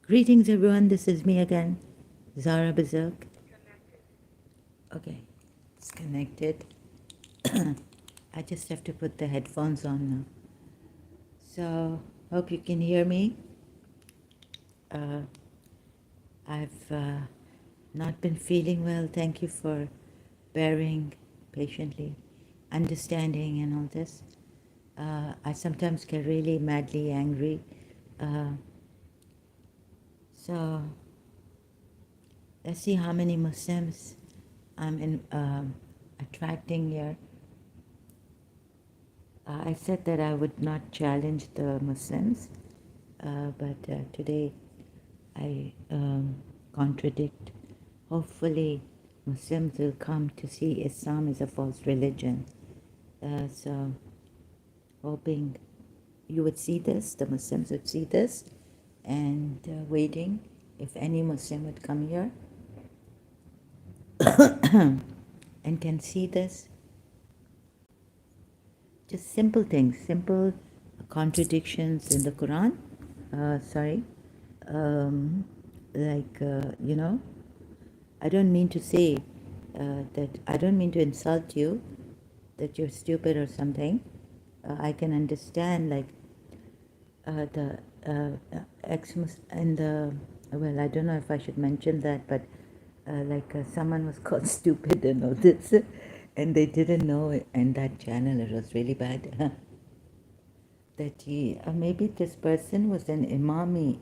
Greetings everyone, this is me again, Zara Berserk. Okay, it's connected. I just have to put the headphones on now. So, hope you can hear me. I've not been feeling well. Thank you for bearing patiently, understanding and all this. I sometimes get really madly angry. So, let's see how many Muslims I'm attracting here. I said that I would not challenge the Muslims, but today I contradict. Hopefully Muslims will come to see Islam is a false religion. So hoping you would see this, the Muslims would see this, and waiting if any Muslim would come here and can see this. Just simple things, simple contradictions in the Quran. I don't mean to say that, I don't mean to insult you, that you're stupid or something. I can understand, like, the well, I don't know if I should mention that, but someone was called stupid and all this, and they didn't know it, and that channel, it was really bad. That maybe this person was an Imami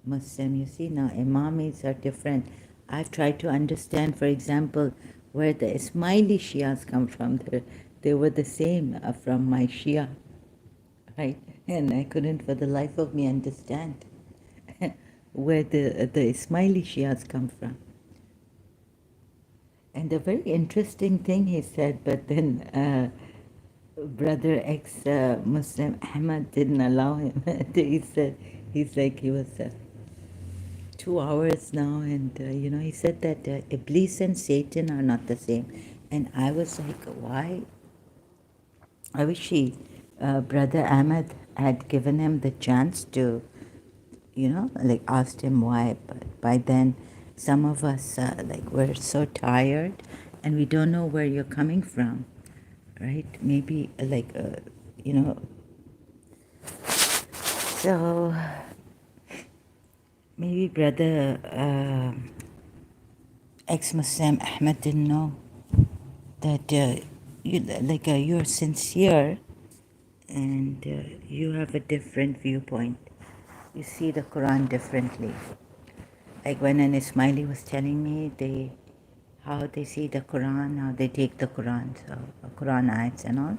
Muslim. You see, now Imamis are different. I've tried to understand, for example, where the Ismaili Shias come from. They were the same from my Shia, right? And I couldn't for the life of me understand where the Ismaili Shias come from. And a very interesting thing he said, but then brother ex-Muslim Ahmad didn't allow him. He said, he was 2 hours now, and he said that Iblis and Satan are not the same. And I was like, why? I wish brother Ahmad had given him the chance to, asked him why. But by then, some of us, we're so tired, and we don't know where you're coming from, right? Maybe, so maybe brother ex-Muslim Ahmed didn't know that you're sincere, and you have a different viewpoint. You see the Quran differently. Like when an Ismaili was telling me how they see the Quran, how they take the Quran, so Quran ayats and all,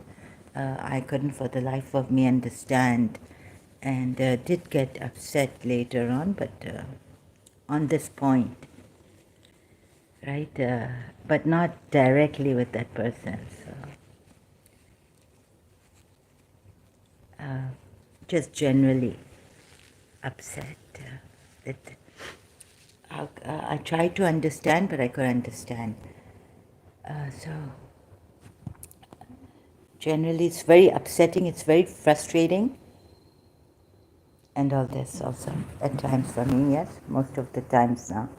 I couldn't for the life of me understand, and did get upset later on, but on this point, right? But not directly with that person. So just generally upset. That I tried to understand, but I couldn't understand. So generally, it's very upsetting. It's very frustrating. And all this also at times for me, yes, most of the times now.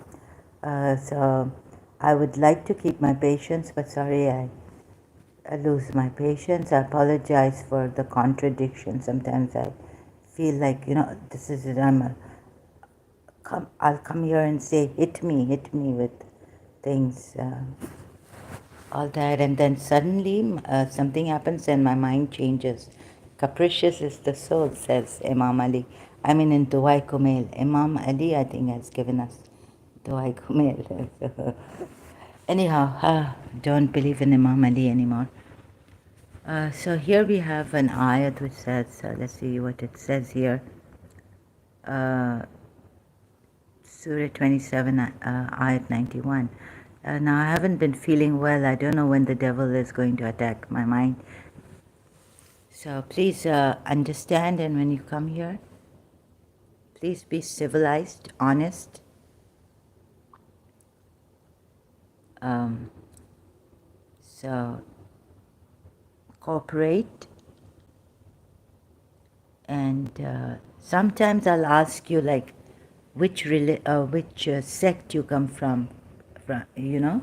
So I would like to keep my patience, but sorry, I lose my patience. I apologize for the contradiction. Sometimes I feel like, this is it. I'll come here and say, hit me with things, all that, and then suddenly something happens and my mind changes. Capricious is the soul, says Imam Ali. I mean, in Duai Kumail, Imam Ali, I think, has given us Duai Kumail. Anyhow, don't believe in Imam Ali anymore. So here we have an ayat which says, let's see what it says here. uh, Surah 27, Ayat 91. Now, I haven't been feeling well. I don't know when the devil is going to attack my mind. So please understand, and when you come here, please be civilized, honest. Um, so cooperate, and sometimes I'll ask you like which sect you come from, you know.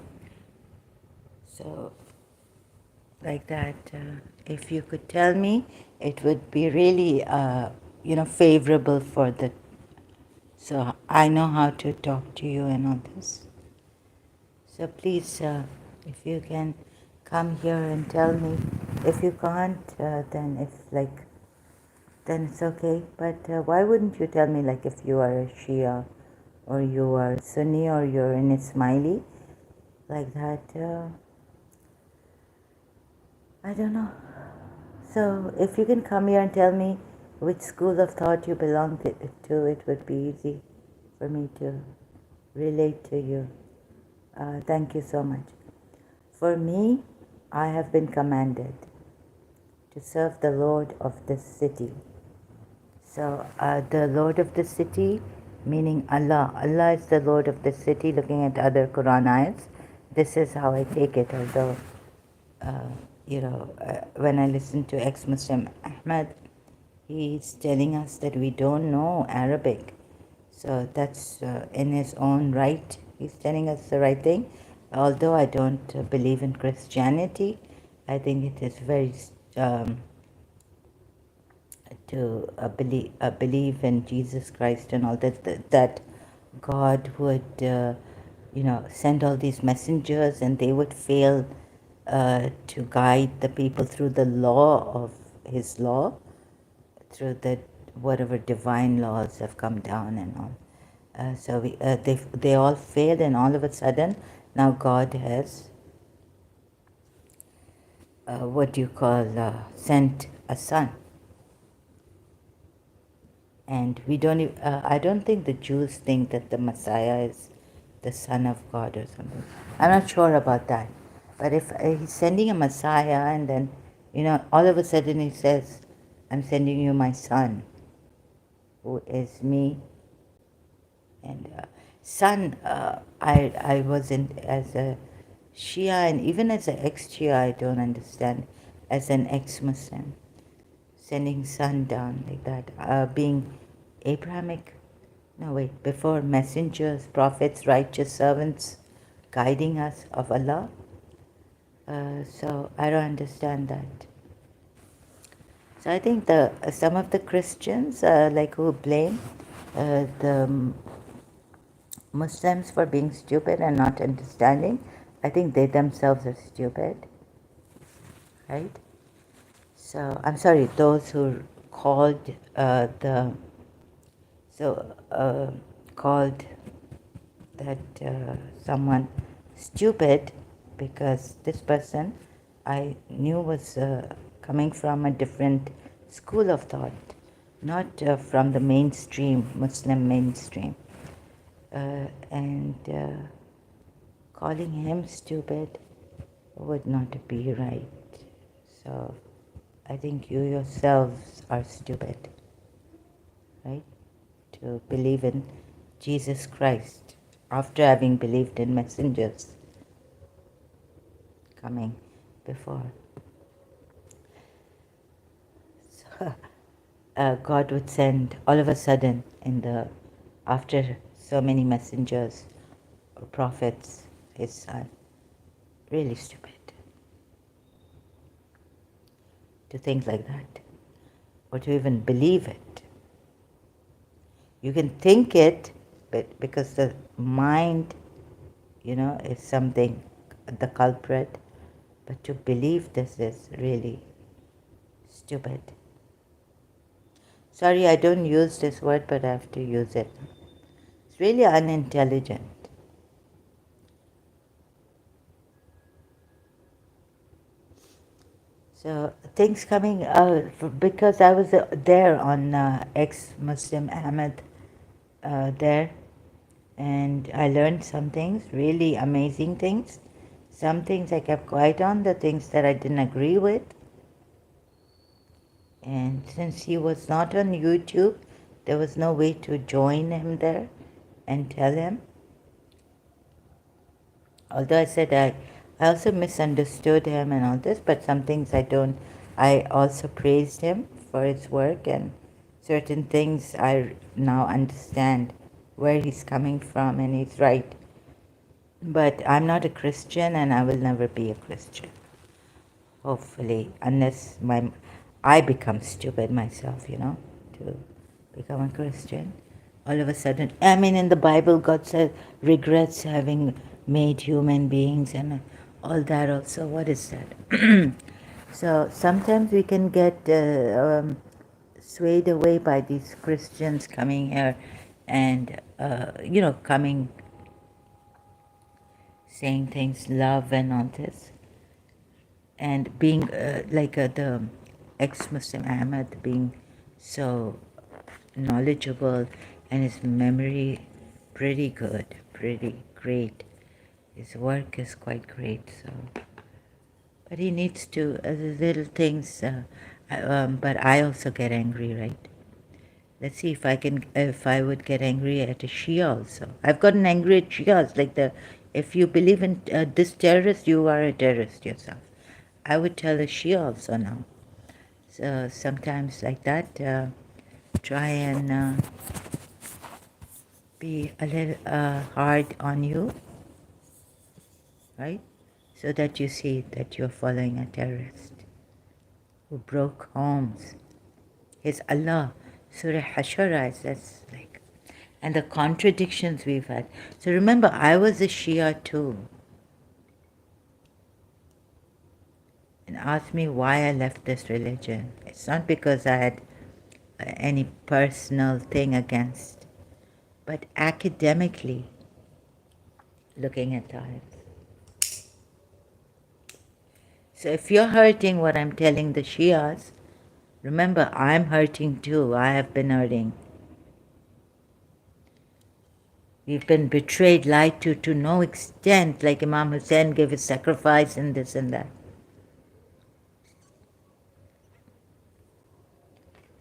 So like that, if you could tell me, it would be really favorable for the. So I know how to talk to you and all this. So please, if you can come here and tell me. If you can't, then it's okay. But why wouldn't you tell me, like, if you are a Shia, or you are Sunni, or you're an Ismaili, like that? I don't know. So if you can come here and tell me which school of thought you belong to, it would be easy for me to relate to you. Thank you so much. For me, I have been commanded to serve the Lord of this city. So the Lord of the city, meaning Allah. Allah is the Lord of the city, looking at other Quran ayats. This is how I take it, although, when I listen to ex-Muslim Ahmad, he's telling us that we don't know Arabic. So that's in his own right. He's telling us the right thing. Although I don't believe in Christianity, I think it is very to believe in Jesus Christ and all that God would send all these messengers, and they would fail to guide the people through the law of His law, through the whatever divine laws have come down and all. So they all failed, and all of a sudden now God has sent a son. And we don't. I don't think the Jews think that the Messiah is the Son of God or something. I'm not sure about that. But if he's sending a Messiah, and then, all of a sudden he says, "I'm sending you my son, who is me." And son, I wasn't as a Shia, and even as an ex-Shia, I don't understand. As an ex-Muslim, sending son down like that, being Abrahamic. No, wait, before messengers, prophets, righteous servants guiding us of Allah. So I don't understand that. So I think some of the Christians, who blame the Muslims for being stupid and not understanding, I think they themselves are stupid, right? So I'm sorry, those who called called that someone stupid, because this person I knew was coming from a different school of thought, not from the mainstream, Muslim mainstream. And calling him stupid would not be right. So I think you yourselves are stupid, right? To believe in Jesus Christ after having believed in messengers coming before. So God would send all of a sudden after so many messengers or prophets, his son. Really stupid to think like that, or to even believe it. You can think it, but because the mind, is something, the culprit, but to believe this is really stupid. Sorry, I don't use this word, but I have to use it. It's really unintelligent. So things coming because I was there on ex-Muslim Ahmed there, and I learned some things, really amazing things. Some things I kept quiet on, the things that I didn't agree with. And since he was not on YouTube, there was no way to join him there and tell him. Although I said I also misunderstood him and all this, but some things I don't. I also praised him for his work, and certain things I now understand where he's coming from, and he's right. But I'm not a Christian, and I will never be a Christian. Hopefully, unless I become stupid myself, to become a Christian. All of a sudden, I mean, in the Bible, God said regrets having made human beings and all that. Also, what is that? So sometimes we can get swayed away by these Christians coming here and coming saying things, love and all this, and being like the ex-Muslim Ahmad being so knowledgeable and his memory pretty good, pretty great. His work is quite great, so. But he needs to, little things, but I also get angry, right? Let's see if I would get angry at a Shia also. I've gotten angry at Shias, if you believe in this terrorist, you are a terrorist yourself. I would tell a Shia also now. So sometimes like that, try and be a little hard on you, right? So that you see that you're following a terrorist who broke homes. His Allah, Surah Hashara, that's like, and the contradictions we've had. So remember, I was a Shia too. And asked me why I left this religion. It's not because I had any personal thing against, but academically looking at times. So if you're hurting what I'm telling the Shias, remember I'm hurting too. I have been hurting. We've been betrayed, lied to no extent, like Imam Hussein gave his sacrifice and this and that.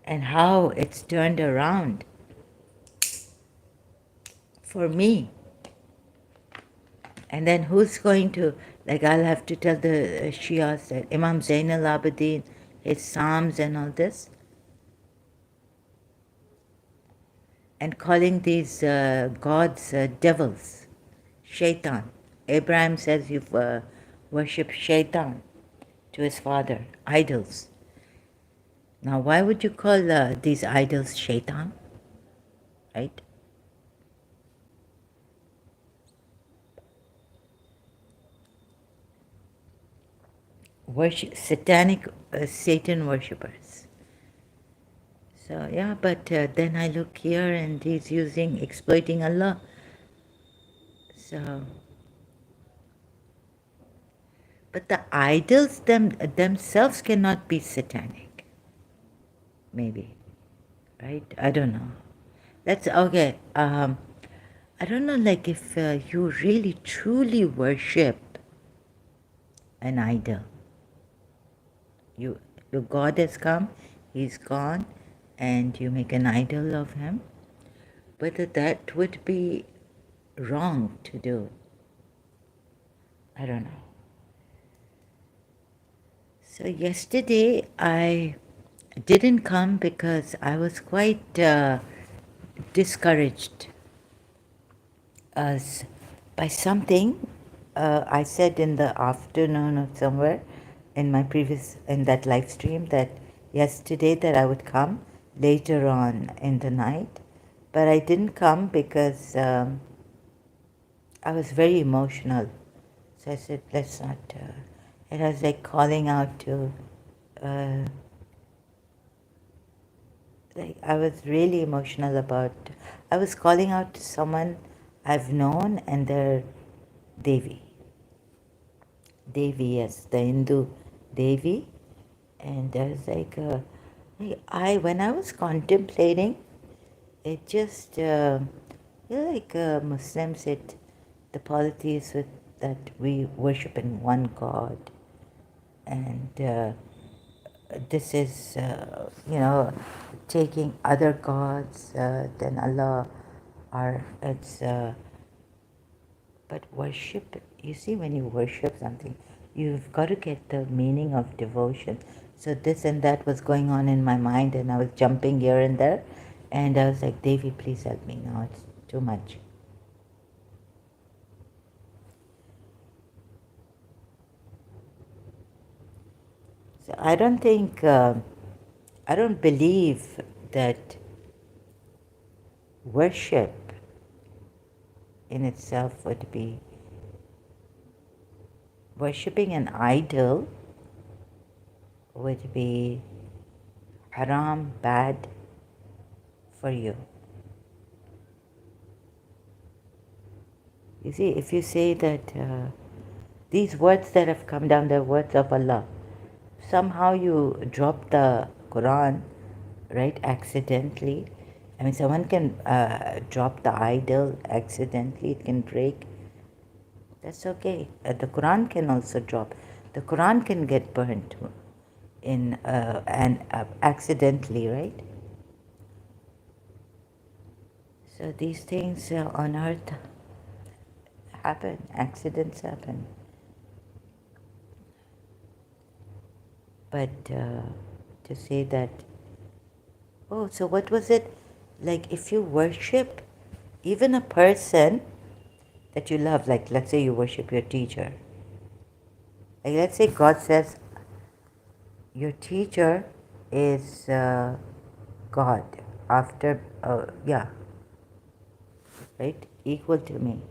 And how it's turned around for me. And then who's going to, I'll have to tell the Shias that Imam Zain al-Abidin, his Psalms and all this, and calling these gods devils, shaitan. Abraham says you've worshipped shaitan to his father, idols. Now why would you call these idols shaitan, right? Satanic Satan worshippers. So yeah, but then I look here and he's exploiting Allah. So, but the idols themselves cannot be satanic. Maybe, right? I don't know. That's okay. I don't know, if you really truly worship an idol. Your God has come, he's gone, and you make an idol of him. Whether that would be wrong to do, I don't know. So yesterday I didn't come because I was quite discouraged as by something I said in the afternoon or somewhere in that live stream that yesterday that I would come later on in the night, but I didn't come because I was very emotional. So I said, let's not. It was like calling out to. I was really emotional about. I was calling out to someone I've known and their Devi. Devi, yes, the Hindu Devi. And there's when I was contemplating it just, like Muslims, the polity is that we worship in one God, and this is, taking other gods than Allah, or it's, but worship, you see, when you worship something, you've got to get the meaning of devotion. So this and that was going on in my mind, and I was jumping here and there, and I was like, Devi, please help me now, it's too much. So I don't think, I don't believe that worship in itself would be, worshipping an idol would be haram, bad for you. You see, if you say that these words that have come down, the words of Allah, somehow you drop the Quran, right, accidentally. I mean, someone can drop the idol accidentally, it can break. That's okay. The Quran can also drop. The Quran can get burnt in and accidentally, right? So these things on earth happen, accidents happen. But to say that, oh, so what was it? Like if you worship even a person that you love, like let's say you worship your teacher. Like let's say God says, your teacher is God after, yeah, right? Equal to me.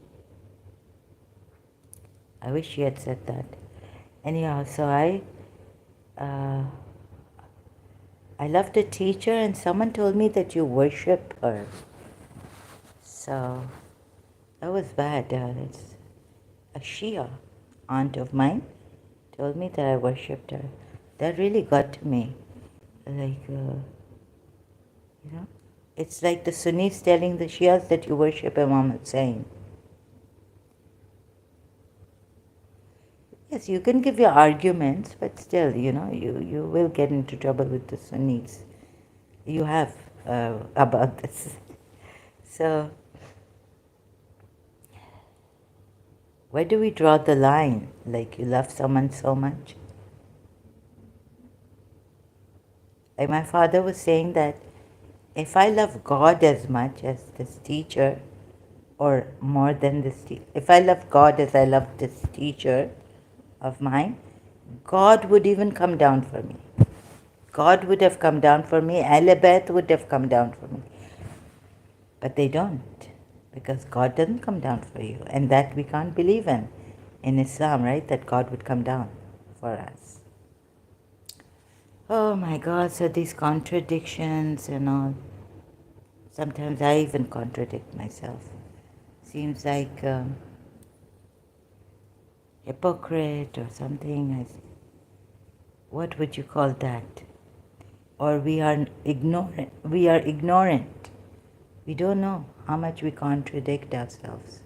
I wish she had said that. Anyhow, so uh, I loved a teacher, and someone told me that you worship her. So that was bad. That's a Shia aunt of mine told me that I worshipped her. That really got to me. Like, it's like the Sunnis telling the Shias that you worship Imam Hussain. Yes, you can give your arguments, but still, you will get into trouble with the Sunnis. You have about this. So, where do we draw the line? Like, you love someone so much? Like, my father was saying that if I love God as much as this teacher, or more than this teacher, if I love God as I love this teacher of mine, God would even come down for me. God would have come down for me. Alibeth would have come down for me. But they don't, because God doesn't come down for you. And that we can't believe in Islam, right? That God would come down for us. Oh my God, so these contradictions and all. Sometimes I even contradict myself. Seems like hypocrite or something. What would you call that? Or we are ignorant. We are ignorant. We don't know how much we contradict ourselves.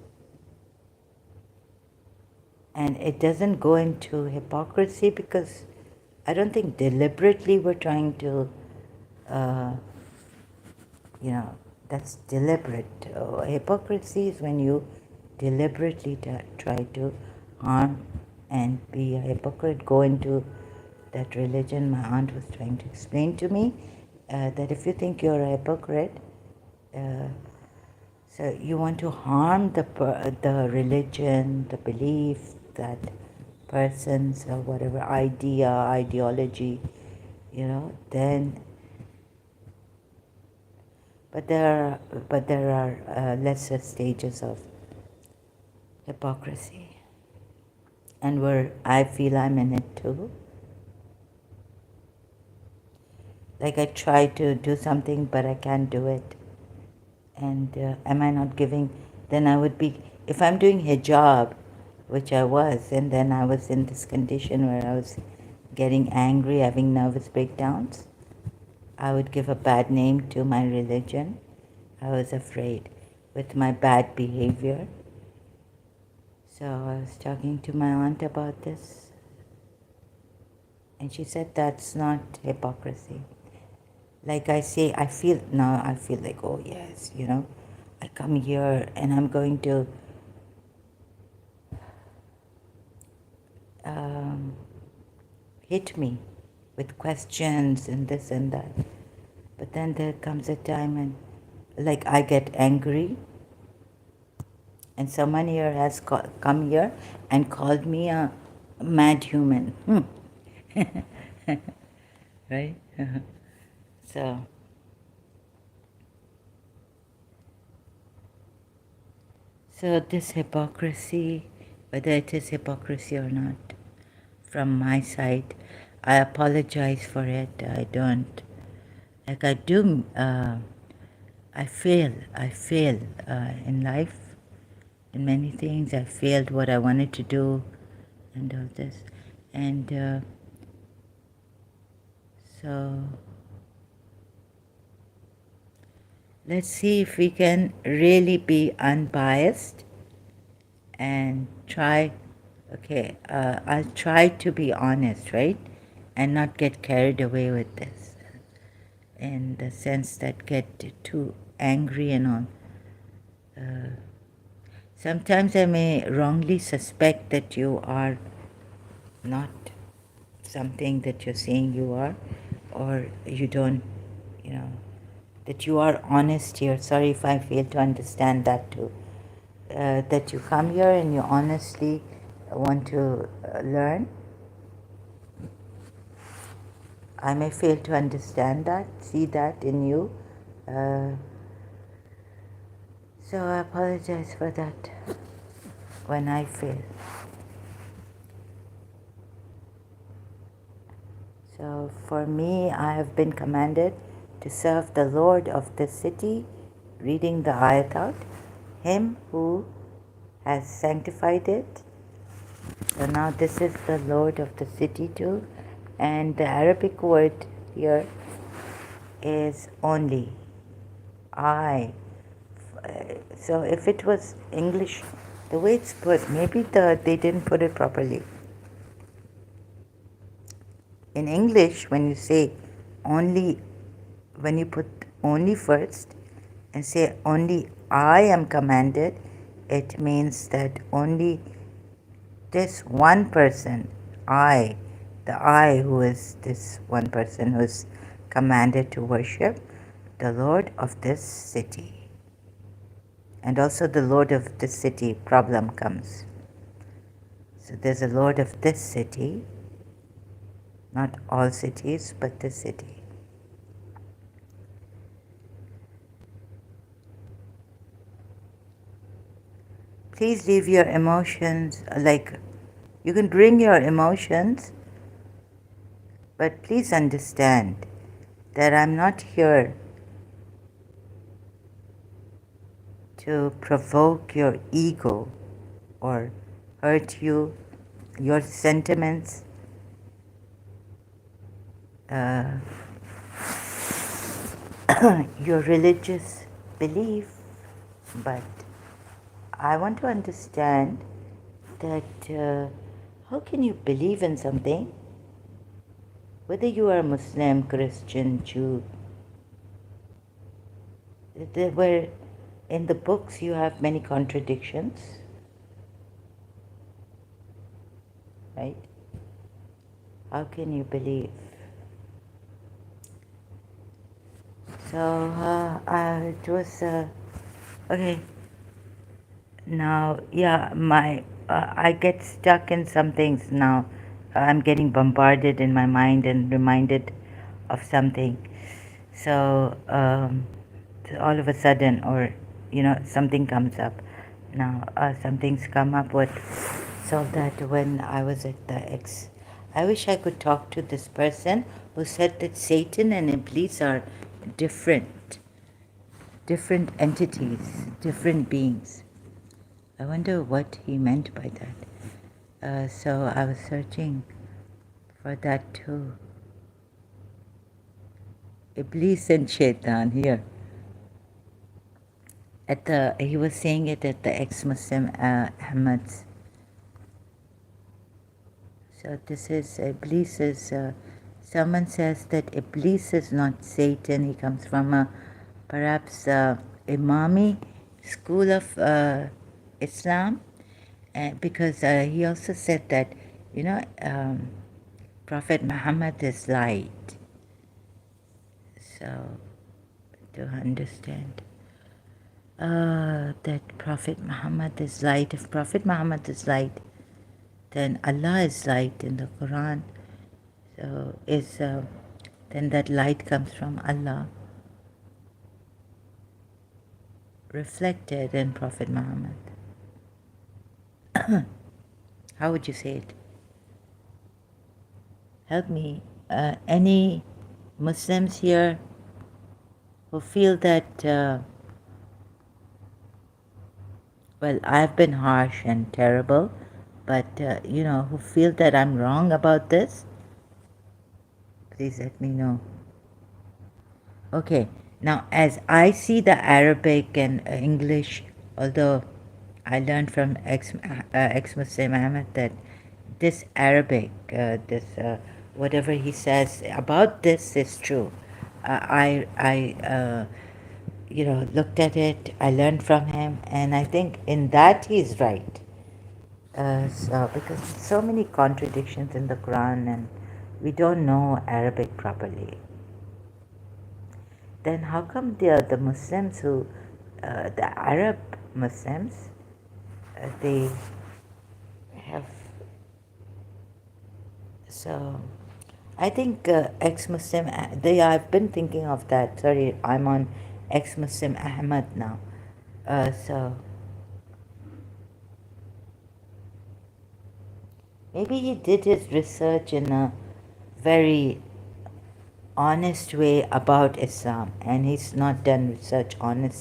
And it doesn't go into hypocrisy because I don't think deliberately we're trying to, uh, that's deliberate. Hypocrisy is when you deliberately try to harm and be a hypocrite, go into that religion. My aunt was trying to explain to me that if you think you're a hypocrite, so you want to harm the religion, the belief, that person's whatever ideology, then. But there are lesser stages of hypocrisy, and where I feel I'm in it too. Like I try to do something, but I can't do it. And am I not giving? Then I would be, if I'm doing hijab, which I was, and then I was in this condition where I was getting angry, having nervous breakdowns, I would give a bad name to my religion. I was afraid with my bad behavior. So I was talking to my aunt about this, and she said that's not hypocrisy. Like I say, I feel now, I feel like, oh yes, I come here and I'm going to um, hit me with questions and this and that. But then there comes a time when, like, I get angry, and someone here has come here and called me a mad human. Right? So, so this hypocrisy, whether it is hypocrisy or not, from my side, I apologize for it. I don't, like I do, I fail in life, in many things. I failed what I wanted to do and all this. And so let's see if we can really be unbiased and try, okay, I'll try to be honest, right? And not get carried away with this, in the sense that get too angry and all. Sometimes I may wrongly suspect that you are not something that you're saying you are, or you don't, that you are honest here. Sorry if I fail to understand that too. That you come here and you honestly want to learn. I may fail to understand that, see that in you. Uh, so I apologize for that when I fail. So for me, I have been commanded to serve the Lord of the city, reading the ayat out, him who has sanctified it. So now this is the Lord of the city too. And the Arabic word here is only. I. So if it was English, the way it's put, maybe they didn't put it properly. In English, when you say only, when you put only first and say only I am commanded, it means that only this one person, I, the I who is this one person who is commanded to worship the Lord of this city. And also the Lord of this city problem comes. So there's a Lord of this city, not all cities, but this city. Please leave your emotions, like you can bring your emotions, but please understand that I'm not here to provoke your ego or hurt you, your sentiments, your religious belief, but I want to understand that how can you believe in something, whether you are Muslim, Christian, Jew, where in the books you have many contradictions, right? How can you believe? So it was okay. Now, yeah, I get stuck in some things now. I'm getting bombarded in my mind and reminded of something. So all of a sudden, or something comes up. Now, some things come up. So that when I was at the X, I wish I could talk to this person who said that Satan and Iblis are different entities, different beings. I wonder what he meant by that. So I was searching for that too. Iblis and Shaitan here. he was saying it at the ex-Muslim Ahmad's. So this is Iblis is. Someone says that Iblis is not Satan. He comes from a perhaps Imami school of Islam, because he also said that Prophet Muhammad is light. So to understand that Prophet Muhammad is light. If Prophet Muhammad is light, then Allah is light in the Quran. So then that light comes from Allah, reflected in Prophet Muhammad. How would you say it? Help me. Any Muslims here who feel that, well, I've been harsh and terrible, but, who feel that I'm wrong about this, please let me know. Okay, now as I see the Arabic and English, although I learned from ex-Muslim Ahmed that this Arabic, whatever he says about this is true. I looked at it, I learned from him, and I think in that he's right. Because so many contradictions in the Quran and we don't know Arabic properly. Then how come the Muslims who, the Arab Muslims, they have, so I think ex-Muslim, I've been thinking of that, sorry, I'm on ex-Muslim Ahmad now. So maybe he did his research in a very honest way about Islam, and he's not done research in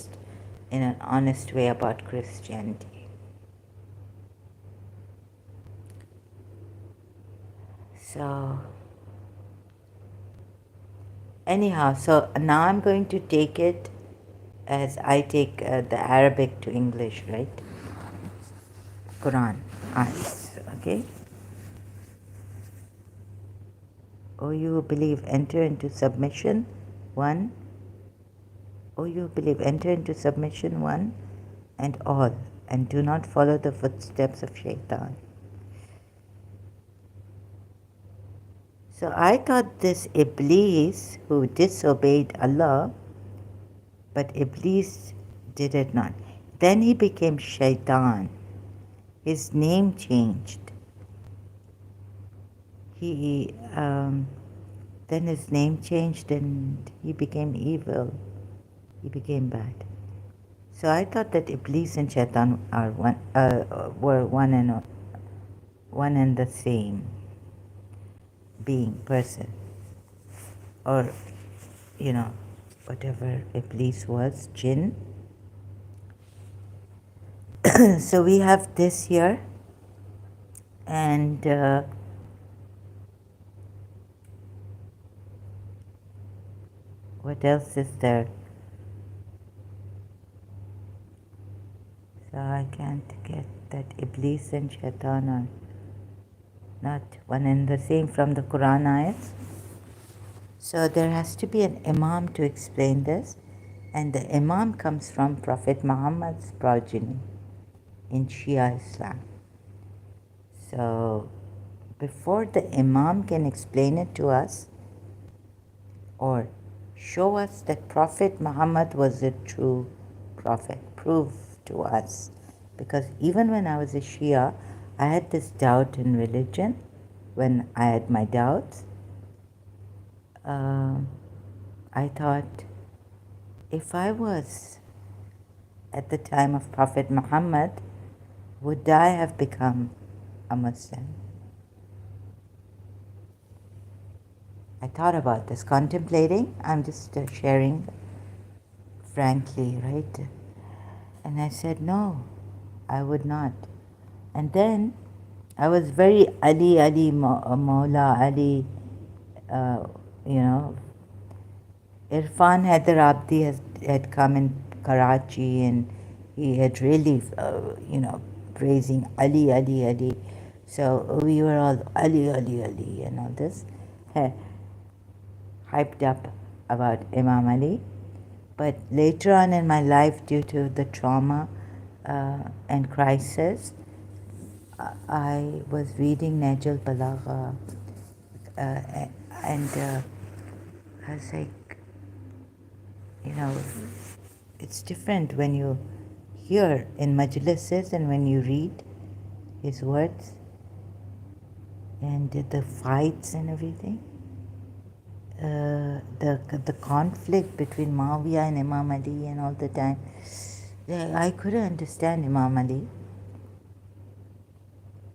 an honest way about Christianity. So anyhow, so now I'm going to take it as I take the Arabic to English, right? Quran, ayat, okay? O you who believe, enter into submission, one. O you who believe, enter into submission, one and all, and do not follow the footsteps of Shaitan. So I thought this Iblis who disobeyed Allah, but Iblis did it not. Then he became Shaitan. His name changed. Then his name changed and he became evil. He became bad. So I thought that Iblis and Shaitan are were one and the same being, person, or whatever Iblis was, jinn. So we have this here, and what else is there? So I can't get that Iblis and Shaitan are not one and the same from the Quran ayats. So there has to be an Imam to explain this, and the Imam comes from Prophet Muhammad's progeny in Shia Islam. So before the Imam can explain it to us or show us that Prophet Muhammad was a true prophet, prove to us. Because even when I was a Shia, I had this doubt in religion. When I had my doubts, I thought, if I was at the time of Prophet Muhammad, would I have become a Muslim? I thought about this, contemplating. I'm just sharing frankly, right? And I said, no, I would not. And then I was very Ali, Maula, Ali, Irfan Haider Abdi had come and Karachi, and he had really, praising Ali, Ali, Ali. So we were all Ali, Ali, Ali, and all this, hyped up about Imam Ali. But later on in my life, due to the trauma and crisis, I was reading Najal Balagha, and I was like, you know, it's different when you hear in majlises and when you read his words and the fights and everything. The conflict between Muawiyah and Imam Ali and all the time. I couldn't understand Imam Ali.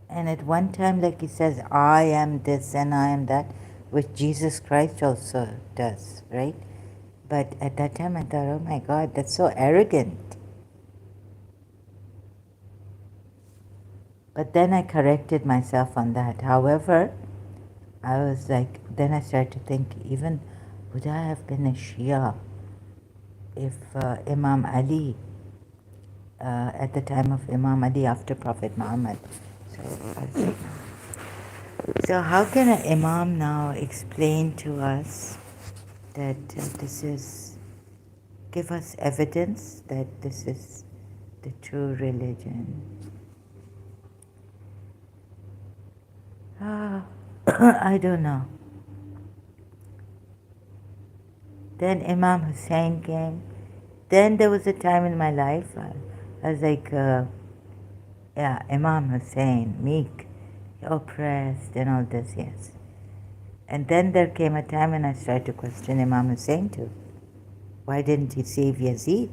And at one time, like he says, I am this and I am that, which Jesus Christ also does, right? But at that time I thought, oh my God, that's so arrogant. But then I corrected myself on that. However, I was like, then I started to think, even would I have been a Shia if Imam Ali, at the time of Imam Ali after Prophet Muhammad. So I was like, so how can an Imam now explain to us that this is, give us evidence that this is the true religion? I don't know. Then Imam Hussein came. Then there was a time in my life, I was like, yeah, Imam Hussein, meek, oppressed and all this, yes. And then there came a time when I started to question Imam Hussein too. Why didn't he save Yazid?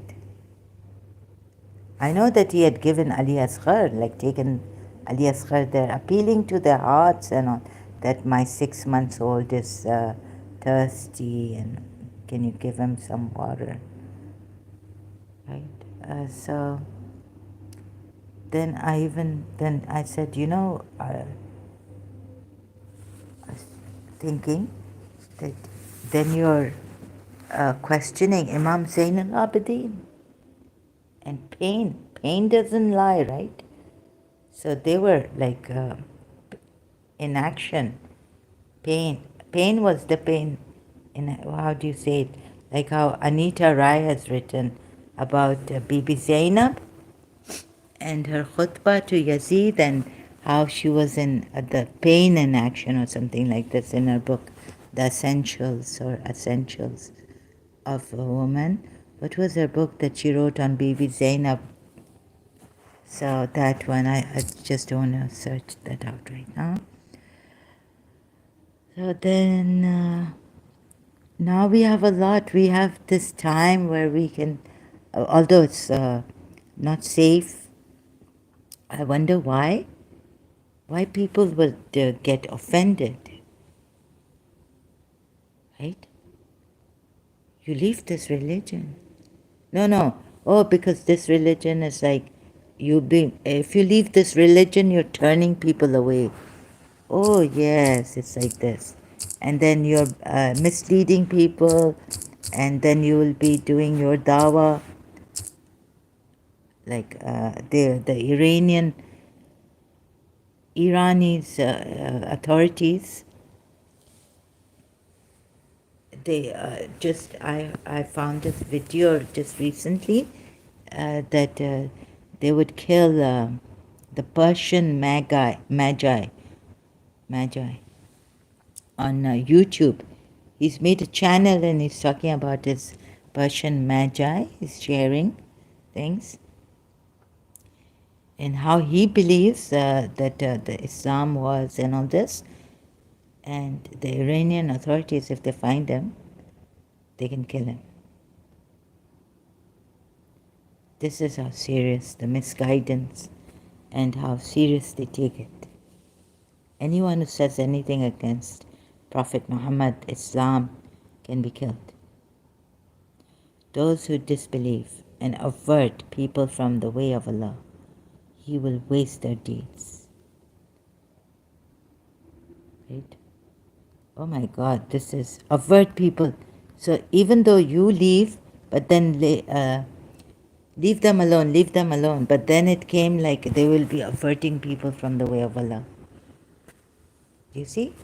I know that he had given Ali Asghar, like taken Ali Asghar there, appealing to their hearts and all, that my 6 months old is thirsty and can you give him some water? Right? So then I said, I was thinking that then you're questioning Imam Zain al-Abidin. And pain doesn't lie, right? So they were like in action. Pain was the pain. How do you say it? Like how Anita Rai has written about Bibi Zainab and her khutbah to Yazid, and how she was in the pain in action or something like this in her book, The Essentials of a Woman. What was her book that she wrote on Bibi Zainab? So that one, I just don't want to search that out right now. So then, now we have a lot. We have this time where we can, although it's not safe, I wonder why people will get offended, right? You leave this religion. No. Oh, because this religion is like, if you leave this religion, you're turning people away. Oh, yes, it's like this. And then you're misleading people, and then you will be doing your dawah. Like the Irani's authorities, they I found this video just recently that they would kill the Persian magi on YouTube. He's made a channel and he's talking about his Persian magi. He's sharing things and how he believes that the Islam was and all this. And the Iranian authorities, if they find him, they can kill him. This is how serious the misguidance and how serious they take it. Anyone who says anything against Prophet Muhammad, Islam, can be killed. Those who disbelieve and avert people from the way of Allah, He will waste their deeds. Right? Oh my God, this is avert people. So even though you leave, but then Leave them alone, leave them alone. But then it came like they will be averting people from the way of Allah. You see?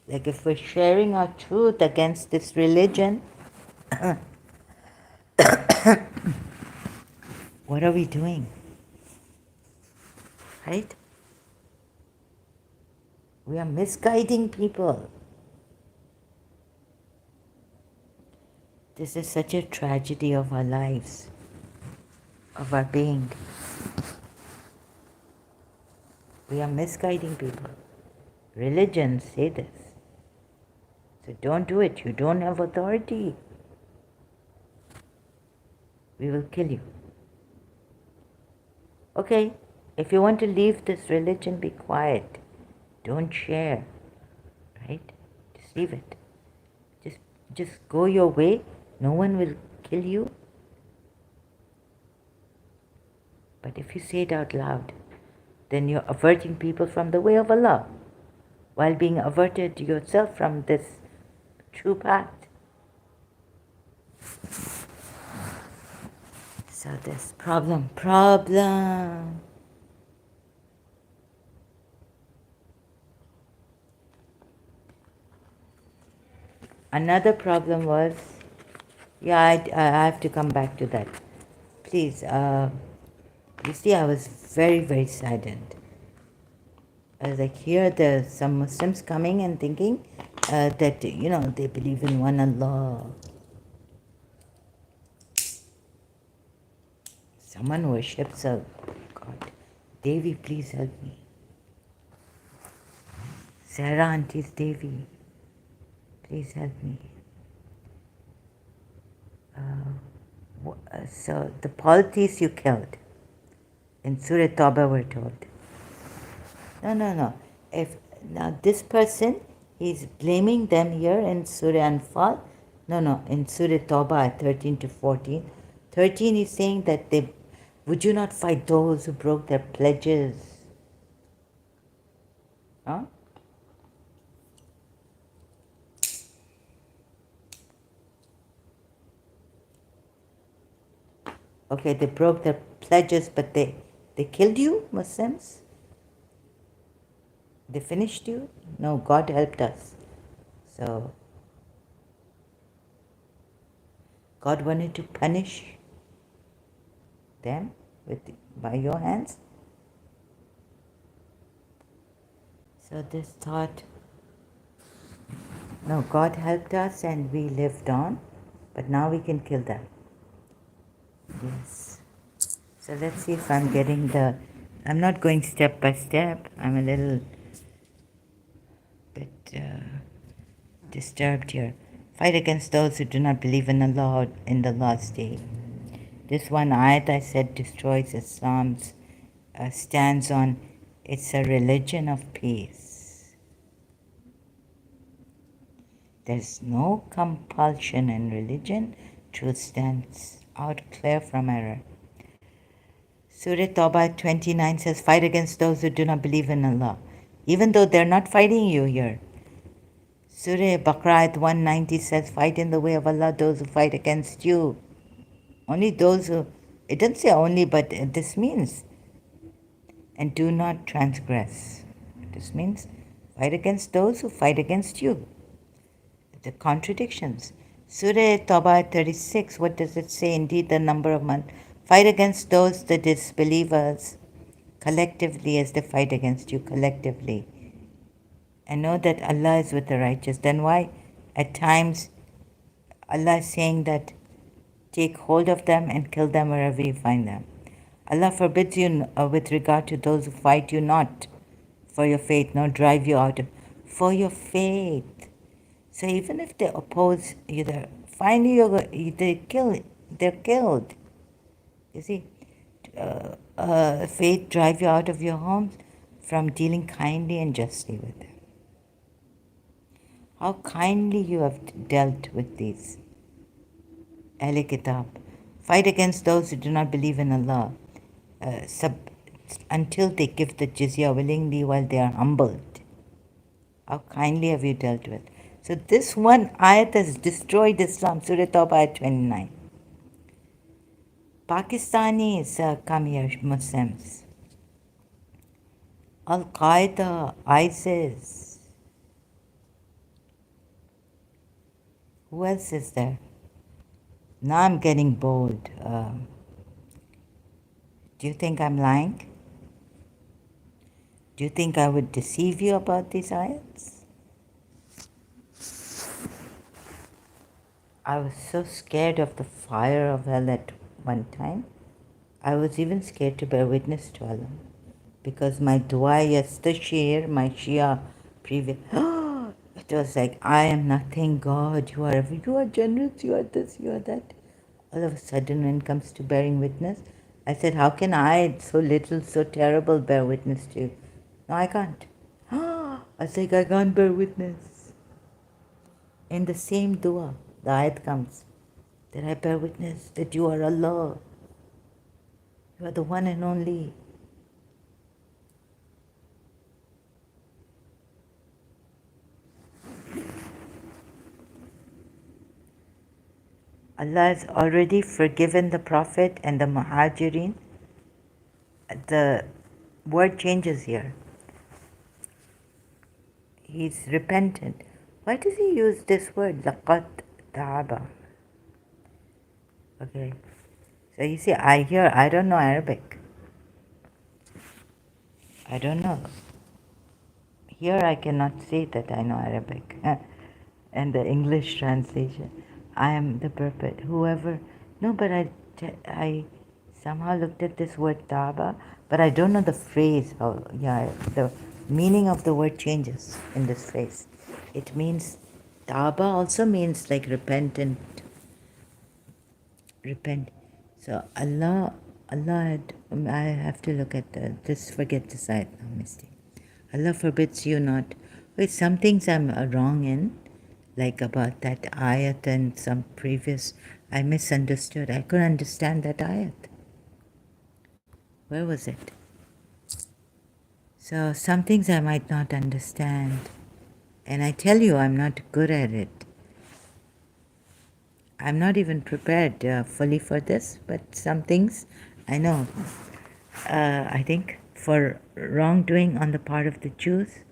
Like if we're sharing our truth against this religion, what are we doing? Right? We are misguiding people. This is such a tragedy of our lives, of our being. We are misguiding people. Religions say this. So don't do it. You don't have authority. We will kill you. Okay, if you want to leave this religion, be quiet. Don't share. Right? Just leave it. Just go your way. No one will kill you. But if you say it out loud, then you're averting people from the way of Allah, while being averted yourself from this true path. So this problem. Another problem was, yeah, I have to come back to that. Please, you see, I was very, very saddened. I was like, here there's some Muslims coming and thinking that, they believe in one Allah. Someone worships a God. Devi, please help me. Sarah Auntie's Devi, please help me. So the polytheists you killed, in Surah Tawbah we're told. No. Now this person, he's blaming them here in Surah Anfal. No, in Surah Tawbah 13 to 14. 13 is saying that would you not fight those who broke their pledges? Huh? Okay, they broke their pledges, but they killed you, Muslims? They finished you? No, God helped us. So, God wanted to punish them by your hands. So this thought, no, God helped us and we lived on, but now we can kill them. Yes. So let's see if I'm getting I'm not going step by step. I'm a little bit disturbed here. Fight against those who do not believe in Allah in the last day. This one ayat I said destroys Islam's stands on it's a religion of peace. There's no compulsion in religion. Truth stands out clear from error. Surah Tawbah 29 says, fight against those who do not believe in Allah, even though they're not fighting you here. Surah Baqarah 190 says, fight in the way of Allah those who fight against you. Only those who, it doesn't say only, but this means, and do not transgress. This means fight against those who fight against you. The contradictions. Surah Tawbah 36, what does it say? Indeed, the number of months. Fight against those, the disbelievers, collectively as they fight against you collectively. And know that Allah is with the righteous. Then why at times Allah is saying that take hold of them and kill them wherever you find them. Allah forbids you with regard to those who fight you not for your faith, nor drive you out for your faith. So even if they oppose you, finally they're killed. You see, faith drive you out of your homes from dealing kindly and justly with them. How kindly you have dealt with these. Ahle Kitab. Fight against those who do not believe in Allah until they give the jizya willingly while they are humbled. How kindly have you dealt with. So this one ayat has destroyed Islam. Surah Tawbah ayat 29. Pakistanis come here, Muslims. Al-Qaeda, ISIS. Who else is there? Now I'm getting bored. Do you think I'm lying? Do you think I would deceive you about these ayats? I was so scared of the fire of hell at one time. I was even scared to bear witness to Allah. Because my dua yesterday, my Shia previous, it was like, I am nothing, God, you are generous, you are this, you are that. All of a sudden, when it comes to bearing witness, I said, how can I, so little, so terrible, bear witness to you? No, I can't. I was like, I can't bear witness. In the same dua, the ayat comes, that I bear witness that you are Allah. You are the one and only. Allah has already forgiven the Prophet and the Muhajirin. The word changes here. He's repentant. Why does he use this word? لَقَدْ تَابَ. Okay. So you see, I don't know Arabic. I don't know. Here I cannot say that I know Arabic. And the English translation. I am the perfect, whoever. No, but I somehow looked at this word taba, but I don't know the phrase. The meaning of the word changes in this phrase. It means, taba also means like repentant. Repent. So Allah had, I have to look at just forget the side now, Misty. Allah forbids you not. Wait, some things I'm wrong in, like about that ayat and some previous, I misunderstood. I couldn't understand that ayat. Where was it? So some things I might not understand. And I tell you, I'm not good at it. I'm not even prepared fully for this, but some things I know. I think for wrongdoing on the part of the Jews,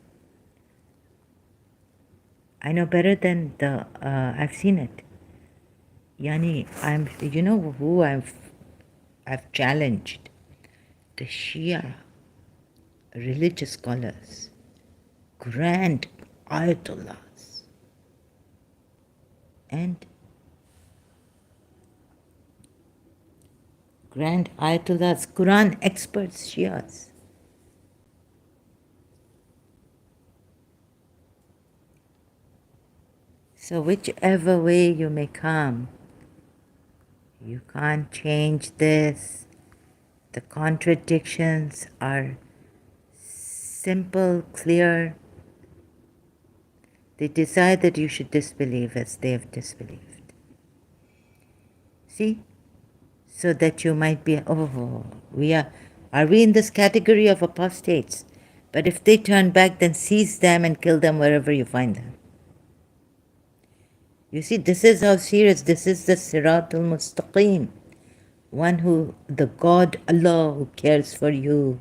I know better than I've seen it. Yani, you know who I've challenged? The Shia religious scholars, grand ayatollahs, and grand ayatollahs, Quran experts, Shias. So whichever way you may come, you can't change this. The contradictions are simple, clear. They decide that you should disbelieve as they have disbelieved. See? So that you might be, are we in this category of apostates? But if they turn back, then seize them and kill them wherever you find them. You see, this is how serious, this is the Sirat al-Mustaqim. One the God Allah who cares for you.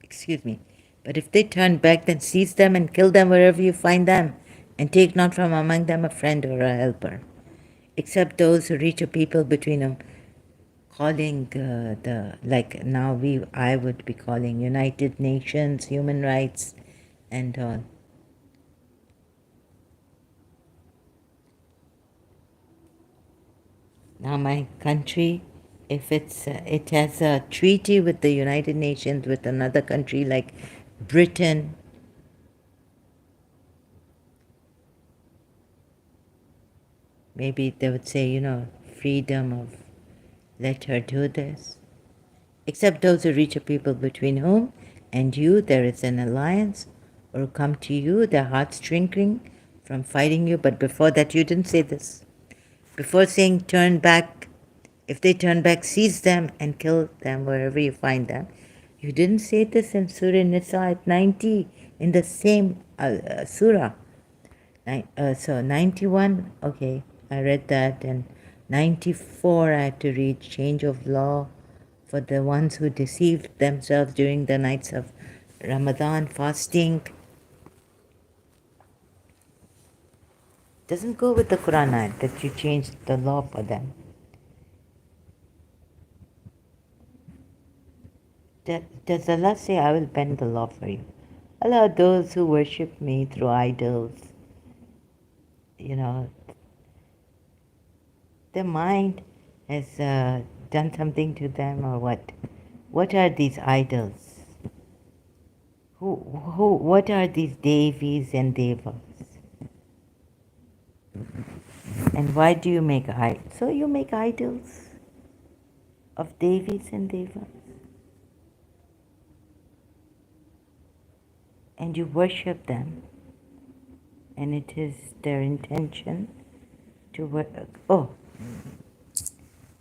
Excuse me. But if they turn back, then seize them and kill them wherever you find them, and take not from among them a friend or a helper, except those who reach a people between them, calling I would be calling United Nations, human rights, and all. Now my country, if it has a treaty with the United Nations with another country like Britain, maybe they would say, freedom of let her do this. Except those who reach a people between whom and you there is an alliance, or come to you, their hearts shrinking from fighting you. But before that, you didn't say this. Before saying turn back, if they turn back, seize them and kill them wherever you find them. You didn't say this in Surah Nisa at 90 in the same surah. So 91, okay, I read that, and 94 I had to read change of law for the ones who deceived themselves during the nights of Ramadan fasting. Doesn't go with the Quran ayat that you changed the law for them. Does Allah say, I will bend the law for you? Allah, those who worship me through idols, you know, their mind has done something to them or what? What are these idols? What are these Devis and Devas? And why do you make idols? So you make idols of Devis and Devas. And you worship them. And it is their intention to work. Oh,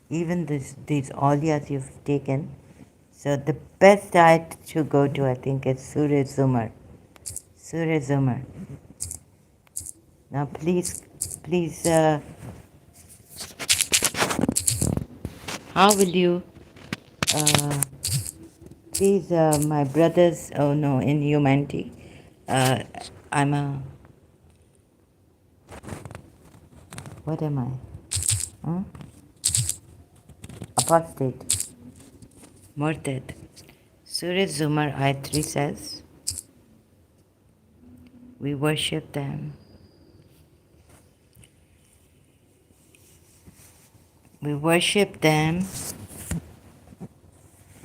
even these awliyas you've taken. So the best ayat to go to, I think, is Surah Zumar. Surah Zumar. Now please, how will you, please, my brothers, oh no, in humanity, I'm a, what am I? Huh? Apostate. Murtad. Surah Zumar ayat 3 says, we worship them. We worship them,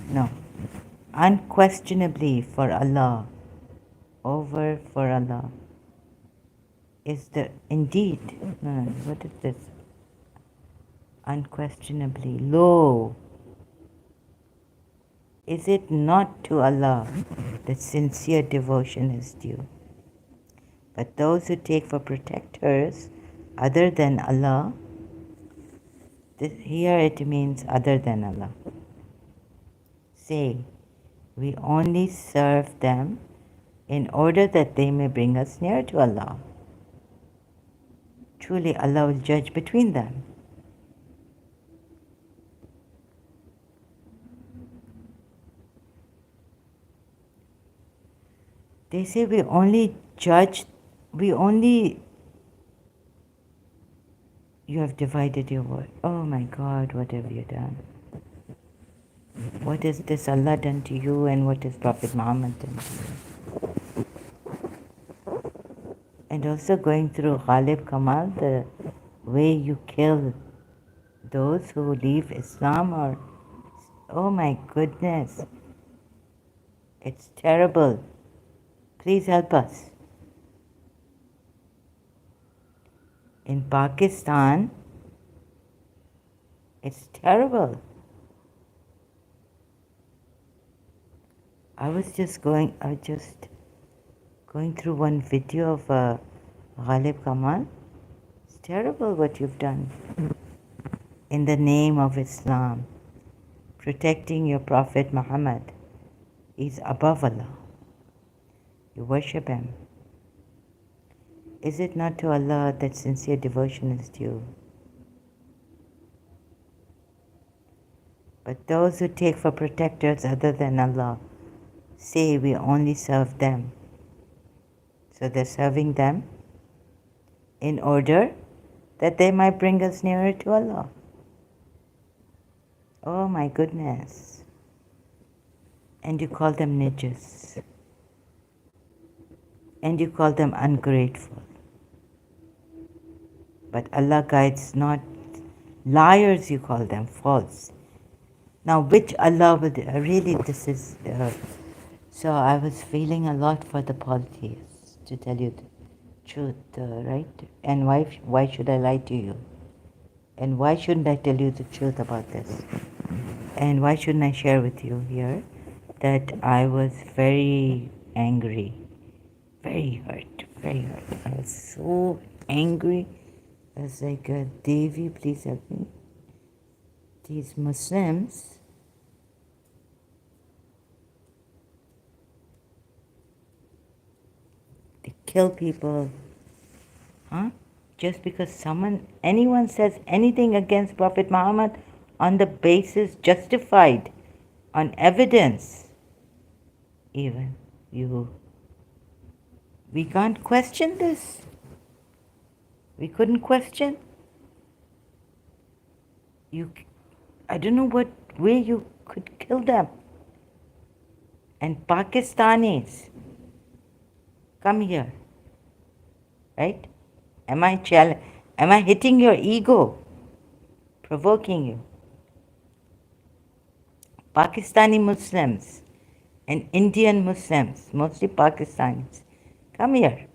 no, unquestionably for Allah, over for Allah. Is the, indeed, no, what is this? Unquestionably, lo, is it not to Allah that sincere devotion is due? But those who take for protectors other than Allah, here it means other than Allah, say, we only serve them in order that they may bring us near to Allah. Truly Allah will judge between them. They say we only judge, you have divided your word. Oh my God, what have you done? What has this Allah done to you, and what has Prophet Muhammad done to you? And also going through Ghalib Kamal, the way you kill those who leave Islam, or, oh my goodness, it's terrible. Please help us. In Pakistan, it's terrible. I was just going through one video of Ghalib Kamal. It's terrible what you've done. In the name of Islam, protecting your Prophet Muhammad. He's above Allah. You worship him. Is it not to Allah that sincere devotion is due? But those who take for protectors other than Allah say we only serve them. So they're serving them in order that they might bring us nearer to Allah. Oh my goodness. And you call them nijas. And you call them ungrateful. But Allah guides not. Liars you call them, false. Now which Allah would, really this is, so I was feeling a lot for the polytheists, to tell you the truth, right? And why should I lie to you? And why shouldn't I tell you the truth about this? And why shouldn't I share with you here that I was very angry, very hurt, very hurt. I was so angry. I was like, Devi, please help me. These Muslims kill people, huh? Just because anyone says anything against Prophet Muhammad on the basis justified, on evidence, even we can't question this. We couldn't question. I don't know what way you could kill them. And Pakistanis, come here, right? Am I hitting your ego? Provoking you? Pakistani Muslims and Indian Muslims, mostly Pakistanis, come here.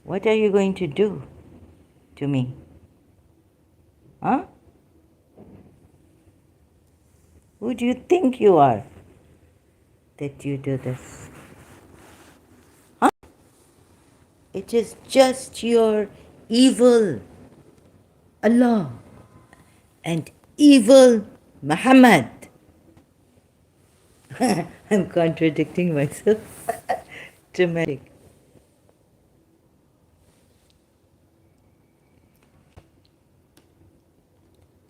What are you going to do to me? Huh? Who do you think you are that you do this? Huh? It is just your evil Allah and evil Muhammad. I'm contradicting myself. Dramatic.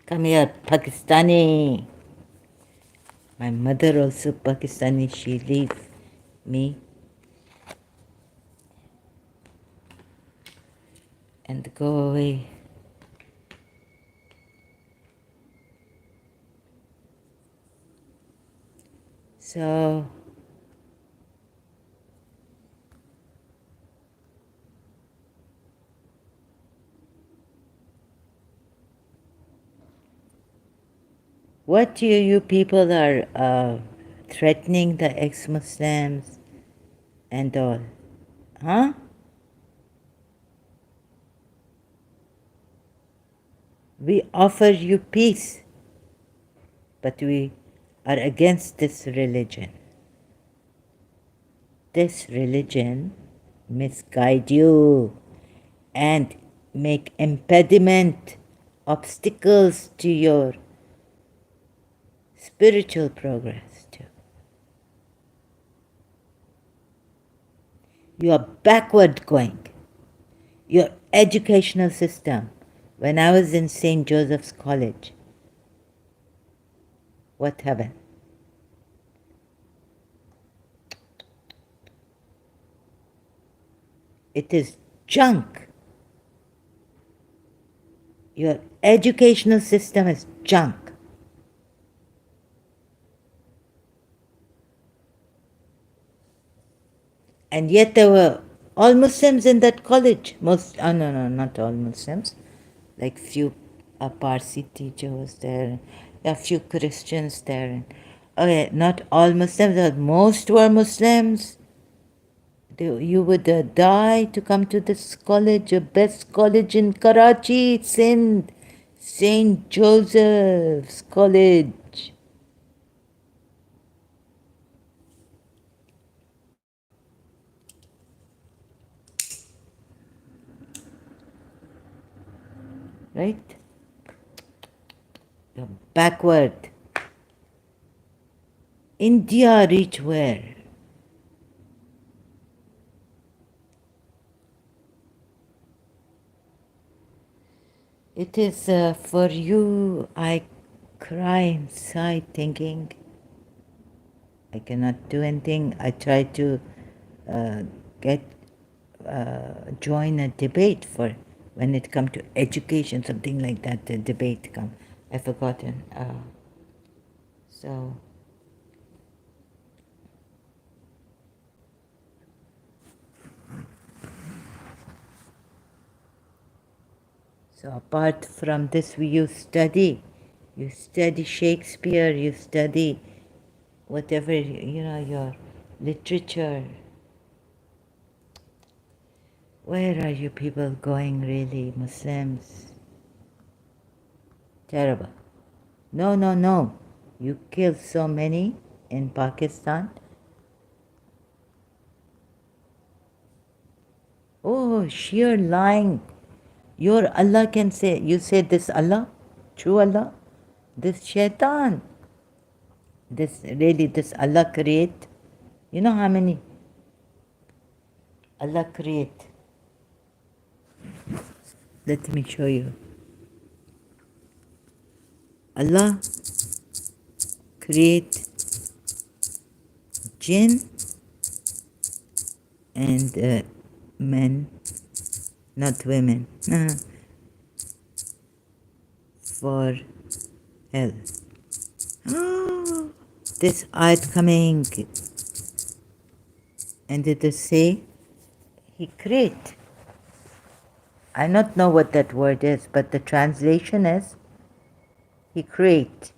Come here, Pakistani. My mother also Pakistani. She leaves me and go away. So what you people are threatening the ex-Muslims and all, huh? We offer you peace, but we are against this religion. This religion misguide you and make impediment, obstacles to your spiritual progress too. You are backward going. Your educational system. When I was in St. Joseph's College, what happened? It is junk. Your educational system is junk. And yet there were all Muslims in that college. No, not all Muslims. Like few Parsi teacher was there, a few Christians there. Okay, not all Muslims, but most were Muslims. You would die to come to this college, the best college in Karachi, Sindh, St. Joseph's College. Right? You're backward. India reach where? It is for you, I cry inside thinking I cannot do anything. I try to join a debate for when it come to education, something like that, the debate come. I've forgotten. So apart from this, you study Shakespeare, you study whatever, your literature. Where are you people going really, Muslims? Terrible. No. You killed so many in Pakistan. Oh, sheer lying. Your Allah can say, you say this Allah, true Allah, this shaitan, this Allah create. You know how many Allah create? Let me show you. Allah create jinn and men, not women, for hell. Oh, this ayat coming, and it is say, He create. I not know what that word is, but the translation is, He create.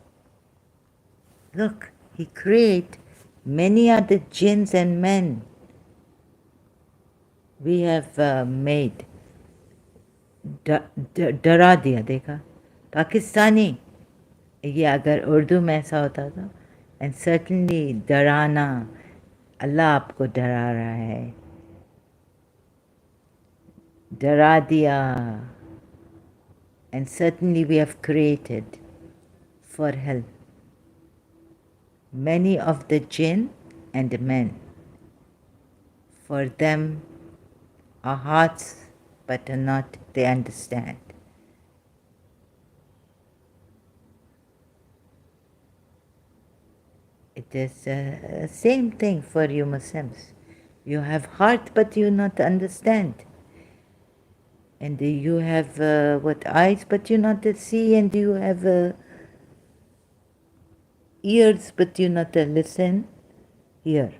Look, He create many other jinns and men. We have made. डरा दिया देखा पाकिस्तानी ये अगर उर्दू में ऐसा होता था and certainly डराना अल्लाह आपको डरा रहा है डरा दिया and certainly we have created for hell many of the jinn and men for them are hearts but are not they understand. It is the same thing for you Muslims. You have heart but you not understand. And you have eyes but you not see, and you have ears but you not listen, hear.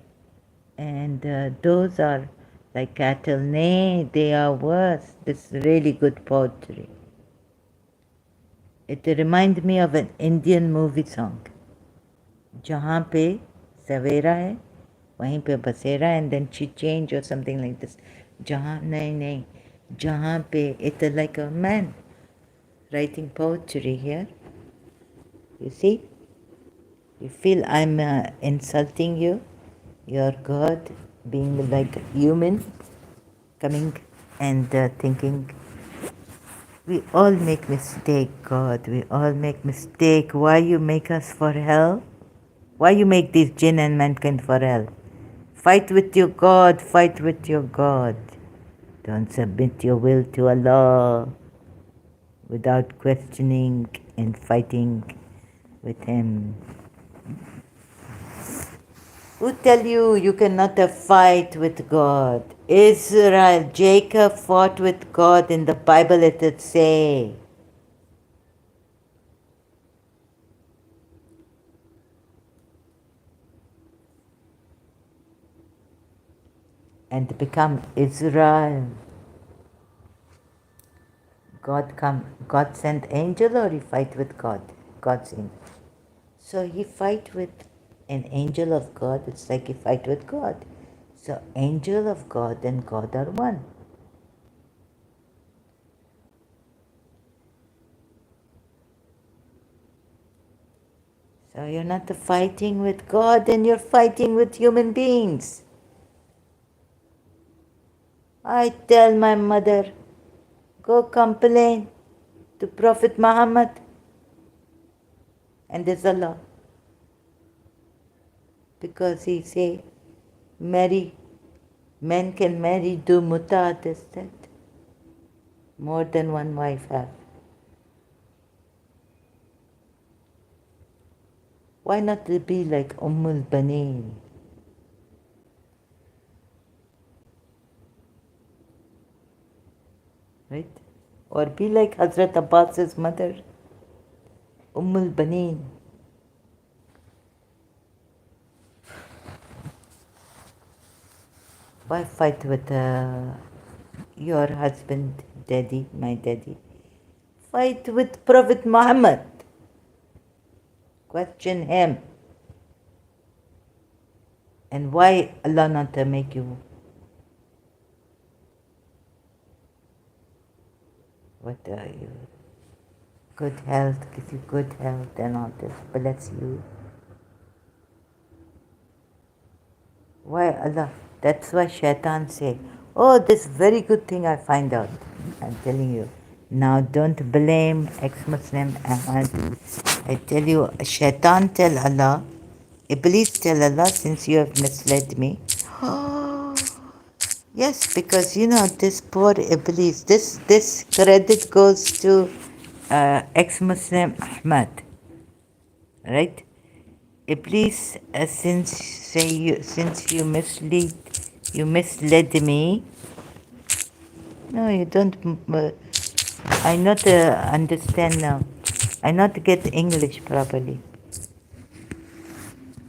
And those are like cattle. Nay, they are worse. This is really good poetry. It reminds me of an Indian movie song. जहाँ पे सवेरा है वहीं पे बसेरा, and then she change or something like this. जहाँ नहीं जहाँ पे it's like a man writing poetry here. You see? You feel I'm insulting you, your God, being like a human, coming and thinking. We all make mistake, God. We all make mistake. Why you make us for hell? Why you make these jinn and mankind for hell? Fight with your God. Fight with your God. Don't submit your will to Allah without questioning and fighting with Him. Who tell you cannot fight with God? Israel, Jacob fought with God. In the Bible it say. And become Israel. God sent angel, or he fight with God? God's angel. So he fight with an angel of God. It's like he fight with God. So angel of God and God are one. So you're not fighting with God, and you're fighting with human beings. I tell my mother, go complain to Prophet Muhammad and his Allah. Because he say, men can marry, do muta, this, that. More than one wife have. Why not be like Ummul Baneen? Right? Or be like Hazrat Abbas's mother, Ummul Baneen. Why fight with your husband, daddy, my daddy? Fight with Prophet Muhammad. Question him. And why Allah not make you? What are you? Good health, give you good health and all this. Bless you. Why Allah? That's why Shaitan say, oh, this very good thing I find out. I'm telling you. Now don't blame ex-Muslim Ahmad. I tell you, Shaitan tell Allah, Iblis tell Allah, since you have misled me. Yes, because this poor Iblis, this credit goes to ex-Muslim Ahmad, right? Iblis, since you misled me. No, you don't. I not understand now. I not get English properly,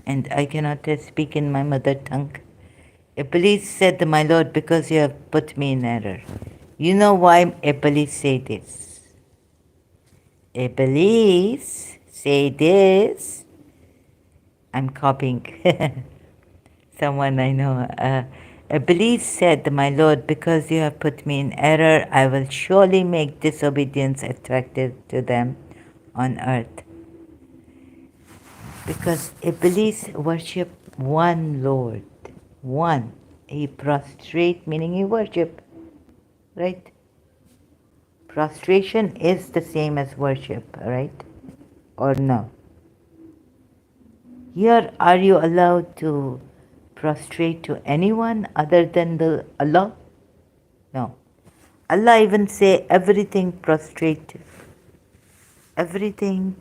and I cannot speak in my mother tongue. Iblis said, "My Lord, because you have put me in error." You know why Iblis say this? Iblis say this. I'm copying someone I know. Iblis said, "My Lord, because you have put me in error, I will surely make disobedience attractive to them on earth." Because Iblis worship one Lord, one. He prostrate, meaning he worship, right? Prostration is the same as worship, right? Or no? Here, are you allowed to prostrate to anyone other than the Allah? No. Allah even say everything prostrate. Everything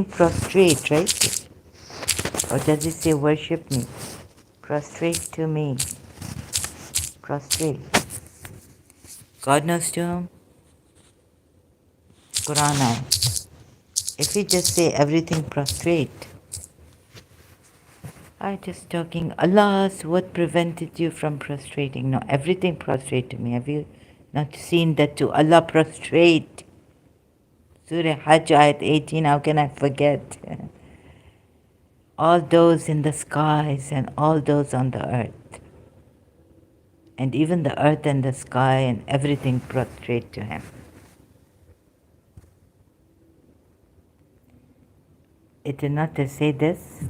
prostrate, right? Or does it say worship me? Prostrate to me. Prostrate. God knows to whom? Quran ayah. If we just say everything prostrate, I just talking, Allah's what prevented you from prostrating? No, everything prostrate to me. Have you not seen that to Allah prostrate? Surah Hajj ayat 18, how can I forget? All those in the skies and all those on the earth. And even the earth and the sky and everything prostrate to Him. It did not say this.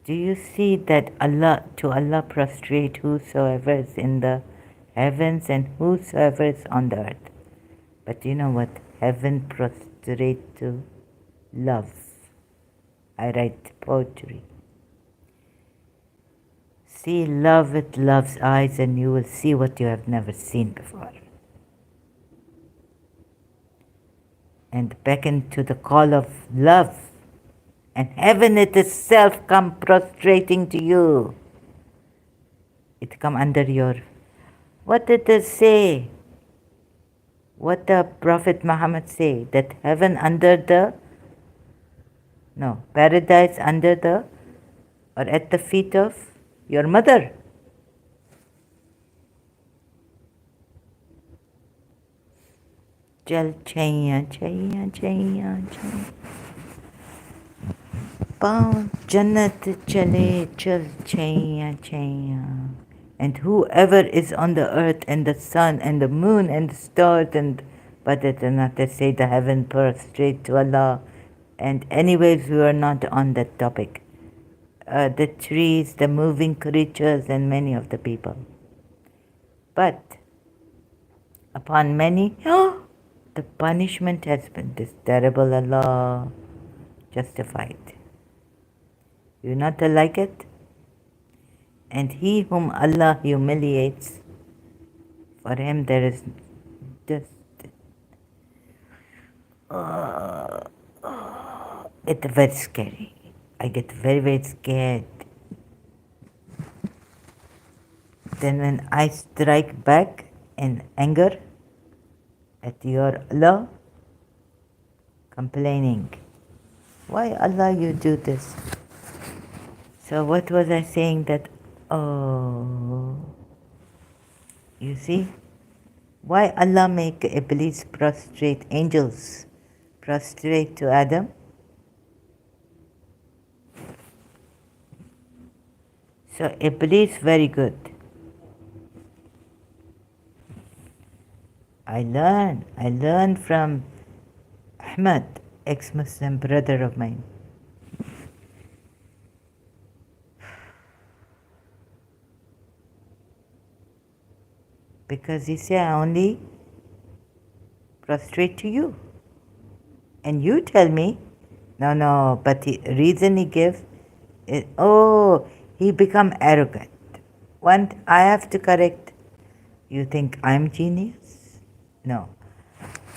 Do you see that to Allah prostrate whosoever is in the heavens and whosoever is on the earth? But you know what? Heaven prostrate to love. I write poetry. See love with love's eyes and you will see what you have never seen before. And beckon to the call of love. And heaven itself come prostrating to you. It come under your... What did it say? What the Prophet Muhammad say? That heaven under the... No, paradise under the... Or at the feet of your mother. Chal chaiya, chaiya, chaiya, chaiya. पाँव जन्नत चले चल Chaiyya Chaiyya. And whoever is on the earth and the sun and the moon and the stars and but it is not to say the heaven prostrate to Allah. And anyways, we are not on that topic. The trees, the moving creatures, and many of the people. But upon many, the punishment has been this terrible. Allah justified. You not like it? And he whom Allah humiliates, for him there is just... it's very scary. I get very, very scared. Then when I strike back in anger at your Allah, complaining, why Allah you do this? So what was I saying that, you see, why Allah make Iblis prostrate, angels prostrate to Adam? So Iblis very good. I learned from Ahmad, ex-Muslim brother of mine. Because he said, I only prostrate to you. And you tell me, no, but the reason he gives is, oh, he become arrogant. I have to correct. You think I'm genius? No.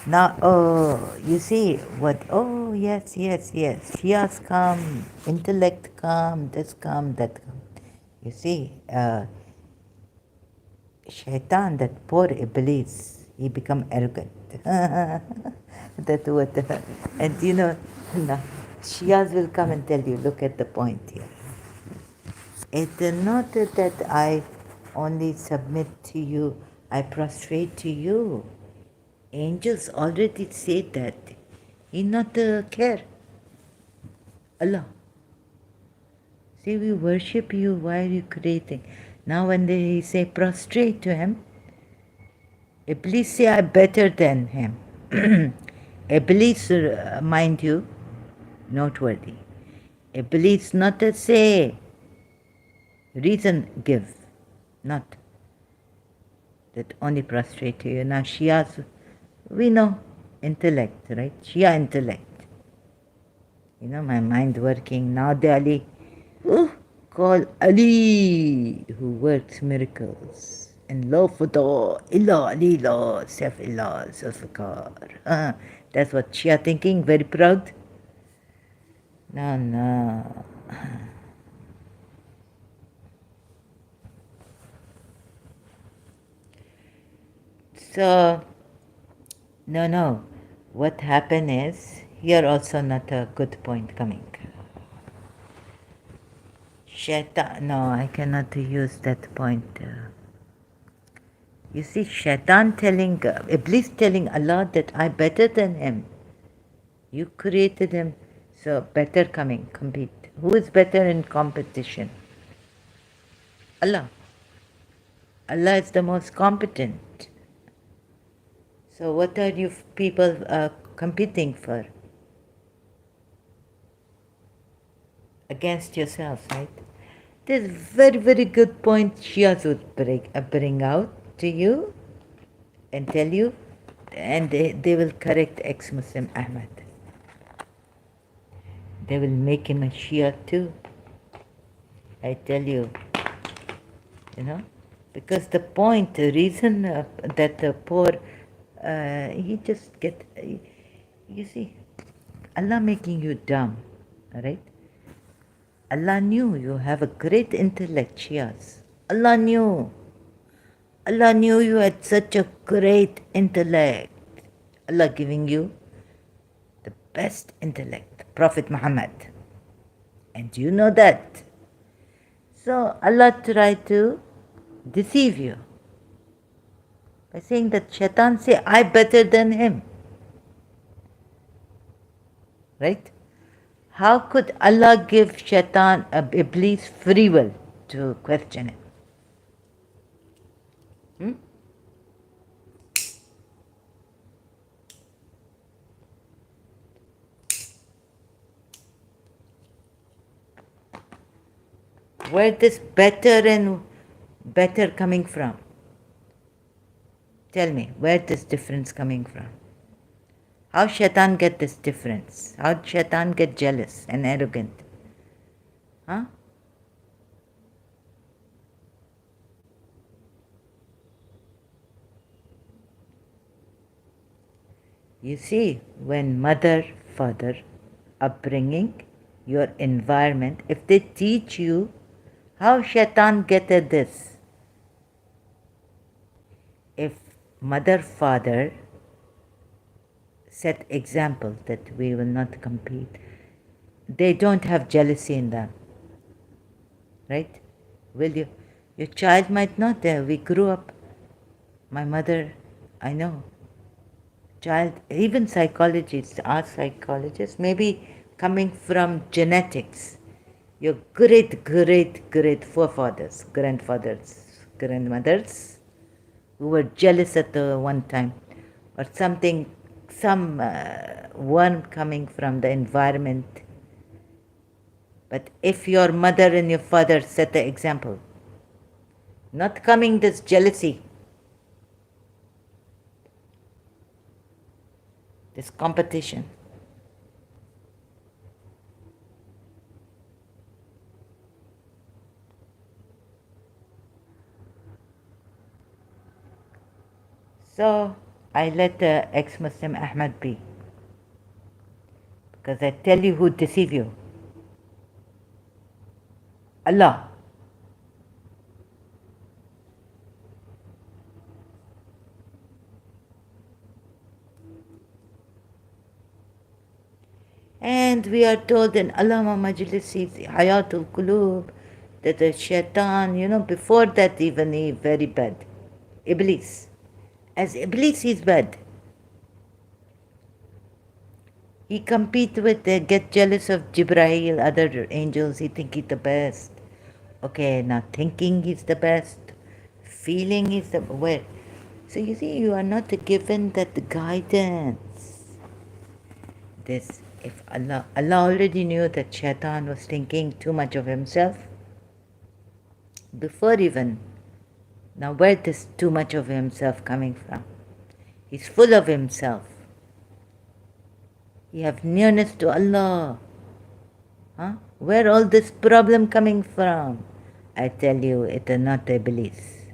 Now, oh, you see what? Oh, yes. Shia's calm, intellect calm, this calm, that calm. You see, Shaitan, that poor Iblis, he become arrogant. That what, and you know, now, Shias will come and tell you, look at the point here. It's not that I only submit to you, I prostrate to you. Angels already say that. He not care. Allah. See, we worship you, why are you creating? Now when they say prostrate to him, Iblis say I'm better than him. Iblis, mind you, noteworthy. Iblis not to say, reason give, not that only prostrate to you. Now Shias, we know, intellect, right? Shia intellect. You know, my mind working. Now the Ali, call Ali, who works miracles. And la fata illa Ali la self illa zulfikar. That's what Shia thinking, very proud. No. So, no. What happened is, here also not a good point coming. Shaitan, no, I cannot use that point. You see, Shaitan telling, Iblis telling Allah that I better than him. You created him, so better coming, compete. Who is better in competition? Allah. Allah is the most competent. So what are you people competing for? Against yourselves, right? This very good point Shias would bring out to you and tell you, and they will correct ex-Muslim Ahmad. They will make him a Shia too. I tell you, because the point, the reason that the poor, he just get, you see, Allah making you dumb, right? Allah knew you have a great intellect, Shias. Allah knew you had such a great intellect. Allah giving you the best intellect, Prophet Muhammad. And you know that. So Allah tried to deceive you by saying that Shaitan say, I better than him. Right? How could Allah give Shaitan, Iblis, free will to question him? Where this better and better coming from? Tell me, where this difference coming from? How Shaitan get this difference? How Shaitan get jealous and arrogant? Huh? You see, when mother, father, upbringing, your environment, if they teach you how Shaitan get at this, if mother, father set example that we will not compete, they don't have jealousy in them, right? Will you? Your child might not. We grew up, my mother, I know, child, even psychologists, our psychologists, maybe coming from genetics, your great forefathers, grandfathers, grandmothers, who were jealous at the one time, or something, one coming from the environment. But if your mother and your father set the example, not coming this jealousy, this competition, So I let the ex-Muslim Ahmad be. Because I tell you who deceive you. Allah. And we are told in Allama Majlisi's Hayatul Qulub that the shaitan, before that even he very bad. Iblis. As Iblis he's bad. He compete with, get jealous of Jibreel, other angels, he think he's the best. Okay, now thinking he's the best, feeling he's the, where? So you see, you are not given that guidance. This, if Allah already knew that Shaitan was thinking too much of himself, before even, now where this too much of himself coming from? He's full of himself. You have nearness to Allah. Huh? Where all this problem coming from? I tell you, it is not Iblis.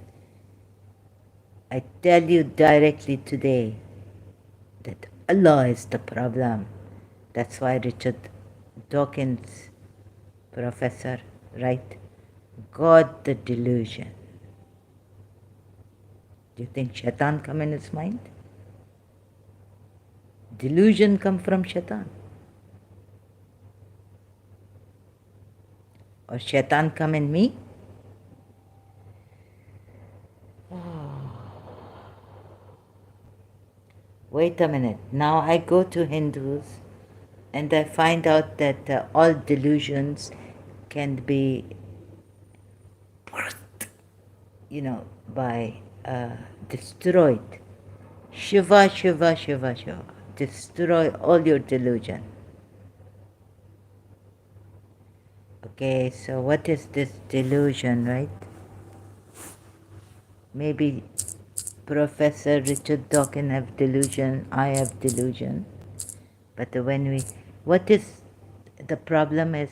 I tell you directly today that Allah is the problem. That's why Richard Dawkins, professor, right? God the delusion. Do you think Shaitan come in his mind? Delusion come from Shaitan. Or Shaitan come in me? Wait a minute. Now I go to Hindus and I find out that all delusions can be, by destroyed. Shiva, Shiva, Shiva, Shiva. Destroy all your delusion. Okay, so what is this delusion, right? Maybe Professor Richard Dawkins have delusion, I have delusion. But what is, the problem is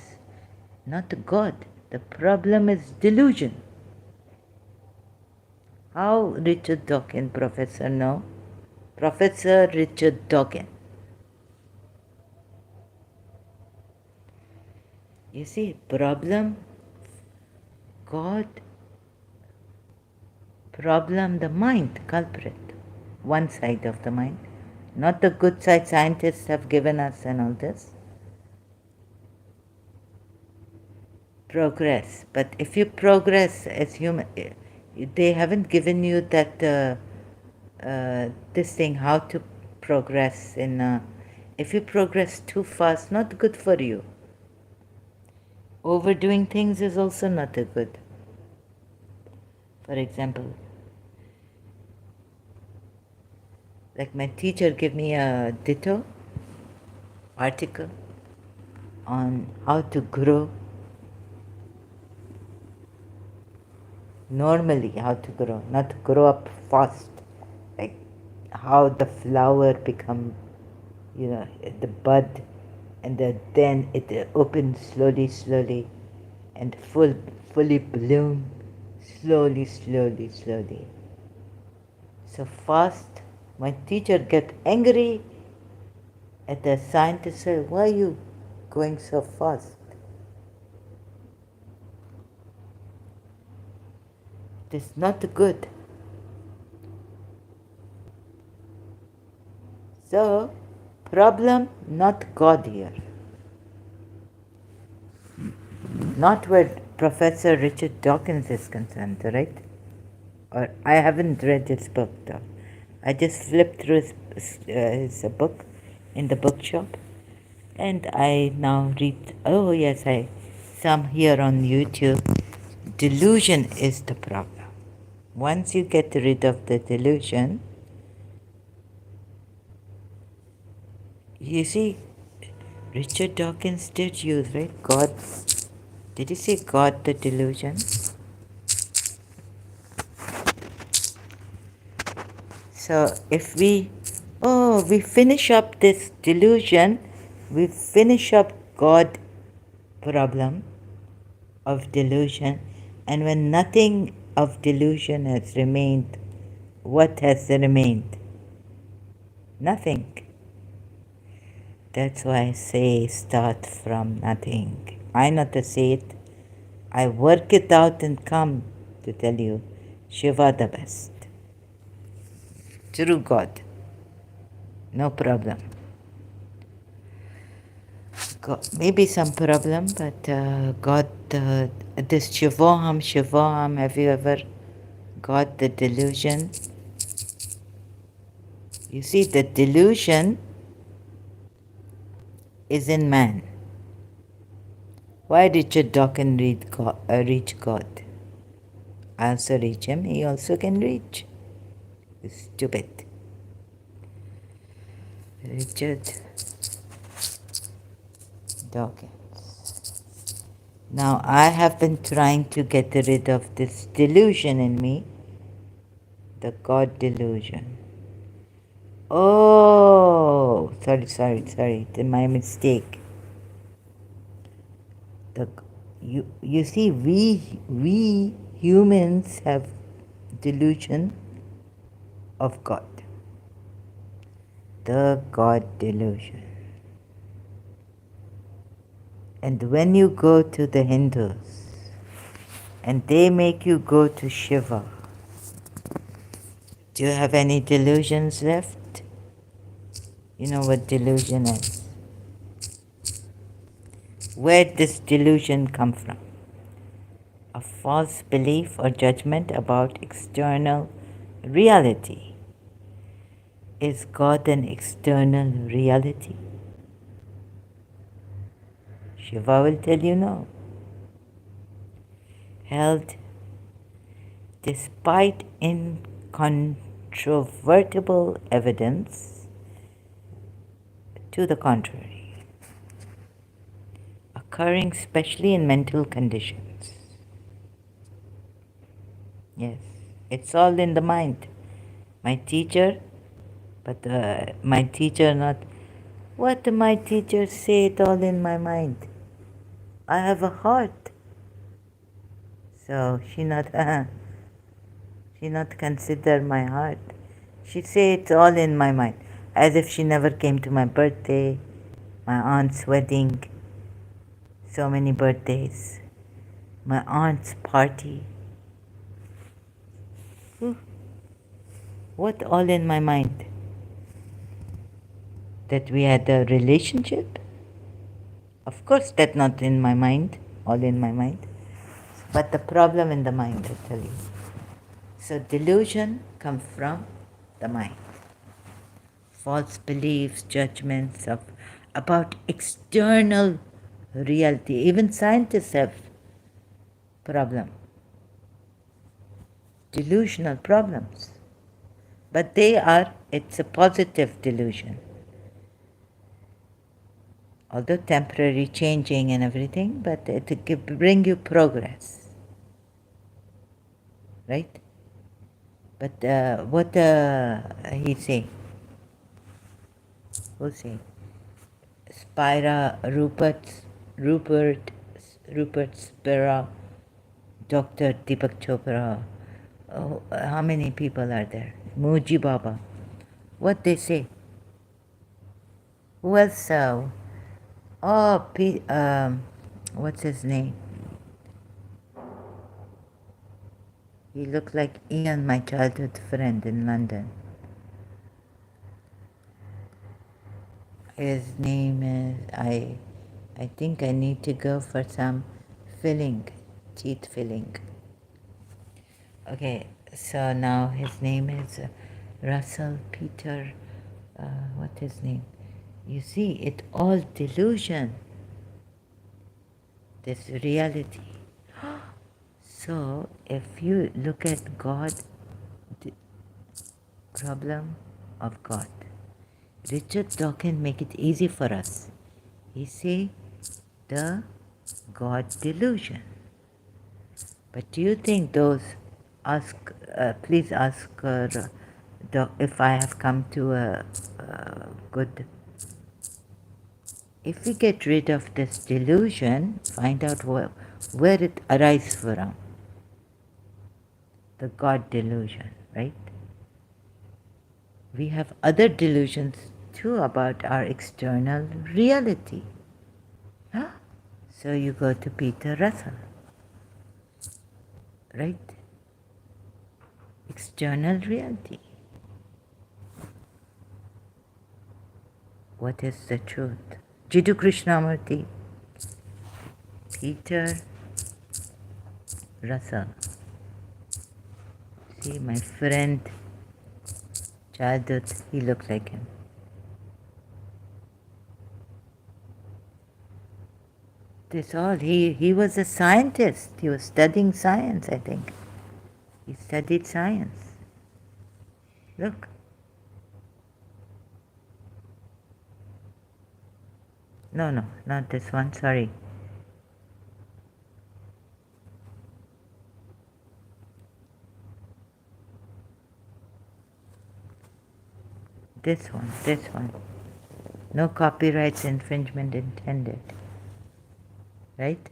not God. The problem is delusion. How Richard Dawkins, Professor, no? Professor Richard Dawkins. You see, problem, God, problem, the mind, culprit. One side of the mind. Not the good side scientists have given us and all this. Progress. But if you progress as human, they haven't given you that this thing, how to progress in if you progress too fast, not good for you. Overdoing things is also not a good. For example, like my teacher gave me a ditto article on how to grow normally, how to grow, not to grow up fast, like how the flower become, the bud, and then it opens slowly, slowly, and fully bloom, slowly, slowly, slowly. So fast, my teacher get angry at the scientist, say, why are you going so fast? It is not good. So, problem, not God here. Not where Professor Richard Dawkins is concerned, right? Or I haven't read his book though. I just flipped through his book in the bookshop, and I now read. Oh yes, some here on YouTube. Delusion is the problem. Once you get rid of the delusion, you see, Richard Dawkins did use, right? God. Did he say God the delusion? So if we finish up this delusion, we finish up God problem of delusion, and when nothing of delusion has remained what has remained? Nothing. That's why I say start from nothing. I not to say it. I work it out and come to tell you, Shiva the best. True God. No problem. God, maybe some problem, but God, this Shivoham, have you ever got the delusion? You see, the delusion is in man. Why Richard Dawkins reach God? I also reach him, he also can reach. Stupid. Richard Dawkins. Now I have been trying to get rid of this delusion in me, the God delusion. Oh, sorry, my mistake. You see, we humans have delusion of God, the God delusion. And when you go to the Hindus and they make you go to Shiva, do you have any delusions left? You know what delusion is. Where did this delusion come from? A false belief or judgment about external reality. Is God an external reality? Shiva will tell you no. Held despite incontrovertible evidence to the contrary, occurring especially in mental conditions. Yes, it's all in the mind. My teacher, but my teacher not, what my teacher say it all in my mind. I have a heart. So she not consider my heart. She say it's all in my mind, as if she never came to my birthday, my aunt's wedding, so many birthdays, my aunt's party. What all in my mind? That we had a relationship? Of course that's not in my mind, all in my mind. But the problem in the mind, I tell you. So delusion comes from the mind. False beliefs, judgments about external reality. Even scientists have problem. Delusional problems. But it's a positive delusion. Although temporary changing and everything, but it can bring you progress. Right? But what he say? Who say? Rupert Spira, Dr. Deepak Chopra. Oh, how many people are there? Muji Baba. What they say? Who else? What's his name? He looked like Ian, my childhood friend in London. His name is, I think I need to go for some filling, teeth filling. Okay, so now his name is Russell Peter, what's his name? You see, it all delusion, this reality. So, if you look at God, the problem of God, Richard Dawkins make it easy for us. He say the God delusion. But do you think please ask if I have come to a good, if we get rid of this delusion, find out where it arises from, the God delusion, right? We have other delusions too about our external reality. Huh? So you go to Peter Russell, right? External reality. What is the truth? Jiddu Krishnamurti, Peter Russell. See, my friend, childhood, he looks like him. This all, he was a scientist. He was studying science, I think. He studied science. Look. No, no, not this one, sorry. This one, this one. No copyrights infringement intended. Right?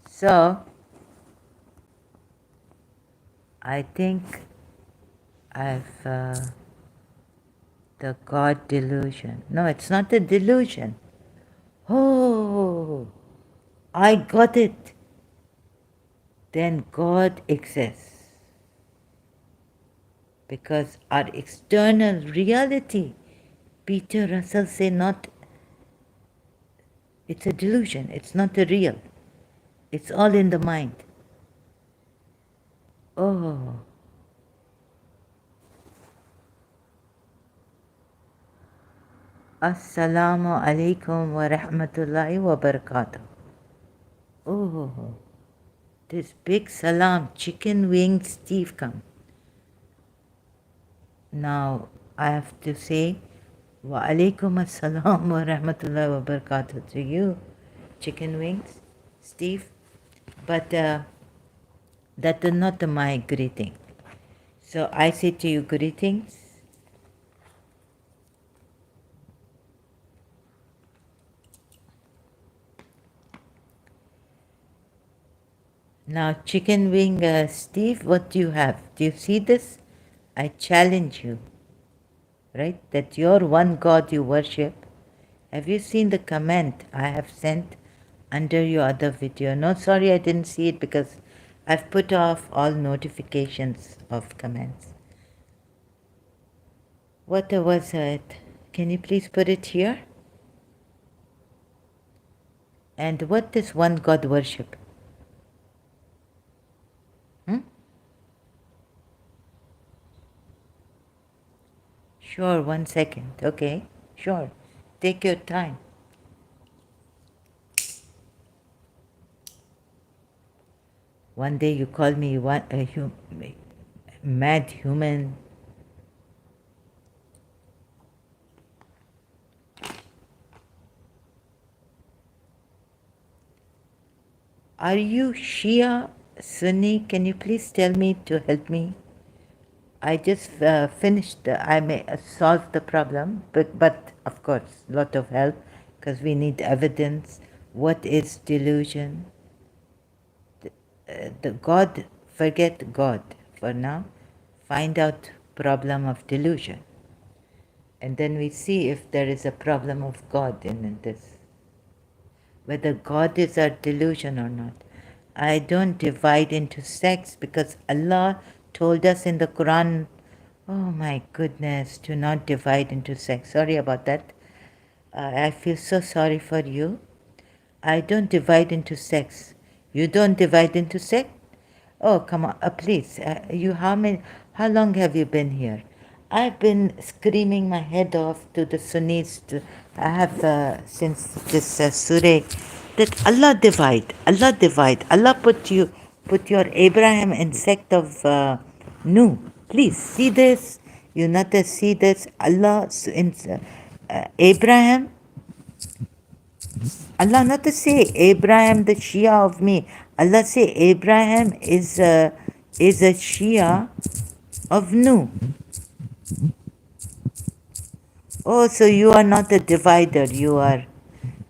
So, I think I've the God delusion. No, it's not a delusion. Oh, I got it. Then God exists. Because our external reality, Peter Russell say not, it's a delusion, it's not a real. It's all in the mind. Oh. Assalamu alaikum wa rahmatullahi wa barakatuh. Oh, this big salam, chicken wing Steve come. Now I have to say wa alaikum assalam wa rahmatullahi wa barakatuh to you, chicken wings, Steve. But that is not my greeting. So I say to you greetings. Now chicken wing Steve, what do you have? Do you see this? I challenge you, right? That your one God you worship. Have you seen the comment I have sent under your other video? No, sorry, I didn't see it because I've put off all notifications of comments. What was it? Can you please put it here? And what is one God worship? Sure, 1 second. Okay, sure. Take your time. One day you call me mad human. Are you Shia, Sunni? Can you please tell me to help me? I just finished, I may solve the problem, but of course, lot of help, because we need evidence. What is delusion? The God, forget God for now. Find out problem of delusion. And then we see if there is a problem of God in this. Whether God is our delusion or not. I don't divide into sects because Allah told us in the Quran, oh my goodness, to not divide into sects. Sorry about that. I feel so sorry for you. I don't divide into sects. You don't divide into sect? Oh, come on, please. How long have you been here? I've been screaming my head off to the Sunnis. I have, since this surah, that Allah divide, Allah divide. Allah put your Abraham in sect of Nuh. Please, see this. You not to see this. Allah, in Abraham, Allah not to say Abraham the Shia of me. Allah say Abraham is a Shia of Nuh. Oh, so you are not a divider. You are,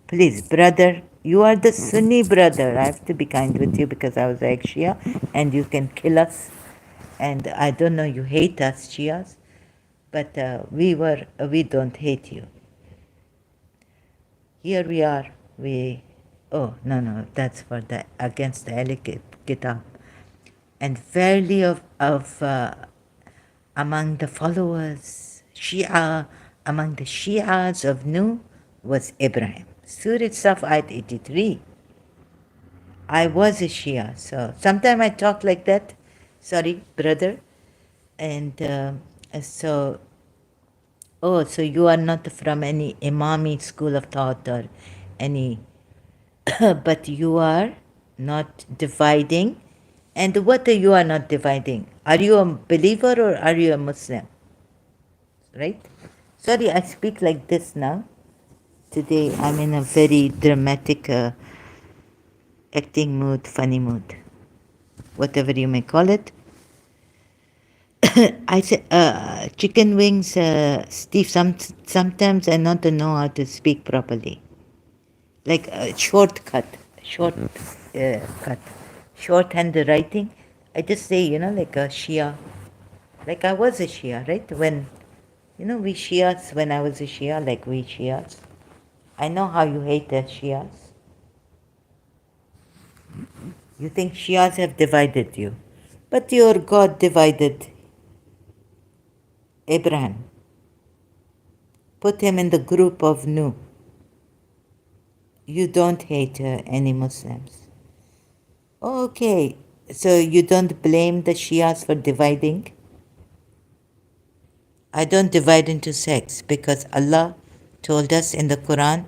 please, brother. You are the Sunni brother. I have to be kind with you because I was Ex-Shia and you can kill us. And I don't know, you hate us Shias, but we don't hate you. Here we are. Oh, no, that's for the against the Ahli Kitab. And verily of among the followers, Shia, among the Shias of Nuh was Ibrahim. Surah Saf ayat 83. I was a Shia, so sometimes I talk like that. Sorry, brother. And so, oh, so you are not from any Imami school of thought or any, but you are not dividing. And what are you are not dividing? Are you a believer or are you a Muslim? Right? Sorry, I speak like this now. Today I'm in a very dramatic acting mood, funny mood, whatever you may call it. I say chicken wings, Steve. Sometimes I not know how to speak properly. Like short cut, shorthand writing. I just say like a Shia, like I was a Shia, right? When we Shias, when I was a Shia, like we Shias. I know how you hate the Shias. You think Shias have divided you, but your God divided Abraham. Put him in the group of Nuh. You don't hate any Muslims. Okay, so you don't blame the Shias for dividing? I don't divide into sects because Allah told us in the Quran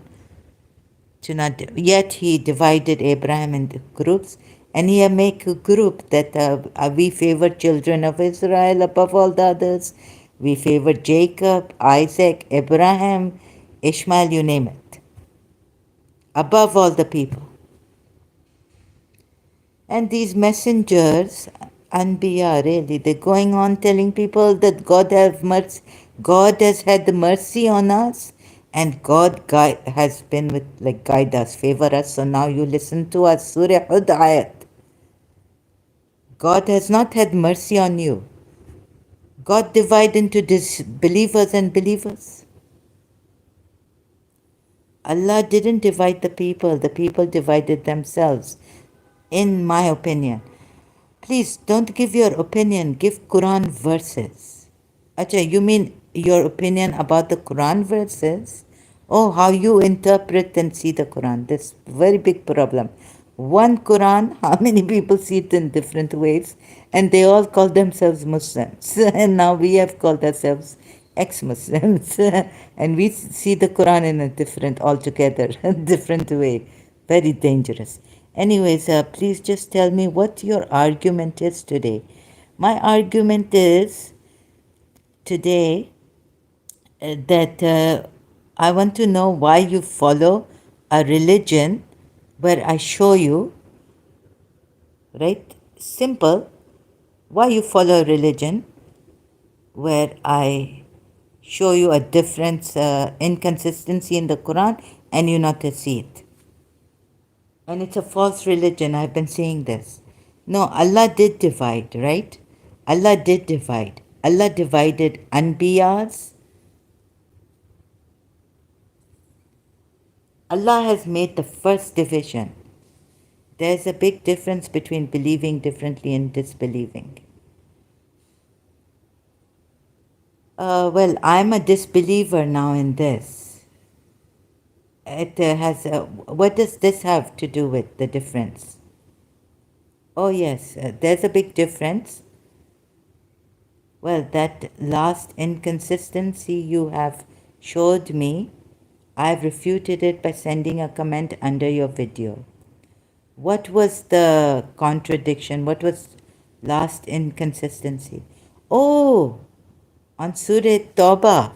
to not. Yet He divided Abraham into groups, and He make a group that we favor children of Israel above all the others. We favor Jacob, Isaac, Abraham, Ishmael, you name it, above all the people. And these messengers, Anbiya, really, they're going on telling people that God have mercy, God has had mercy on us, and God has been with, guide us, favor us. So now you listen to us, Surah Hud ayat. God has not had mercy on you. God divide into disbelievers and believers. Allah didn't divide the people divided themselves, in my opinion. Please don't give your opinion, give Quran verses. Acha, you mean your opinion about the Quran verses? Oh, how you interpret and see the Quran. This very big problem. One Quran, how many people see it in different ways, and they all call themselves Muslims. And now we have called ourselves ex-Muslims, and we see the Quran in a different, altogether different way. Very dangerous. Anyways, please just tell me what your argument is today. My argument is today that I want to know why you follow a religion where I show you, right? Simple. Why you follow a religion where I show you a difference, inconsistency in the Quran, and you not to see it. And it's a false religion. I've been saying this. No, Allah did divide, right? Allah did divide. Allah divided Anbiyas. Allah has made the first division. There's a big difference between believing differently and disbelieving. Well, I'm a disbeliever now in this. It has. What does this have to do with the difference? Oh, yes, there's a big difference. Well, that last inconsistency you have showed me, I've refuted it by sending a comment under your video. What was the contradiction? What was last inconsistency? Oh, on Surah Tawbah.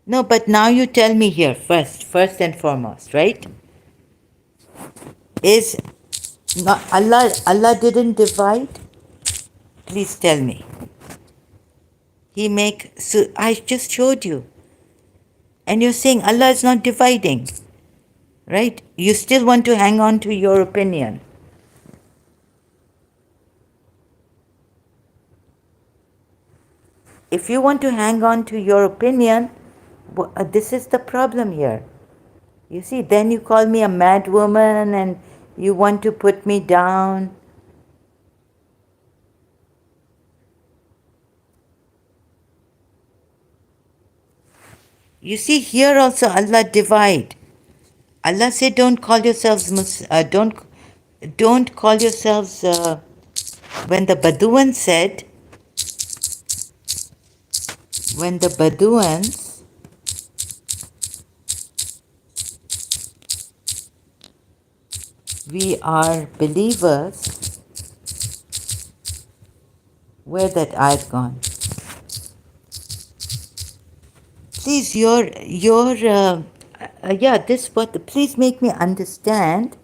No, but now you tell me here first and foremost, right? Is not Allah didn't divide? Please tell me. So I just showed you. And you're saying Allah is not dividing. Right? You still want to hang on to your opinion. If you want to hang on to your opinion, this is the problem here. You see, then you call me a mad woman and you want to put me down. You see, here also Allah divide. Allah said, don't call yourselves don't call yourselves. When the Bedouins said, when the Bedouins we are believers, where that ayat gone? Please, this what. Please make me understand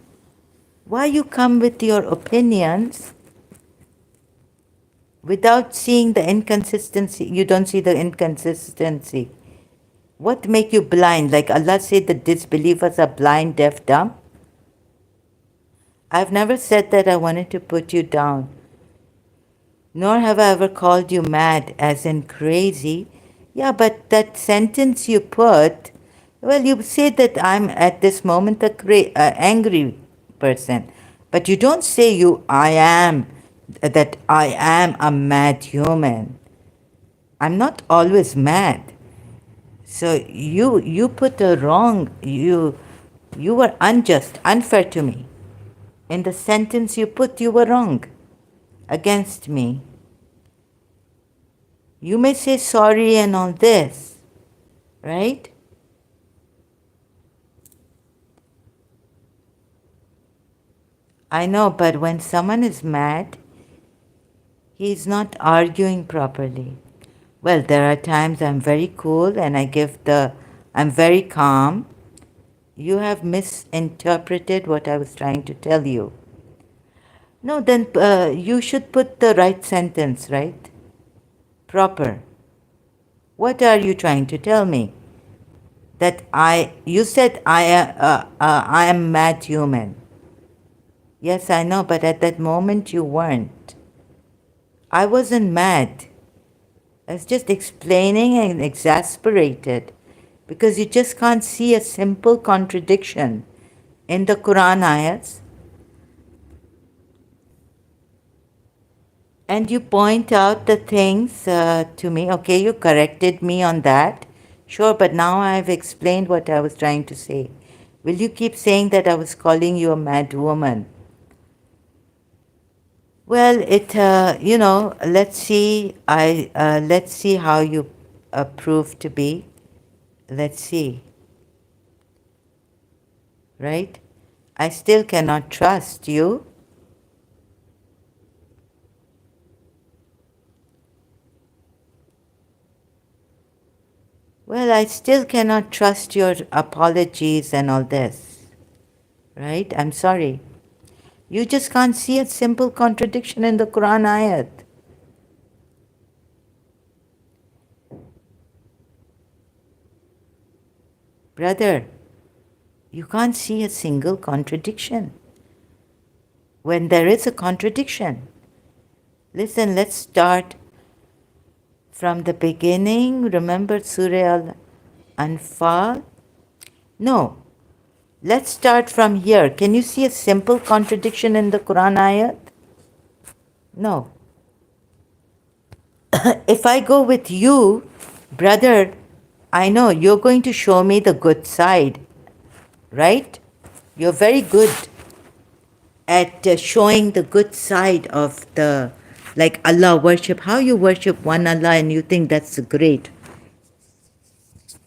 why you come with your opinions without seeing the inconsistency. You don't see the inconsistency. What make you blind? Like Allah said, the disbelievers are blind, deaf, dumb. I've never said that I wanted to put you down. Nor have I ever called you mad, as in crazy. Yeah, but that sentence you put, well, you say that I'm at this moment a angry person. But you don't say that I am a mad human. I'm not always mad. So you put a wrong, you were unjust, unfair to me. In the sentence you put, you were wrong against me. You may say sorry and all this, right? I know, but when someone is mad, he's not arguing properly. Well, there are times I'm very cool and I'm very calm. You have misinterpreted what I was trying to tell you. No, then you should put the right sentence, right? Proper. What are you trying to tell me? That you said I am mad human. Yes, I know, but at that moment you weren't. I wasn't mad. I was just explaining and exasperated because you just can't see a simple contradiction in the Quran ayats. And you point out the things to me. Okay, you corrected me on that. Sure, but now I've explained what I was trying to say. Will you keep saying that I was calling you a mad woman? Well, let's see. Let's see how you prove to be. Let's see. Right? I still cannot trust you. Well, I still cannot trust your apologies and all this. Right? I'm sorry. You just can't see a simple contradiction in the Quran ayat. Brother, you can't see a single contradiction. When there is a contradiction, listen, let's start from the beginning. Remember Surah Al-Anfal? No. Let's start from here. Can you see a simple contradiction in the Quran ayat? No. If I go with you, brother, I know you're going to show me the good side, right? You're very good at showing the good side of like Allah worship, how you worship one Allah and you think that's great,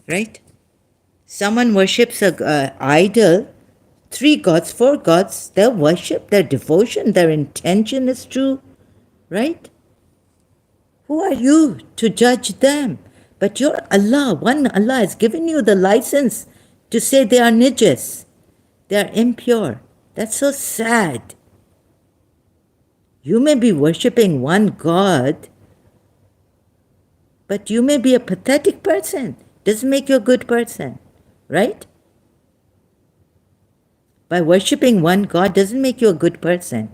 right? Someone worships a idol, 3 gods, 4 gods, their worship, their devotion, their intention is true, right? Who are you to judge them? But your Allah, one Allah has given you the license to say they are nijas, they are impure. That's so sad. You may be worshipping one God, but you may be a pathetic person. Doesn't make you a good person, right? By worshipping one God doesn't make you a good person.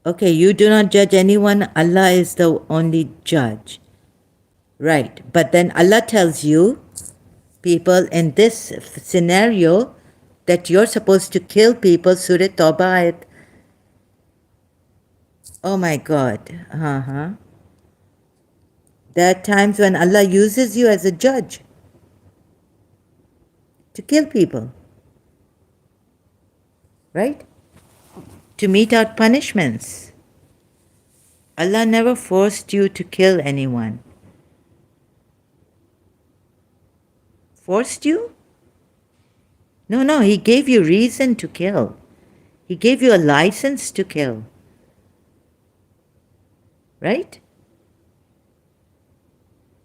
Okay, you do not judge anyone. Allah is the only judge. Right. But then Allah tells you, people, in this scenario, that you're supposed to kill people. Surah Tawbah ayat. Oh my God. Uh-huh. There are times when Allah uses you as a judge to kill people. Right? To mete out punishments. Allah never forced you to kill anyone. Forced you? No, no, He gave you reason to kill. He gave you a license to kill. Right?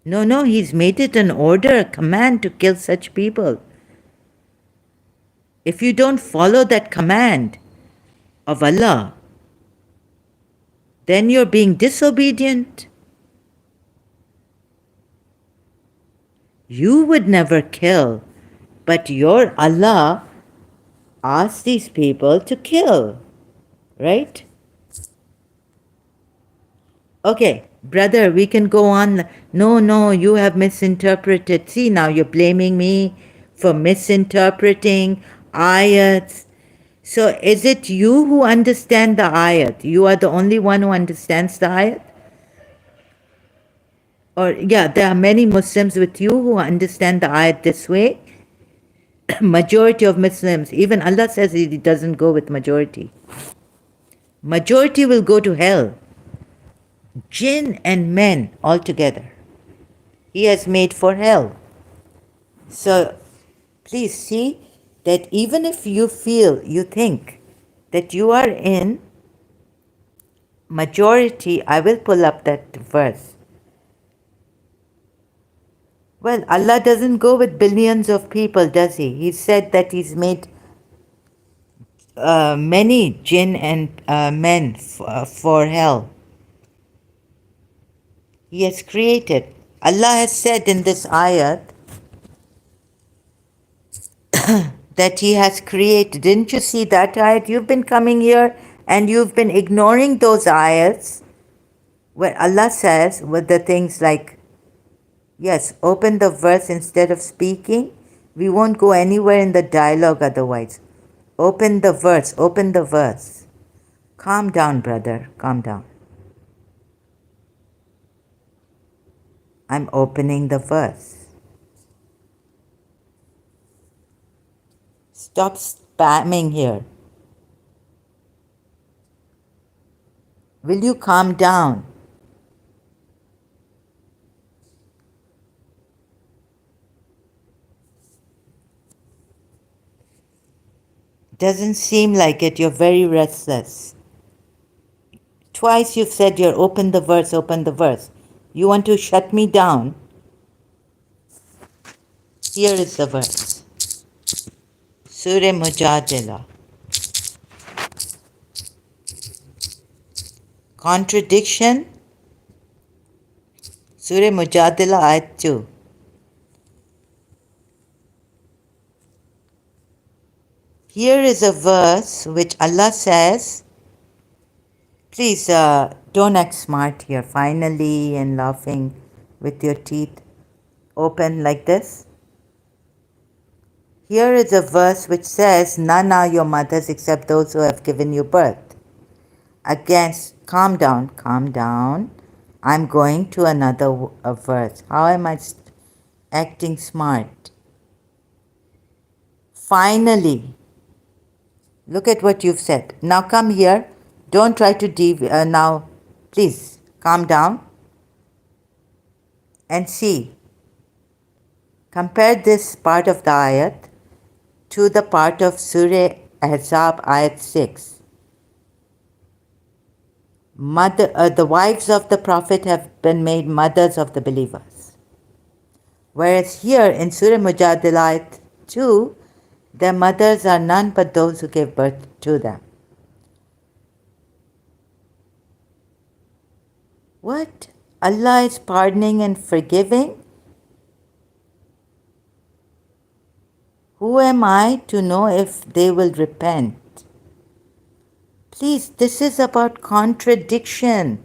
No, no, He's made it an order, a command to kill such people. If you don't follow that command of Allah, then you're being disobedient. You would never kill, but your Allah asked these people to kill, right? Okay, brother, we can go on. No, no, you have misinterpreted. See, now you're blaming me for misinterpreting ayats. So is it you who understand the ayat? You are the only one who understands the ayat? Or, yeah, there are many Muslims with you who understand the ayat this way. Majority of Muslims, even Allah says He doesn't go with majority. Majority will go to hell. Jinn and men altogether. He has made for hell. So please see that even if you feel, you think that you are in majority, I will pull up that verse. Well, Allah doesn't go with billions of people, does He? He said that He's made many jinn and men for hell. He has created. Allah has said in this ayat that He has created. Didn't you see that ayat? You've been coming here and you've been ignoring those ayats where Allah says with the things like, yes, open the verse instead of speaking. We won't go anywhere in the dialogue otherwise. Open the verse, open the verse. Calm down, brother, calm down. I'm opening the verse. Stop spamming here. Will you calm down? Doesn't seem like it. You're very restless. Twice you've said you're open the verse, open the verse. You want to shut me down? Here is the verse. Surah Mujadila. Contradiction. Surah Mujadila Ayat 2. Here is a verse which Allah says, please don't act smart here, finally, and laughing with your teeth open like this. Here is a verse which says, none are your mothers except those who have given you birth. Against, calm down, calm down. I'm going to another verse. How am I acting smart? Finally, look at what you've said. Now come here. Don't try to now, please calm down and see. Compare this part of the ayat to the part of Surah Ahzab ayat 6. The wives of the Prophet have been made mothers of the believers. Whereas here in Surah Mujadila ayat 2, their mothers are none but those who gave birth to them. What? Allah is pardoning and forgiving? Who am I to know if they will repent? Please, this is about contradiction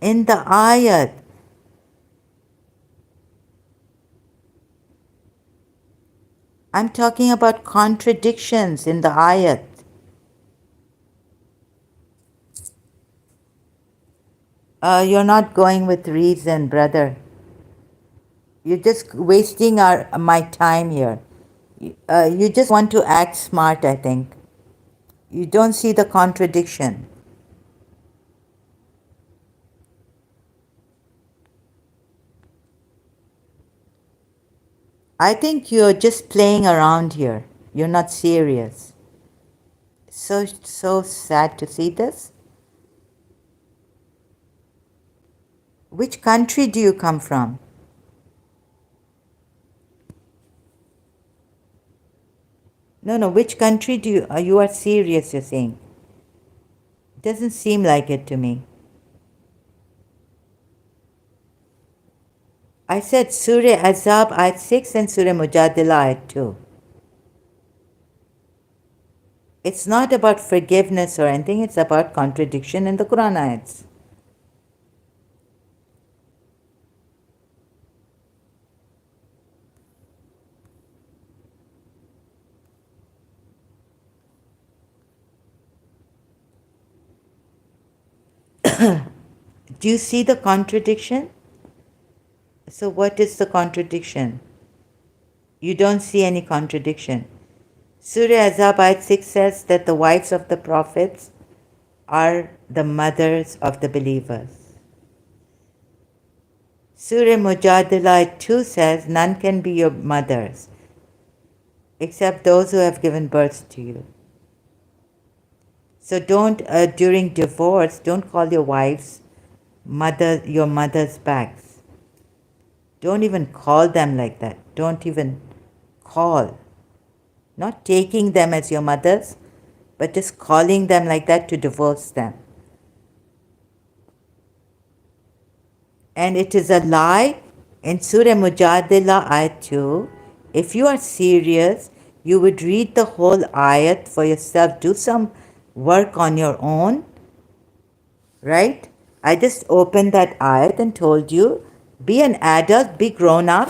in the ayat. I'm talking about contradictions in the ayat. You're not going with reason, brother. You're just wasting my time here. You just want to act smart, I think. You don't see the contradiction. I think you're just playing around here. You're not serious. So sad to see this. Which country do you come from? No, which country do you are serious, you're saying? Doesn't seem like it to me. I said Surah Azab ayat 6 and Surah Mujadila ayat 2. It's not about forgiveness or anything, it's about contradiction in the Quran ayats. Do you see the contradiction? So what is the contradiction? You don't see any contradiction. Surah Azab ayat 6 says that the wives of the prophets are the mothers of the believers. Surah Mujadila ayat 2 says none can be your mothers except those who have given birth to you. So don't, during divorce, don't call your wives your mother's backs. Don't even call them like that. Don't even call. Not taking them as your mothers, but just calling them like that to divorce them. And it is a lie. In Surah Mujadila ayat 2, if you are serious, you would read the whole ayat for yourself, do some work on your own, right? I just opened that ayat and told you, be an adult, be grown up.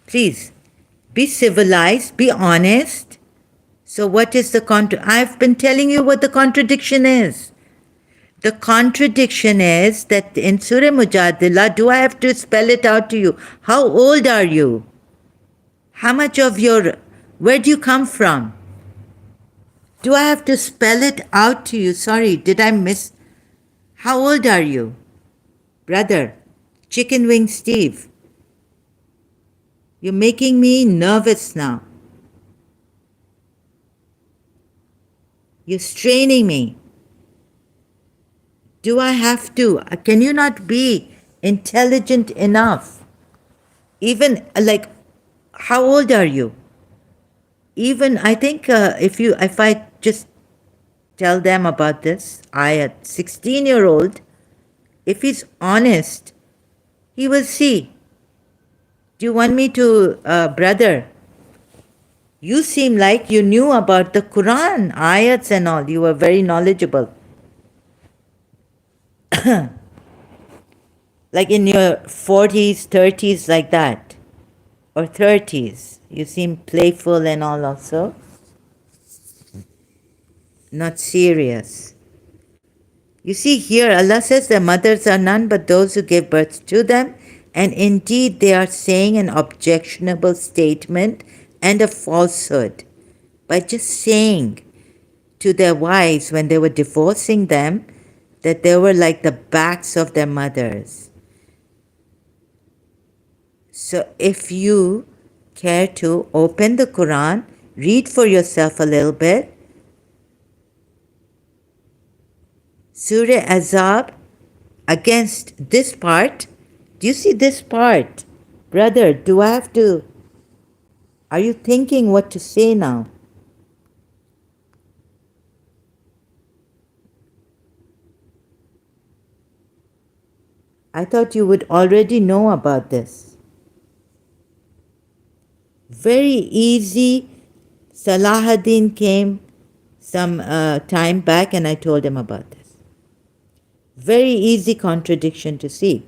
Please, be civilized, be honest. So what is the I've been telling you what the contradiction is. The contradiction is that in Surah Mujadila, do I have to spell it out to you? How old are you? How much of where do you come from? Do I have to spell it out to you? Sorry, did I miss? How old are you? Brother, Chicken Wing Steve, you're making me nervous now. You're straining me. Do I have to? Can you not be intelligent enough? Even like, how old are you? Even I think if I just tell them about this, a 16-year-old, if he's honest, he will see. Do you want me to, brother? You seem like you knew about the Quran, ayats and all. You were very knowledgeable. Like in your 40s, 30s, like that. Or 30s. You seem playful and all also. Not serious. You see here, Allah says their mothers are none but those who gave birth to them. And indeed, they are saying an objectionable statement and a falsehood by just saying to their wives when they were divorcing them that they were like the backs of their mothers. So if you care to open the Quran, read for yourself a little bit. Surah Azab, against this part. Do you see this part? Brother, do I have to? Are you thinking what to say now? I thought you would already know about this. Very easy, Salahuddin came some time back and I told him about this. Very easy contradiction to see.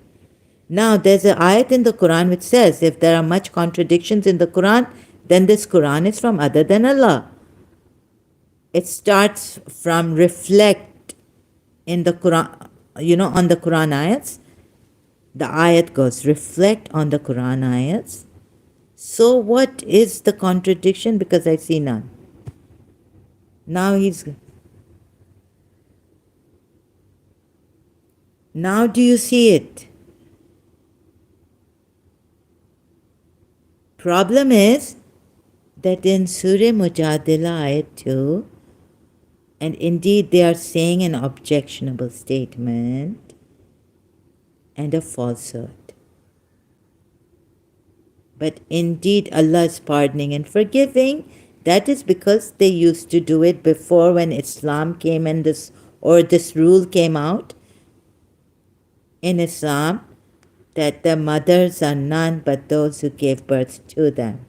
Now, there's an ayat in the Quran which says if there are much contradictions in the Quran, then this Quran is from other than Allah. It starts from reflect in the Quran, on the Quran ayats. The ayat goes, reflect on the Quran ayats. So what is the contradiction? Because I see none. Now do you see it? Problem is that in Surah Mujadila ayat 2, and indeed they are saying an objectionable statement and a falsehood. But indeed Allah is pardoning and forgiving. That is because they used to do it before when Islam came and this rule came out in Islam that the mothers are none but those who gave birth to them.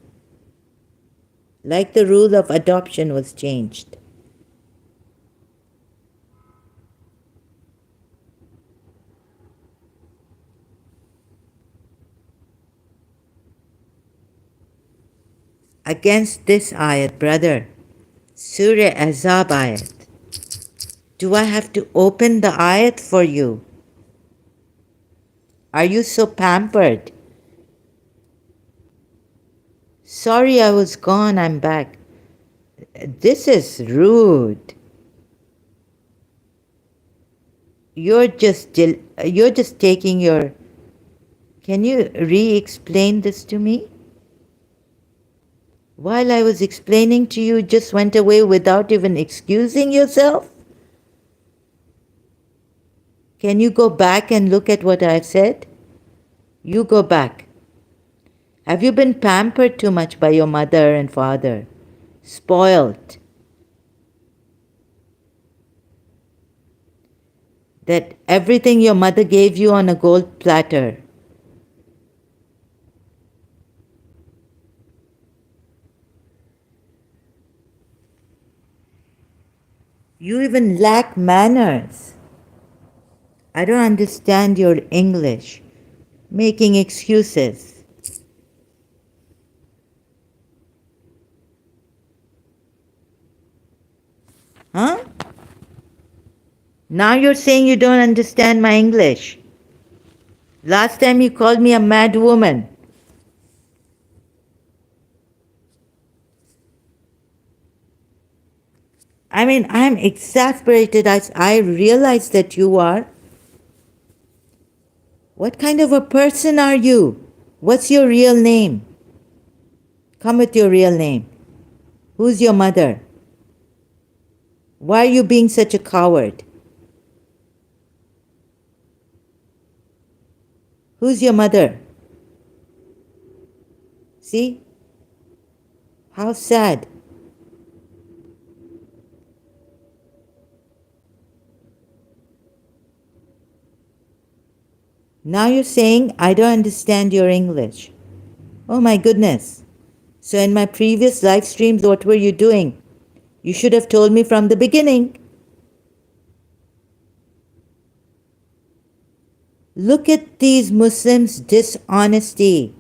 Like the rule of adoption was changed. Against this ayat, brother, Surah Azab ayat. Do I have to open the ayat for you? Are you so pampered? Sorry I was gone, I'm back. This is rude. You're just taking your... Can you re-explain this to me? While I was explaining to you, just went away without even excusing yourself? Can you go back and look at what I said? You go back. Have you been pampered too much by your mother and father? Spoiled? That everything your mother gave you on a gold platter? You even lack manners. I don't understand your English. Making excuses. Huh? Now you're saying you don't understand my English. Last time you called me a mad woman. I mean, I'm exasperated as I realize that you are. What kind of a person are you? What's your real name? Come with your real name. Who's your mother? Why are you being such a coward? Who's your mother? See? How sad. Now you're saying, I don't understand your English. Oh my goodness. So in my previous live streams, what were you doing? You should have told me from the beginning. Look at these Muslims' dishonesty.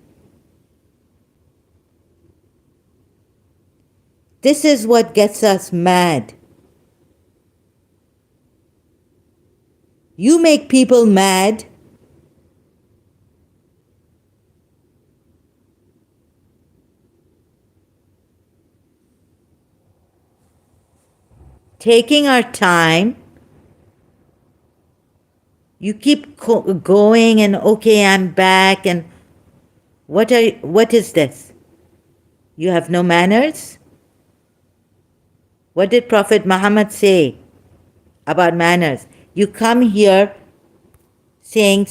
This is what gets us mad. You make people mad. Taking our time. You keep going and okay, I'm back and what is this? You have no manners? What did Prophet Muhammad say about manners? You come here saying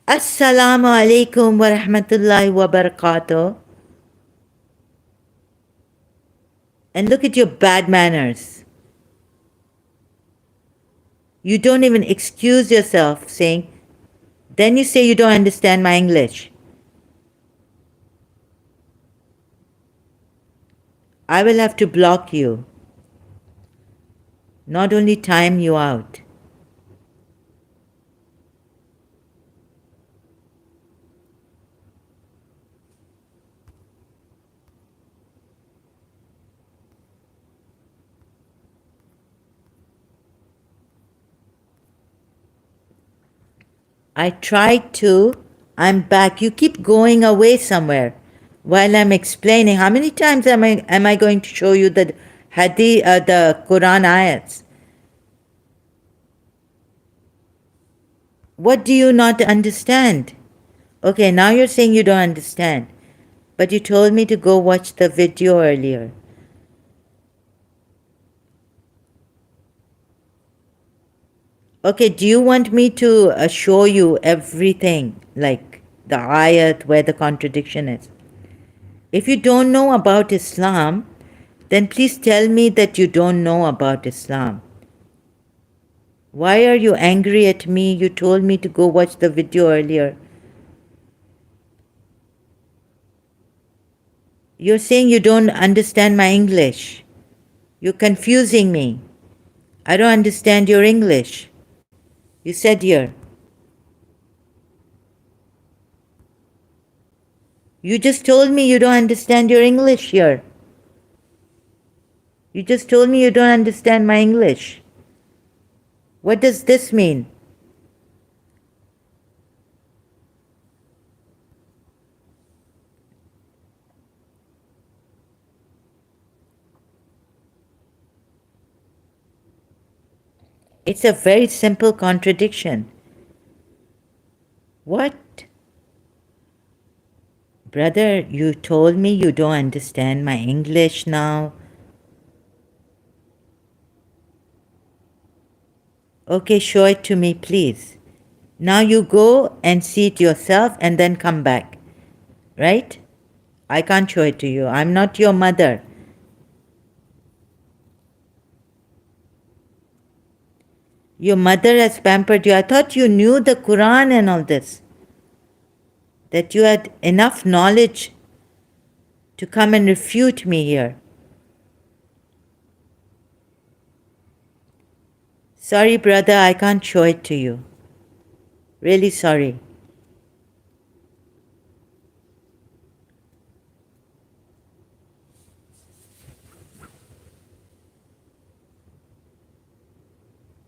Assalamu alaikum wa rahmatullahi wa barakatuh and look at your bad manners. You don't even excuse yourself saying, then you say you don't understand my English. I will have to block you, not only time you out. I tried to. I'm back. You keep going away somewhere while I'm explaining. How many times am I going to show you the hadith, the Quran ayats? What do you not understand? Okay, now you're saying you don't understand. But you told me to go watch the video earlier. Okay, do you want me to show you everything, like the ayat where the contradiction is? If you don't know about Islam, then please tell me that you don't know about Islam. Why are you angry at me? You told me to go watch the video earlier. You're saying you don't understand my English. You're confusing me. I don't understand your English. You said here. You just told me you don't understand your English here. You just told me you don't understand my English. What does this mean? It's a very simple contradiction. What? Brother, you told me you don't understand my English now. Okay, show it to me, please. Now you go and see it yourself and then come back. Right? I can't show it to you. I'm not your mother. Your mother has pampered you. I thought you knew the Quran and all this. That you had enough knowledge to come and refute me here. Sorry, brother, I can't show it to you. Really sorry.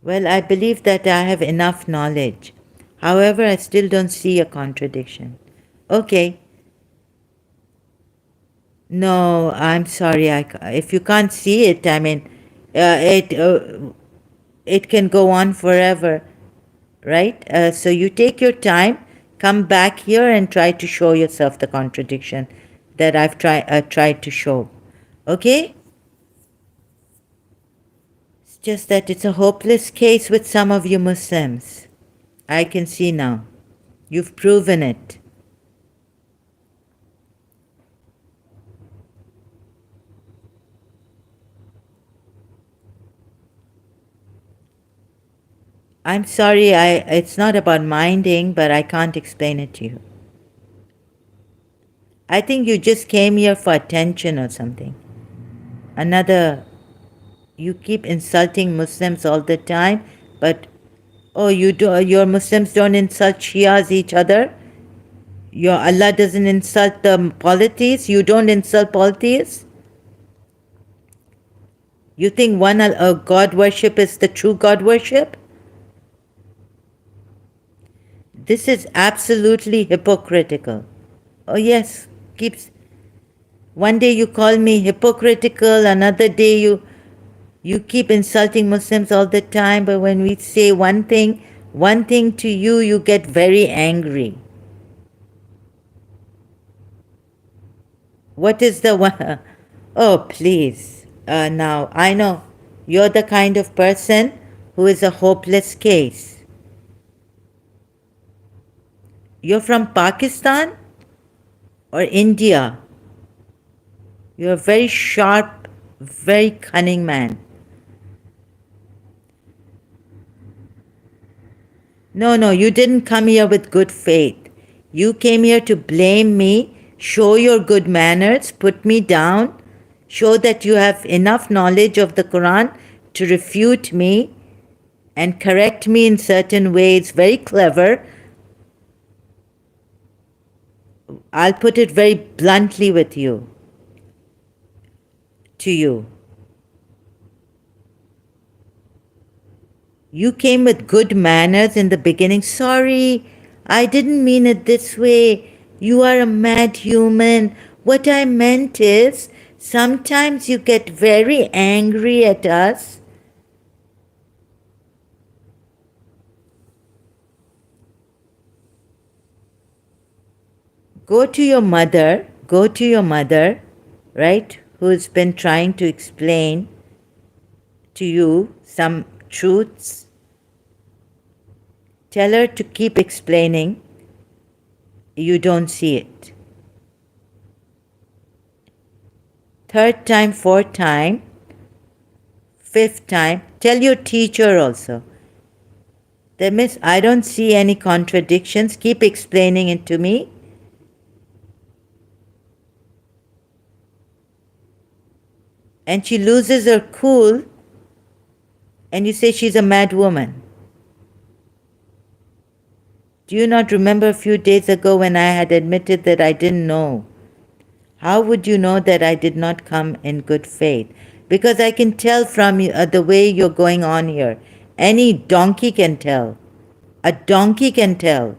Well, I believe that I have enough knowledge. However, I still don't see a contradiction. Okay. No, I'm sorry. If you can't see it, I mean, it can go on forever, right? So you take your time, come back here and try to show yourself the contradiction that I've tried to show. Okay? It's just that it's a hopeless case with some of you Muslims. I can see now. You've proven it. I'm sorry, it's not about minding, but I can't explain it to you. I think you just came here for attention or something. You keep insulting Muslims all the time, but your Muslims don't insult Shias each other? Your Allah doesn't insult the polytheists? You don't insult polytheists? You think one God worship is the true God worship? This is absolutely hypocritical. Oh yes, one day you call me hypocritical, another day you keep insulting Muslims all the time, but when we say one thing to you, you get very angry. What is the one? Oh, please. Now, I know you're the kind of person who is a hopeless case. You're from Pakistan or India? You're a very sharp, very cunning man. No, you didn't come here with good faith. You came here to blame me, show your good manners, put me down, show that you have enough knowledge of the Quran to refute me and correct me in certain ways. Very clever. I'll put it very bluntly with you, to you. You came with good manners in the beginning. Sorry, I didn't mean it this way. You are a mad human. What I meant is, sometimes you get very angry at us. Go to your mother, right, who's been trying to explain to you some truths. Tell her to keep explaining. You don't see it. Third time, fourth time, fifth time, tell your teacher also. That means I don't see any contradictions. Keep explaining it to me. And she loses her cool, and you say she's a mad woman. Do you not remember a few days ago when I had admitted that I didn't know? How would you know that I did not come in good faith? Because I can tell from the way you're going on here. Any donkey can tell. A donkey can tell.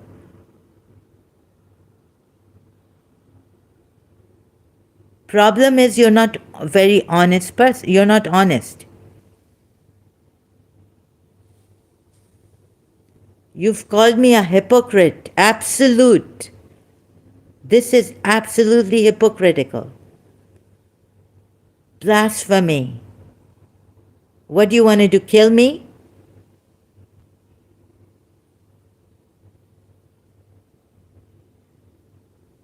Problem is you're not a very honest person. You're not honest. You've called me a hypocrite. Absolute. This is absolutely hypocritical. Blasphemy. What do you want to do? Kill me?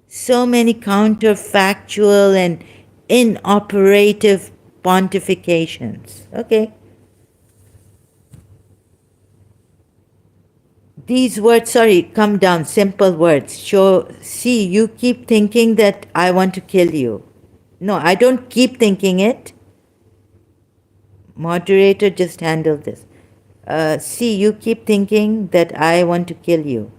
So many counterfactual and inoperative pontifications. Okay. These words, sorry, come down, simple words. See, you keep thinking that I want to kill you. No, I don't keep thinking it. Moderator, just handle this. See, you keep thinking that I want to kill you.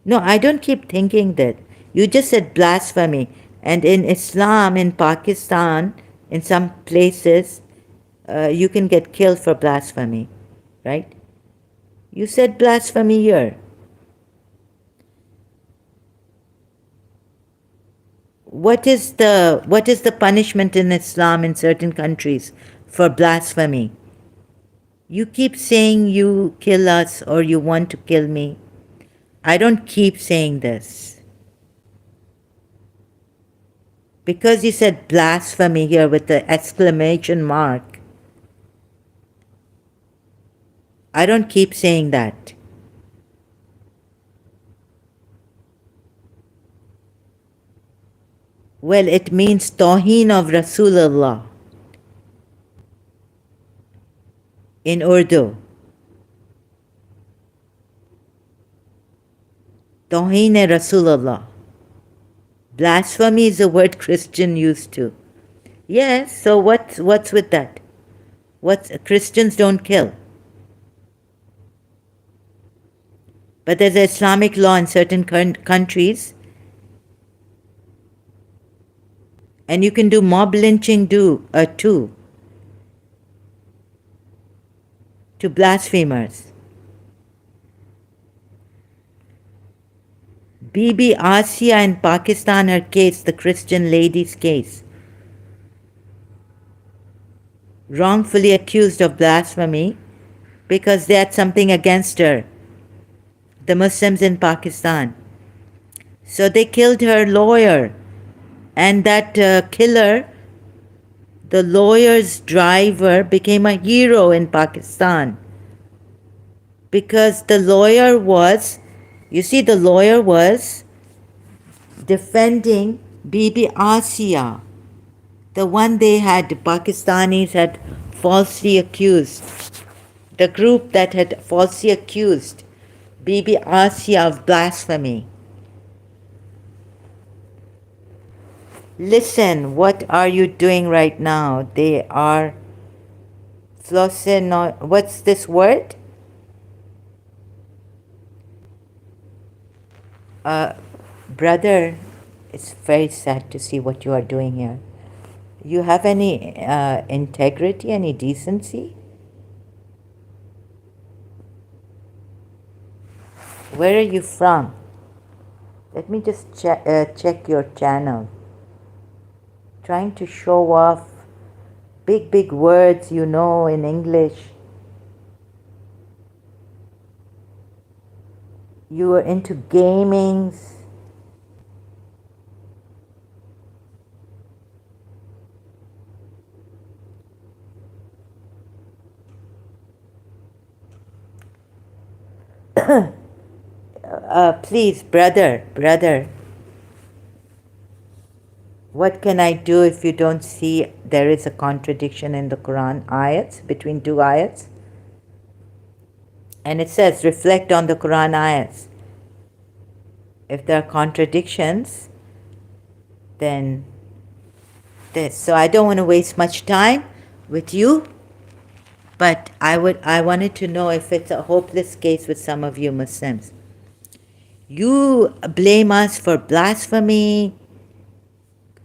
No, I don't keep thinking that. You just said blasphemy. And in Islam, in Pakistan, in some places, you can get killed for blasphemy, right? You said blasphemy here. What is the punishment in Islam in certain countries for blasphemy? You keep saying you kill us or you want to kill me. I don't keep saying this. Because you said blasphemy here with the exclamation mark, I don't keep saying that. Well, it means Tawheen of Rasulullah in Urdu. Tawheen Rasulullah. Blasphemy is a word Christian used to. Yes, so what's with that? Christians don't kill. But there's an Islamic law in certain countries, and you can do mob lynching too, to blasphemers. Bibi Asia in Pakistan, her case, the Christian lady's case, wrongfully accused of blasphemy because they had something against her, the Muslims in Pakistan. So they killed her lawyer, and that killer, the lawyer's driver, became a hero in Pakistan because the lawyer was defending Bibi Asia, the one the Pakistanis had falsely accused, the group that had falsely accused Bibi Asia of blasphemy. Listen, what are you doing right now? They are flossing. What's this word? Brother, it's very sad to see what you are doing here. You have any integrity, any decency? Where are you from? Let me just check your channel. Trying to show off big words you know in English. You are into gamings. Please, brother, what can I do if you don't see there is a contradiction in the Quran ayats, between two ayats? And it says, reflect on the Quran ayats. If there are contradictions, then this. So I don't want to waste much time with you, but I wanted to know if it's a hopeless case with some of you Muslims. You blame us for blasphemy,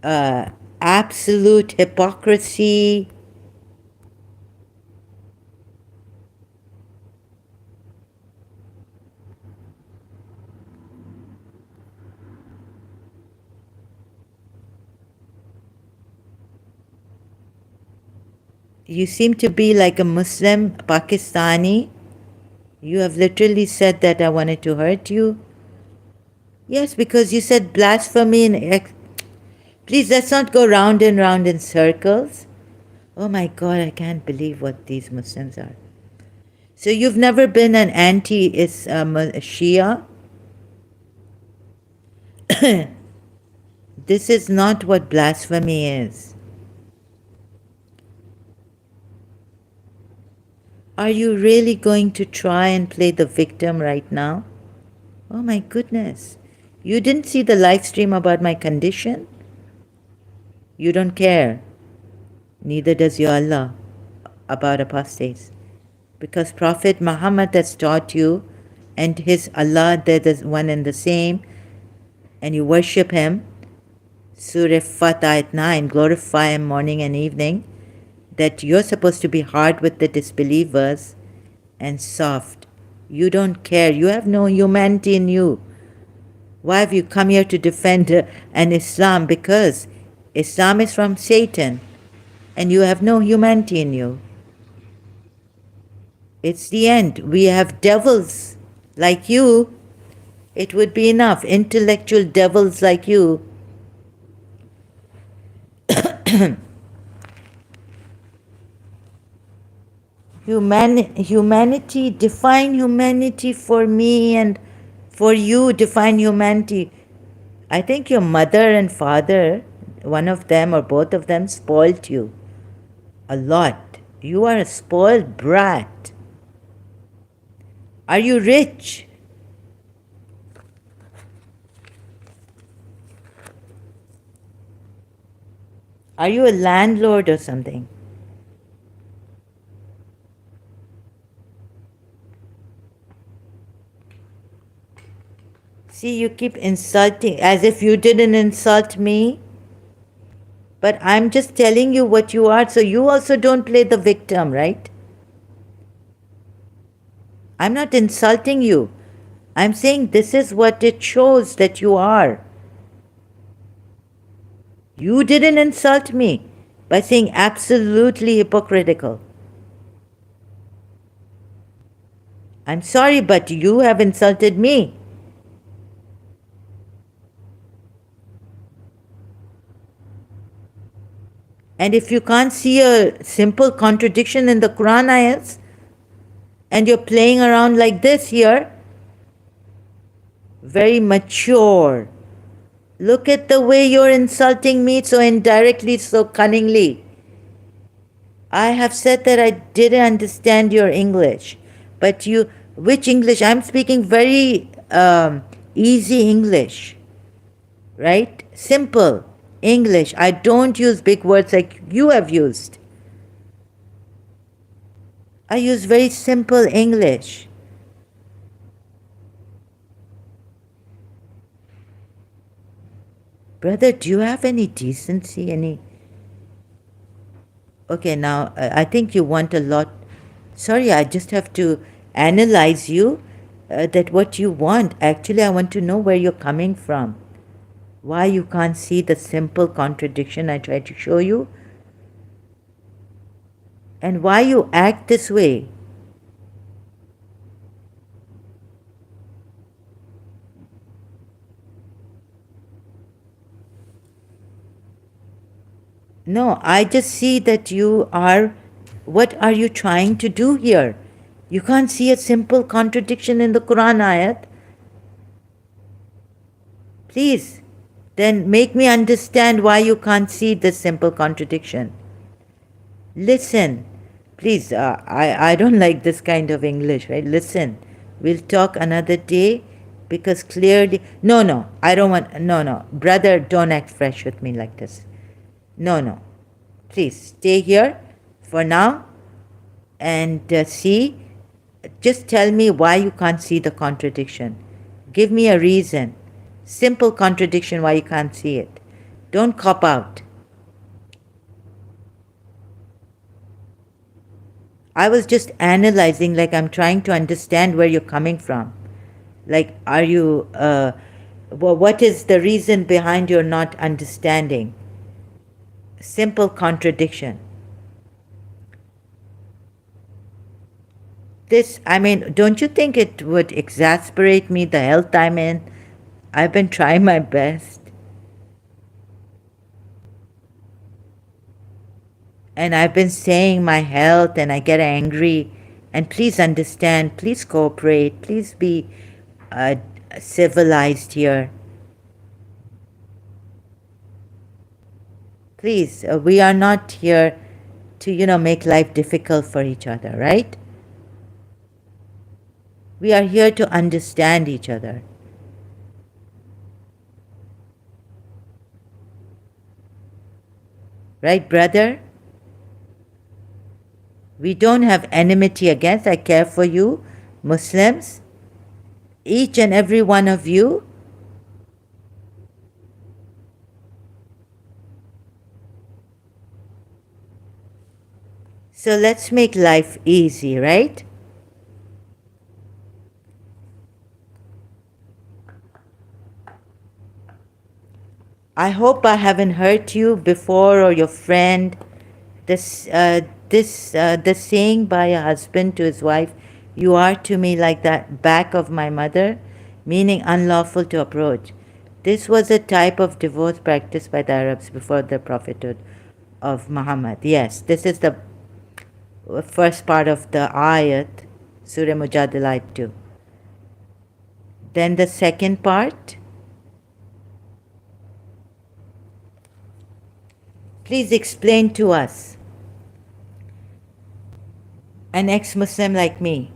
absolute hypocrisy. You seem to be like a Muslim Pakistani. You have literally said that I wanted to hurt you. Yes, because you said blasphemy and please, let's not go round and round in circles. Oh my God, I can't believe what these Muslims are. So you've never been an anti-Shia? This is not what blasphemy is. Are you really going to try and play the victim right now? Oh my goodness. You didn't see the live stream about my condition? You don't care. Neither does your Allah about apostates. Because Prophet Muhammad has taught you, and his Allah, they're the one and the same, and you worship him. Surah Fat Ayat 9, glorify him morning and evening, that you're supposed to be hard with the disbelievers and soft. You don't care. You have no humanity in you. Why have you come here to defend an Islam? Because Islam is from Satan and you have no humanity in you. It's the end. We have devils like you. It would be enough. Intellectual devils like you. Humanity, define humanity for me and for you, define humanity. I think your mother and father, one of them or both of them, spoiled you a lot. You are a spoiled brat. Are you rich? Are you a landlord or something? See, you keep insulting as if you didn't insult me. But I'm just telling you what you are, so you also don't play the victim, right? I'm not insulting you. I'm saying this is what it shows that you are. You didn't insult me by saying absolutely hypocritical. I'm sorry, but you have insulted me. And if you can't see a simple contradiction in the Quran ayats, and you're playing around like this here, very mature. Look at the way you're insulting me so indirectly, so cunningly. I have said that I didn't understand your English, but which English? I'm speaking very easy English, right? Simple. English. I don't use big words like you have used. I use very simple English. Brother, do you have any decency? Any? Okay, now I think you want a lot. Sorry, I just have to analyze you. That what you want. Actually, I want to know where you're coming from. Why you can't see the simple contradiction I try to show you. And why you act this way. No, I just see that you are. What are you trying to do here? You can't see a simple contradiction in the Quran ayat. Please, then make me understand why you can't see this simple contradiction. Listen, please, I don't like this kind of English, right? Listen, we'll talk another day because clearly. No, I don't want. No. Brother, don't act fresh with me like this. No. Please stay here for now and see. Just tell me why you can't see the contradiction. Give me a reason. Simple contradiction why you can't see it. Don't cop out. I was just analyzing, like I'm trying to understand where you're coming from. Like, are you, what is the reason behind your not understanding? Simple contradiction. Don't you think it would exasperate me, the health I'm in? I've been trying my best. And I've been saying my health and I get angry. And please understand, please cooperate, please be civilized here. Please, we are not here to, make life difficult for each other, right? We are here to understand each other. Right, brother? We don't have enmity against. I care for you, Muslims, each and every one of you. So let's make life easy, right? I hope I haven't hurt you before or your friend. The saying by a husband to his wife, "You are to me like that back of my mother," meaning unlawful to approach. This was a type of divorce practiced by the Arabs before the prophethood of Muhammad. Yes, this is the first part of the ayat, Surah Mujadila 2. Then the second part. Please explain to us, an ex-Muslim like me,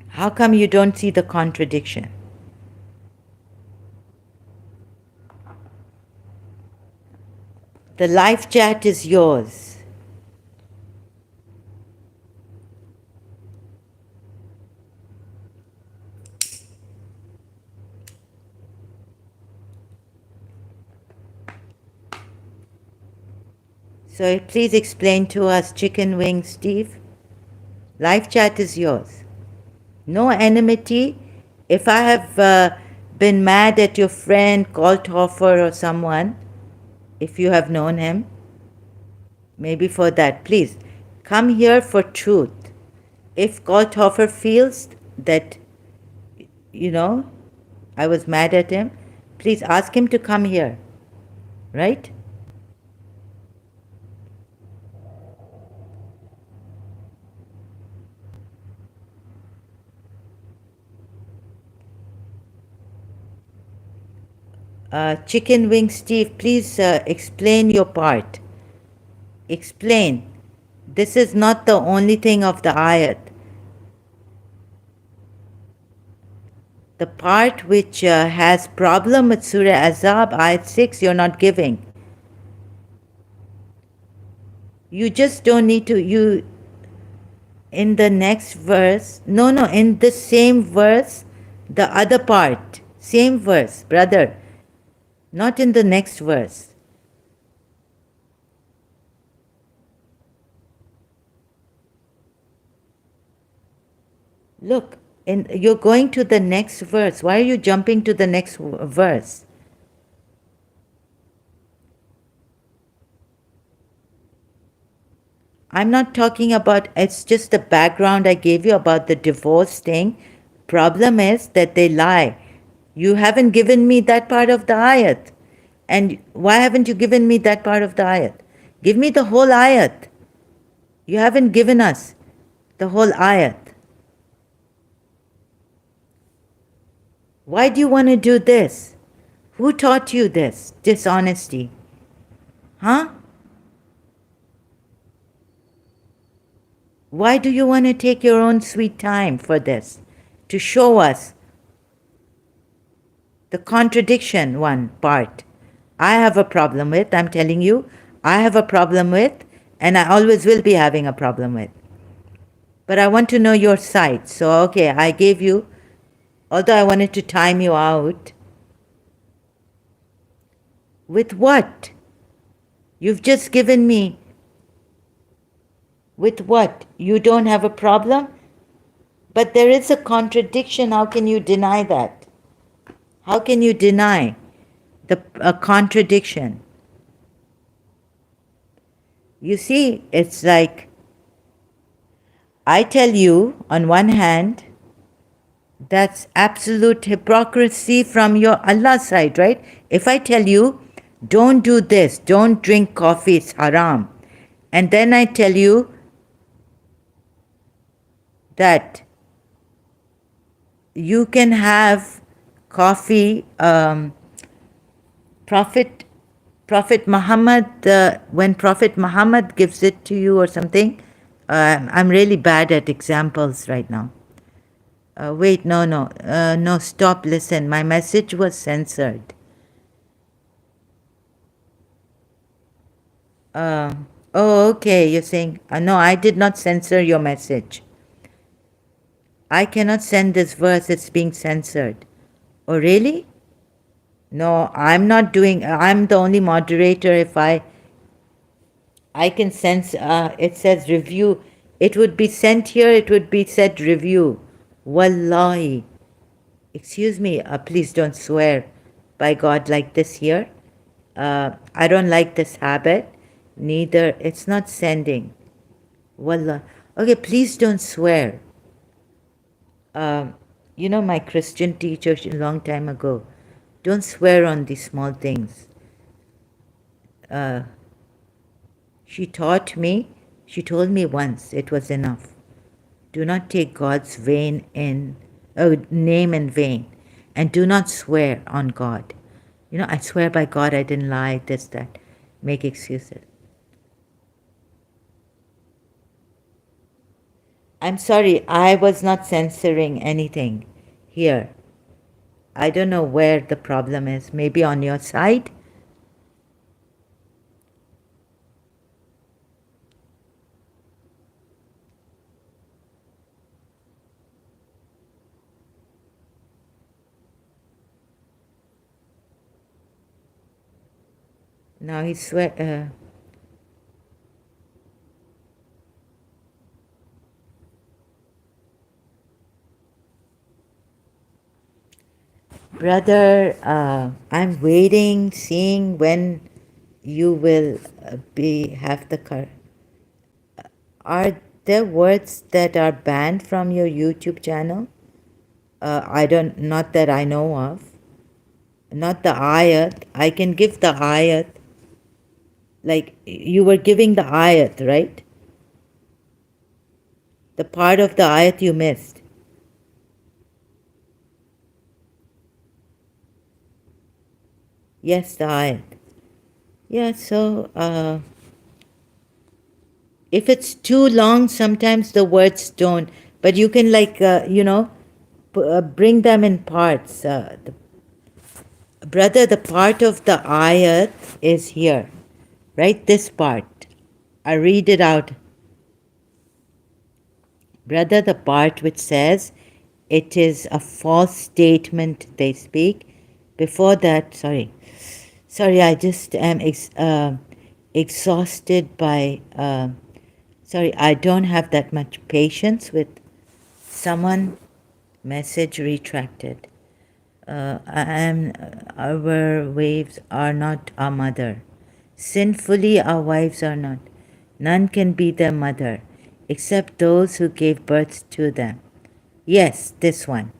how come you don't see the contradiction? The live chat is yours. So please explain to us, Chicken Wing Steve. Live chat is yours. No enmity. If I have been mad at your friend, Goldhofer or someone, if you have known him, maybe for that, please come here for truth. If Goldhofer feels that, I was mad at him, please ask him to come here, right? Chicken Wing Steve, please explain your part. Explain. This is not the only thing of the ayat. The part which has problem with Surah Azab, Ayat 6, you're not giving. You just don't need to, in the next verse, no, in the same verse, the other part, same verse, brother, not in the next verse. Look, you're going to the next verse. Why are you jumping to the next verse? I'm not talking about, it's just the background I gave you about the divorce thing. Problem is that they lie. You haven't given me that part of the ayat. And why haven't you given me that part of the ayat? Give me the whole ayat. You haven't given us the whole ayat. Why do you want to do this? Who taught you this dishonesty? Huh? Why do you want to take your own sweet time for this? To show us the contradiction one part. I have a problem with, I'm telling you, I have a problem with, and I always will be having a problem with. But I want to know your side. So, okay, I gave you, although I wanted to time you out. With what? You've just given me. With what? You don't have a problem? But there is a contradiction. How can you deny that? How can you deny a contradiction? You see, it's like, I tell you, on one hand, that's absolute hypocrisy from your Allah side, right? If I tell you, don't do this, don't drink coffee, it's haram. And then I tell you that you can have coffee, Prophet Muhammad, when Prophet Muhammad gives it to you or something, I'm really bad at examples right now. Wait, no, stop, listen. My message was censored. Oh, okay, you're saying, no, I did not censor your message. I cannot send this verse, it's being censored. Oh, really? No, I'm not doing, I'm the only moderator. If I can sense, it says review. It would be sent here, it would be said review. Wallahi. Excuse me, please don't swear by God like this here. I don't like this habit. Neither, it's not sending. Wallah. Okay, please don't swear. You know my Christian teacher a long time ago. Don't swear on these small things. She taught me, she told me once, it was enough. Do not take God's name in vain, and do not swear on God. You know, I swear by God I didn't lie, this, that. Make excuses. I'm sorry, I was not censoring anything here. I don't know where the problem is. Maybe on your side? Now he swear. Brother, I'm waiting, seeing when you will have the car. Are there words that are banned from your YouTube channel? Not that I know of. Not the ayat. I can give the ayat. Like, you were giving the ayat, right? The part of the ayat you missed. Yes, the ayat. Yeah, so if it's too long, sometimes the words don't. But you can bring them in parts. Brother, the part of the ayat is here, right? This part. I read it out. Brother, the part which says it is a false statement they speak. Before that, sorry, I just am exhausted by, sorry, I don't have that much patience with someone, message retracted. Our wives are not our mother. Sinfully, our wives are not. None can be their mother, except those who gave birth to them. Yes, this one.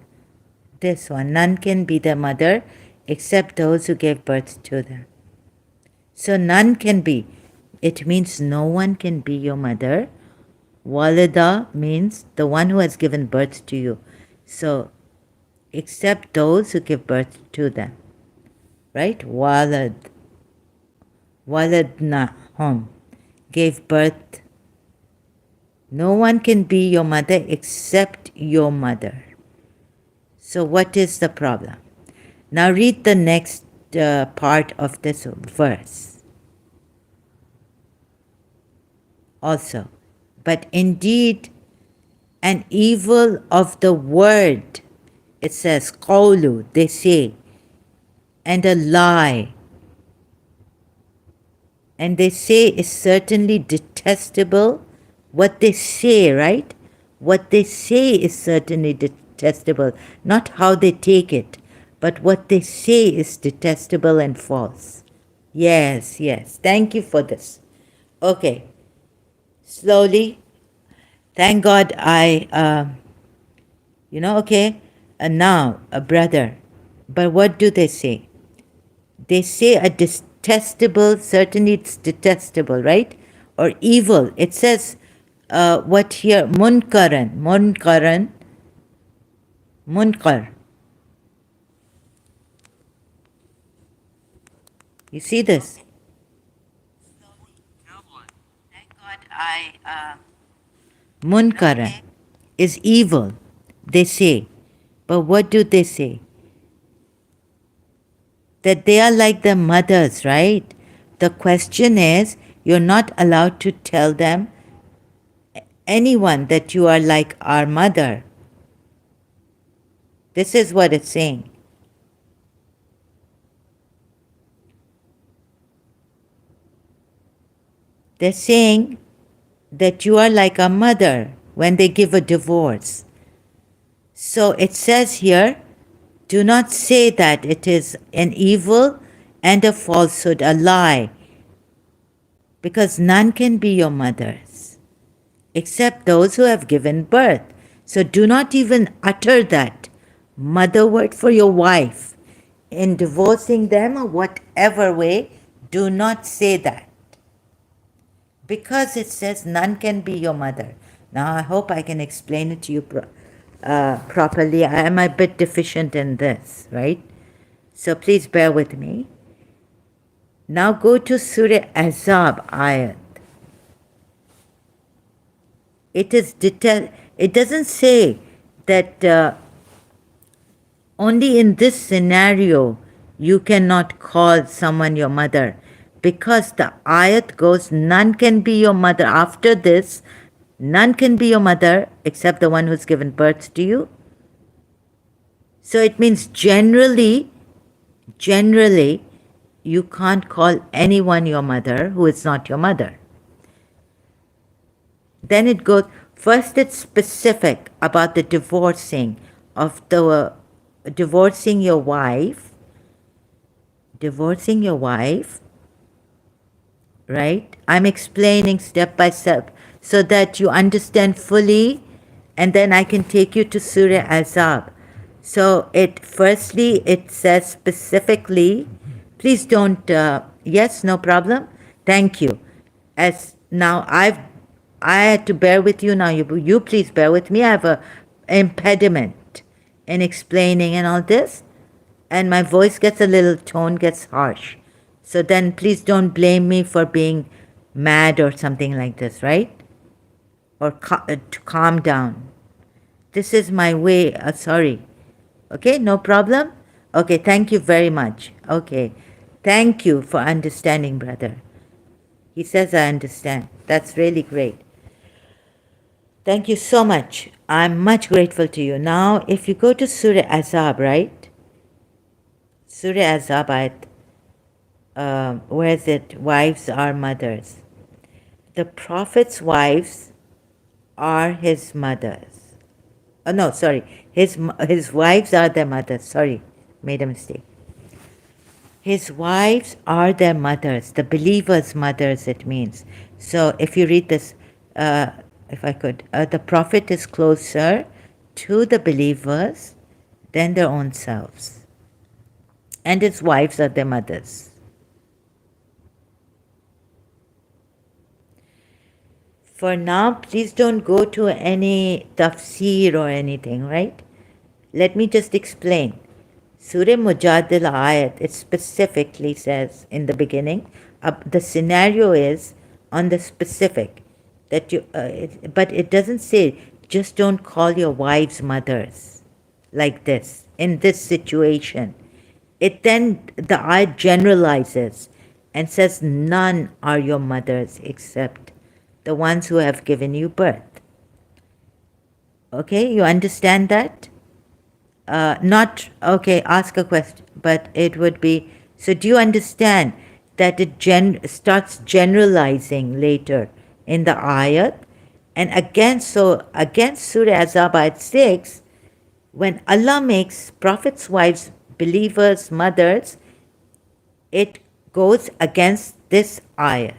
This one. None can be their mother, except those who gave birth to them. So none can be. It means no one can be your mother. Walida means the one who has given birth to you. So except those who give birth to them. Right? Waladnahum, gave birth. No one can be your mother except your mother. So what is the problem? Now read the next part of this verse. Also, but indeed an evil of the word, it says, qawlu, they say, and a lie. And they say is certainly detestable. What they say, right? What they say is certainly detestable. Not how they take it, but what they say is detestable and false. Yes, yes. Thank you for this. Okay. Slowly. Thank God okay. Now, a brother. But what do they say? They say a detestable, certainly it's detestable, right? Or evil. It says, what here? Munkar. You see this? Thank God Munkaran is evil, they say. But what do they say? That they are like their mothers, right? The question is, you're not allowed to tell them, anyone, that you are like our mother. This is what it's saying. They're saying that you are like a mother when they give a divorce. So it says here, do not say that it is an evil and a falsehood, a lie, because none can be your mothers except those who have given birth. So do not even utter that mother word for your wife. In divorcing them or whatever way, do not say that. Because it says none can be your mother. Now I hope I can explain it to you properly. I am a bit deficient in this, right? So please bear with me. Now go to Surah Azab ayat. It doesn't say that only in this scenario you cannot call someone your mother, because the ayat goes, none can be your mother. After this, none can be your mother except the one who's given birth to you. So it means generally, you can't call anyone your mother who is not your mother. Then it goes, first it's specific about the divorcing your wife, right? I'm explaining step by step so that you understand fully, and then I can take you to Surah Azab. So firstly it says specifically, please don't, yes, no problem, thank you. As now I had to bear with you, now you please bear with me. I have a impediment in explaining and all this, and my voice tone gets harsh. So then please don't blame me for being mad or something like this, right? Or to calm down. This is my way. Sorry. Okay, no problem? Okay, thank you very much. Okay, thank you for understanding, brother. He says, I understand. That's really great. Thank you so much. I'm much grateful to you. Now, if you go to Surah Azab, right? Surah Azab, where is it? Wives are mothers. The Prophet's wives are his mothers. Oh, no, sorry. His wives are their mothers. Sorry, made a mistake. His wives are their mothers, the believers' mothers, it means. So if you read this, if I could, the Prophet is closer to the believers than their own selves. And his wives are their mothers. For now, please don't go to any tafsir or anything, right? Let me just explain. Surah Mujadila ayat, it specifically says in the beginning, the scenario is on the specific, that you, but it doesn't say just don't call your wives mothers like this, in this situation. It then, the ayat generalizes and says none are your mothers except the ones who have given you birth. Okay, you understand that? Not, okay, ask a question, but it would be, so do you understand that it starts generalizing later in the ayat? And again, so against Surah Azab ayat 6, when Allah makes Prophet's wives believers, mothers, it goes against this ayat.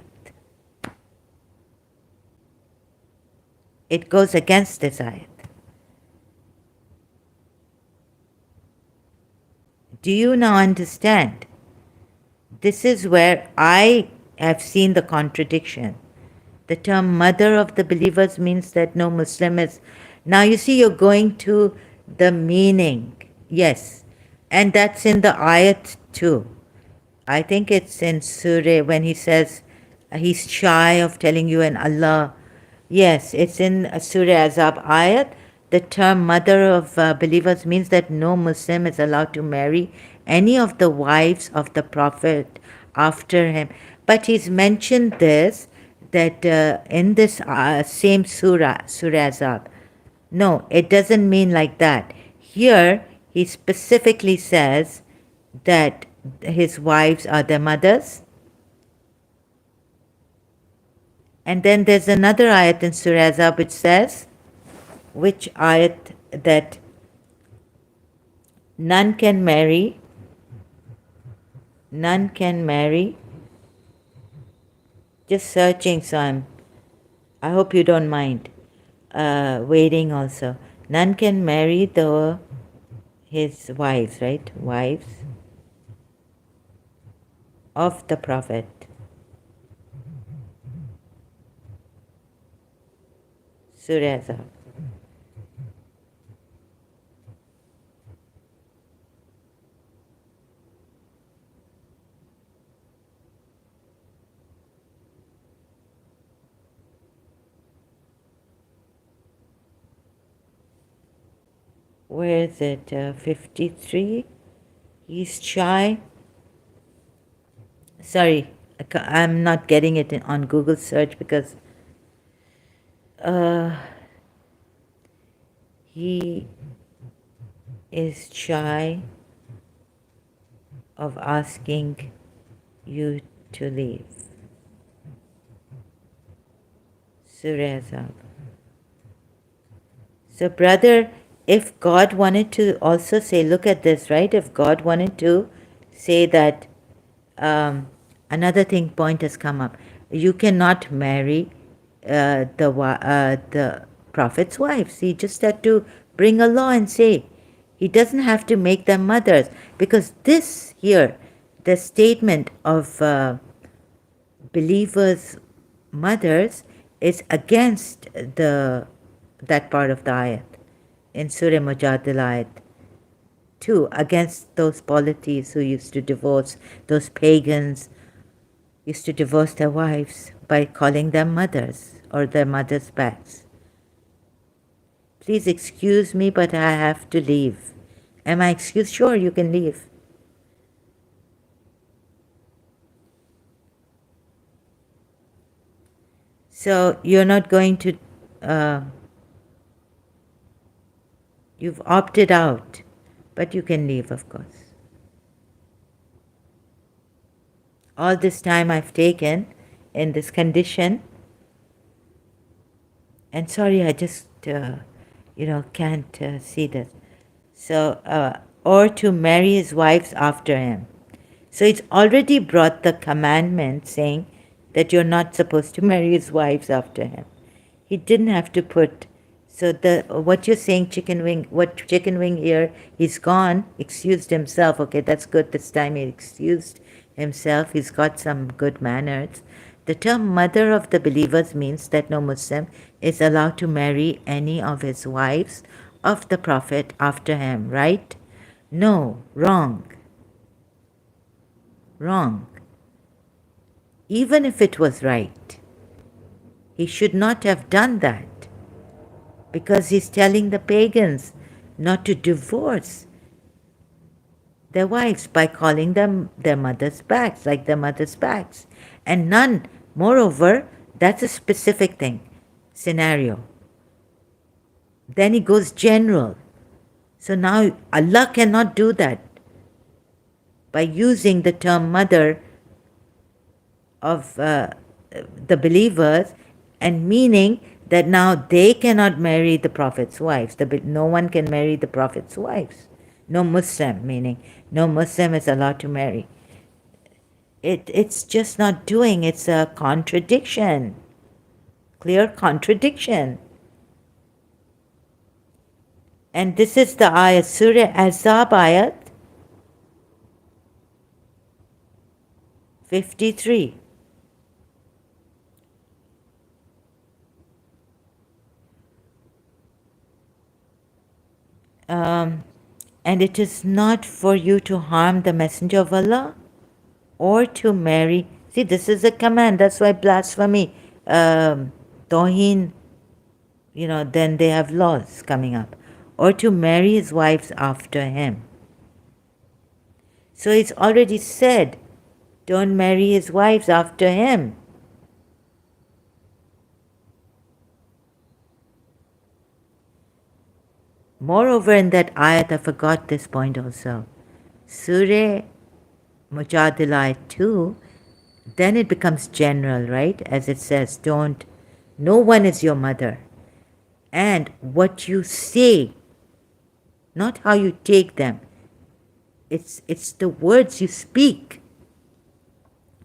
It goes against this ayat. Do you now understand? This is where I have seen the contradiction. The term mother of the believers means that no Muslim is. Now you see, you're going to the meaning. Yes. And that's in the ayat too. I think it's in Surah when he says he's shy of telling you and Allah. Yes, it's in Surah Azab ayat. The term mother of believers means that no Muslim is allowed to marry any of the wives of the Prophet after him. But he's mentioned this, that in this same surah, Surah Azab. No, it doesn't mean like that. Here, he specifically says that his wives are their mothers. And then there's another ayat in Surah Azab which says, which ayat, that none can marry, just searching, so I hope you don't mind waiting also. None can marry his wives, right? Wives of the Prophet. Surah Azab. Where is it? 53? He's shy. Sorry, I'm not getting it on Google search because he is shy of asking you to leave. Surah Azab. So, brother, if God wanted to also say, look at this, right? If God wanted to say that, another point has come up. You cannot marry the Prophet's wives. He just had to bring a law and say, he doesn't have to make them mothers, because this here, the statement of believers' mothers, is against that part of the ayat in Surah Mujadila ayat 2, against those polities who used to divorce, those pagans used to divorce their wives by calling them mothers or their mothers' backs. Please excuse me, but I have to leave. Am I excused? Sure, you can leave. So you're not going to, you've opted out, but you can leave, of course. All this time I've taken in this condition, and sorry, I just, can't see this. So, or to marry his wives after him. So it's already brought the commandment saying that you're not supposed to marry his wives after him. He didn't have to put, so what you're saying, chicken wing here, he's gone, excused himself. Okay, that's good. This time he excused himself. He's got some good manners. The term mother of the believers means that no Muslim is allowed to marry any of his wives of the Prophet after him, right? No, wrong. Wrong. Even if it was right, he should not have done that, because he's telling the pagans not to divorce their wives by calling them their mother's backs, like their mother's backs. And none, moreover, that's a specific thing, scenario. Then he goes general. So now Allah cannot do that by using the term mother of the believers and meaning that now they cannot marry the Prophet's wives. No one can marry the Prophet's wives. No Muslim, meaning no Muslim is allowed to marry. It's just not doing. It's a contradiction. Clear contradiction. And this is the ayat, Surah Azab ayat 53. And it is not for you to harm the Messenger of Allah or to marry. See, this is a command. That's why blasphemy, Tohin, then they have laws coming up. Or to marry his wives after him. So it's already said, don't marry his wives after him. Moreover, in that ayat, I forgot this point also. Surah Mujadila 2, then it becomes general, right? As it says, no one is your mother. And what you say, not how you take them, it's the words you speak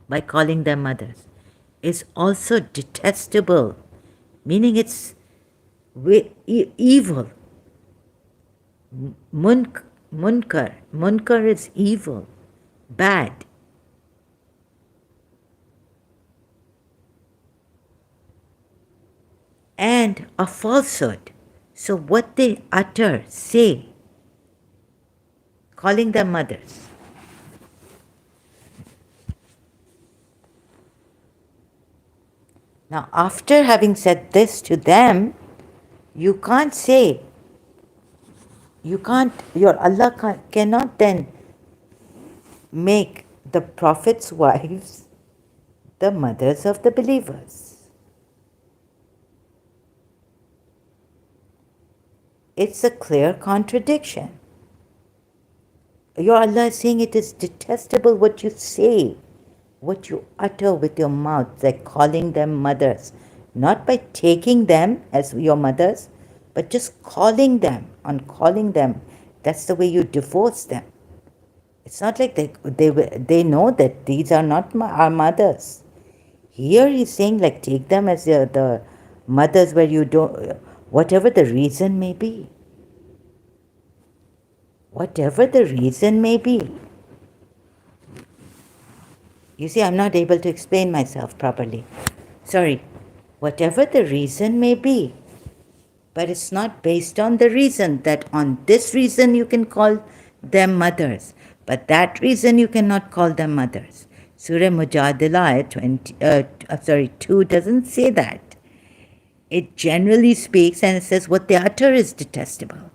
by calling them mothers, is also detestable, meaning it's evil. Munkar is evil, bad. And a falsehood. So what they utter, say, calling them mothers. Now, after having said this to them, you can't say, your Allah cannot then make the Prophet's wives the mothers of the believers. It's a clear contradiction. Your Allah is saying it is detestable what you say, what you utter with your mouth, like calling them mothers, not by taking them as your mothers, but just calling them, that's the way you divorce them. It's not like they know that these are not our mothers. Here he's saying, like, take them as the mothers where you don't, whatever the reason may be. Whatever the reason may be. You see, I'm not able to explain myself properly. Sorry. Whatever the reason may be. But it's not based on the reason that on this reason you can call them mothers. But that reason you cannot call them mothers. Surah Mujadila 2 doesn't say that. it generally speaks and it says what they utter is detestable.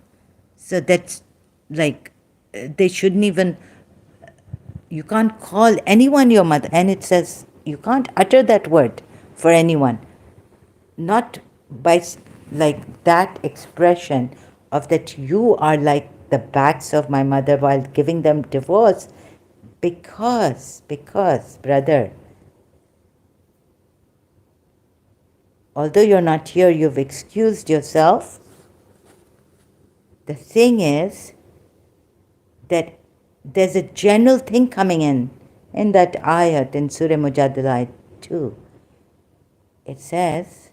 So that's like, they shouldn't even, you can't call anyone your mother. And it says you can't utter that word for anyone. Not by like that expression of that you are like the backs of my mother while giving them divorce. Because, brother, although you're not here, you've excused yourself. The thing is that there's a general thing coming in that ayat in Surah Mujadala 2. It says,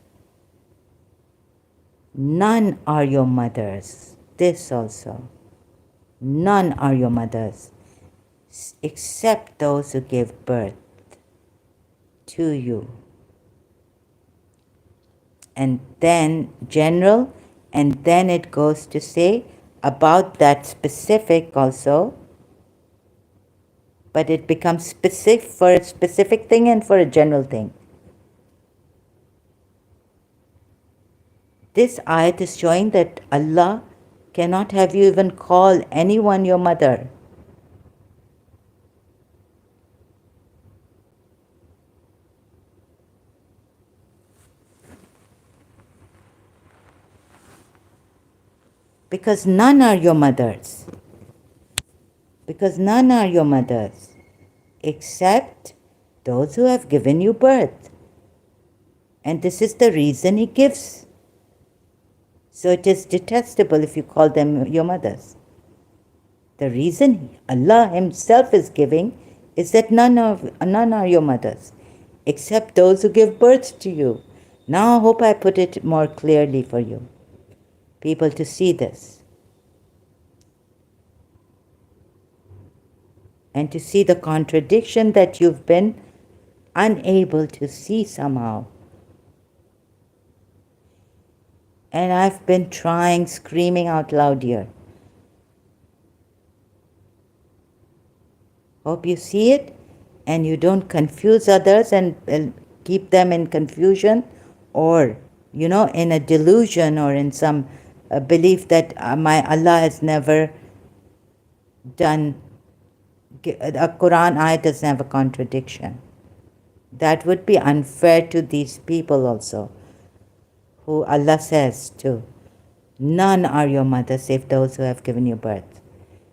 none are your mothers. This also. None are your mothers, except those who gave birth to you. And then general, and then it goes to say about that specific also, but it becomes specific for a specific thing and for a general thing. This ayat is showing that Allah cannot have you even call anyone your mother. Because none are your mothers. Because none are your mothers, except those who have given you birth. And this is the reason He gives. So it is detestable if you call them your mothers. The reason Allah Himself is giving is that none are your mothers, except those who give birth to you. Now I hope I put it more clearly for you, people to see this. And to see the contradiction that you've been unable to see somehow. And I've been trying, screaming out loud here. Hope you see it and you don't confuse others and keep them in confusion or, in a delusion or in some belief that my Allah has never done, a Quran ayat doesn't have a contradiction. That would be unfair to these people also, who Allah says to, none are your mothers save those who have given you birth.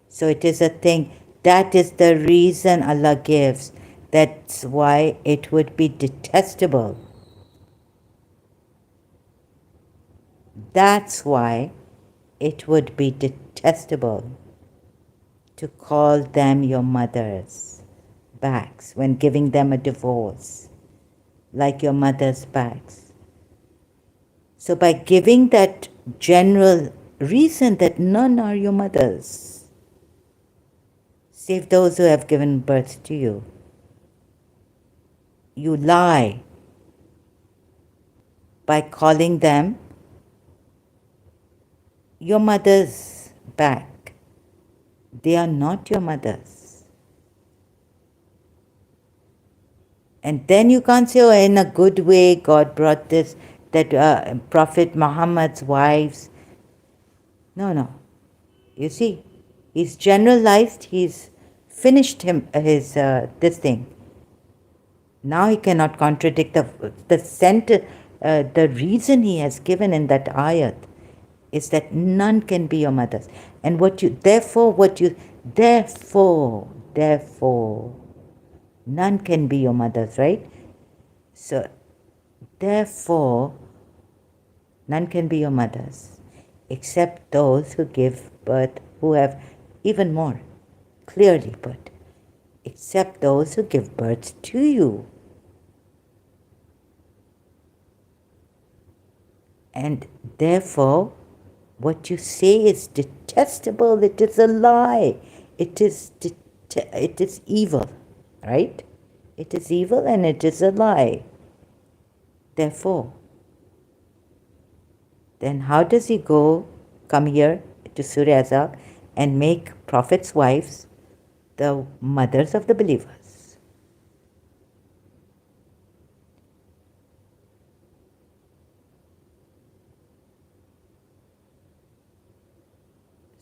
So it is a thing, that is the reason Allah gives. That's why it would be detestable. That's why it would be detestable to call them your mothers' backs when giving them a divorce, like your mother's backs. So by giving that general reason that none are your mothers, save those who have given birth to you, you lie by calling them your mother's back. They are not your mothers. And then you can't say, oh, in a good way, God brought this, that Prophet Muhammad's wives. No. You see, he's generalized, he's finished this thing. Now he cannot contradict the sentence. The reason he has given in that ayat is that none can be your mothers. And therefore, none can be your mothers, right? So, therefore, none can be your mothers, except those who give birth, who have even more clearly put, except those who give birth to you. And therefore, what you say is detestable. It is a lie. It is evil, right? It is evil and it is a lie. Therefore, then how does he come here to Surah Azab and make prophets' wives the mothers of the believers?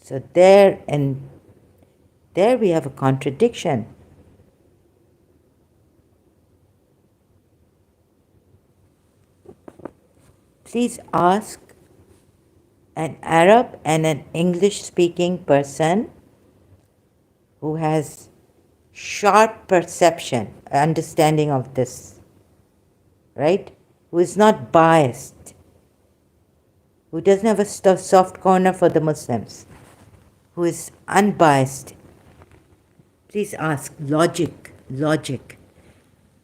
So there and there we have a contradiction. Please ask an Arab and an English-speaking person who has sharp perception, understanding of this, right? Who is not biased, who doesn't have a soft corner for the Muslims, who is unbiased. Please ask logic,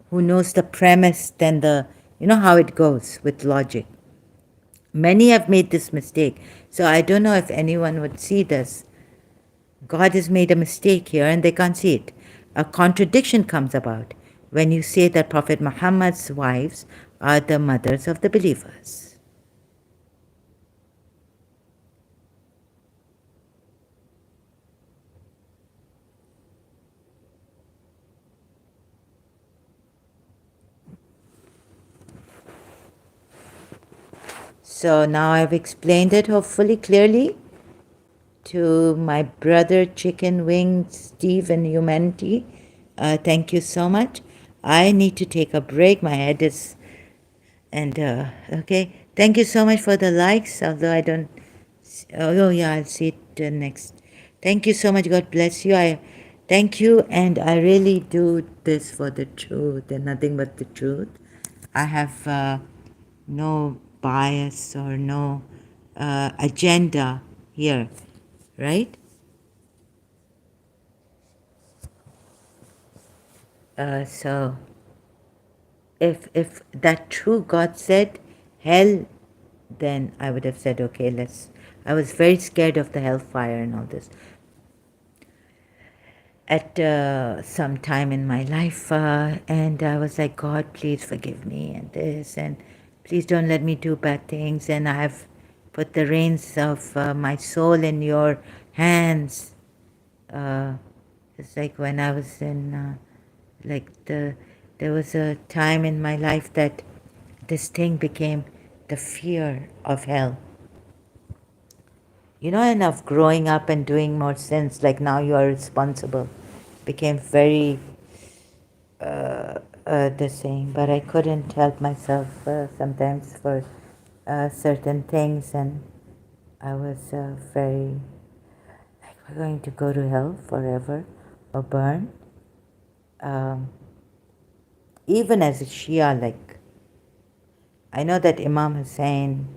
who knows the premise, then you know how it goes with logic. Many have made this mistake, so I don't know if anyone would see this. God has made a mistake here and they can't see it. A contradiction comes about when you say that Prophet Muhammad's wives are the mothers of the believers. So now I've explained it hopefully clearly to my brother Chicken Wing Steve and Humanity. Thank you so much. I need to take a break. My head is... And, okay. Thank you so much for the likes, although I don't... Oh, yeah, I'll see it next. Thank you so much. God bless you. I thank you, and I really do this for the truth and nothing but the truth. I have no bias or no agenda here, right? So if that true God said hell, then I would have said, okay, let's... I was very scared of the hellfire and all this at some time in my life, and I was like, God, please forgive me and this, and please don't let me do bad things, and I've put the reins of my soul in your hands. It's like when I was in there was a time in my life that this thing became the fear of hell. You know, and of growing up and doing more sins, like now you are responsible, became very the same. But I couldn't help myself sometimes for certain things, and I was very like, we're going to go to hell forever or burn. Even as a Shia, like, I know that Imam Hussein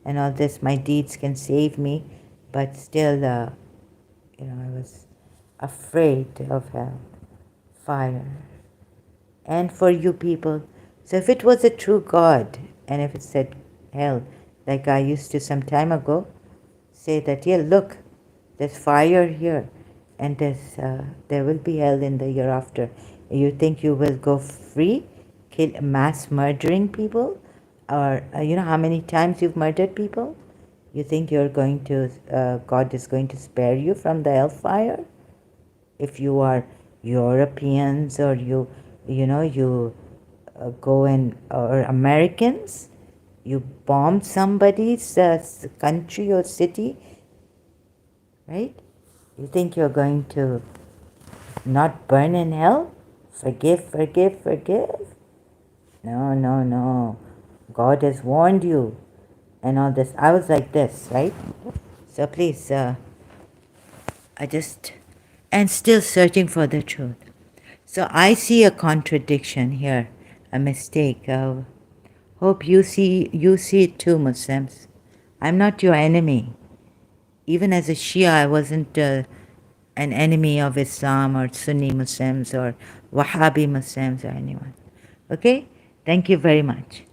and all this, my deeds can save me, but still, you know, I was afraid of hell, fire. And for you people, so if it was a true God, and if it said hell, like I used to some time ago, say that, yeah, look, there's fire here, and there will be hell in the hereafter. You think you will go free, mass murdering people? Or, you know how many times you've murdered people? You think you're going to, God is going to spare you from the hellfire? If you are Europeans or you go and, or Americans, you bomb somebody's country or city, right? You think you're going to not burn in hell? Forgive. No. God has warned you and all this. I was like this, right? So please, and still searching for the truth. So I see a contradiction here, a mistake. Hope you see it too, Muslims. I'm not your enemy. Even as a Shia, I wasn't an enemy of Islam or Sunni Muslims or Wahhabi Muslims or anyone. Okay? Thank you very much.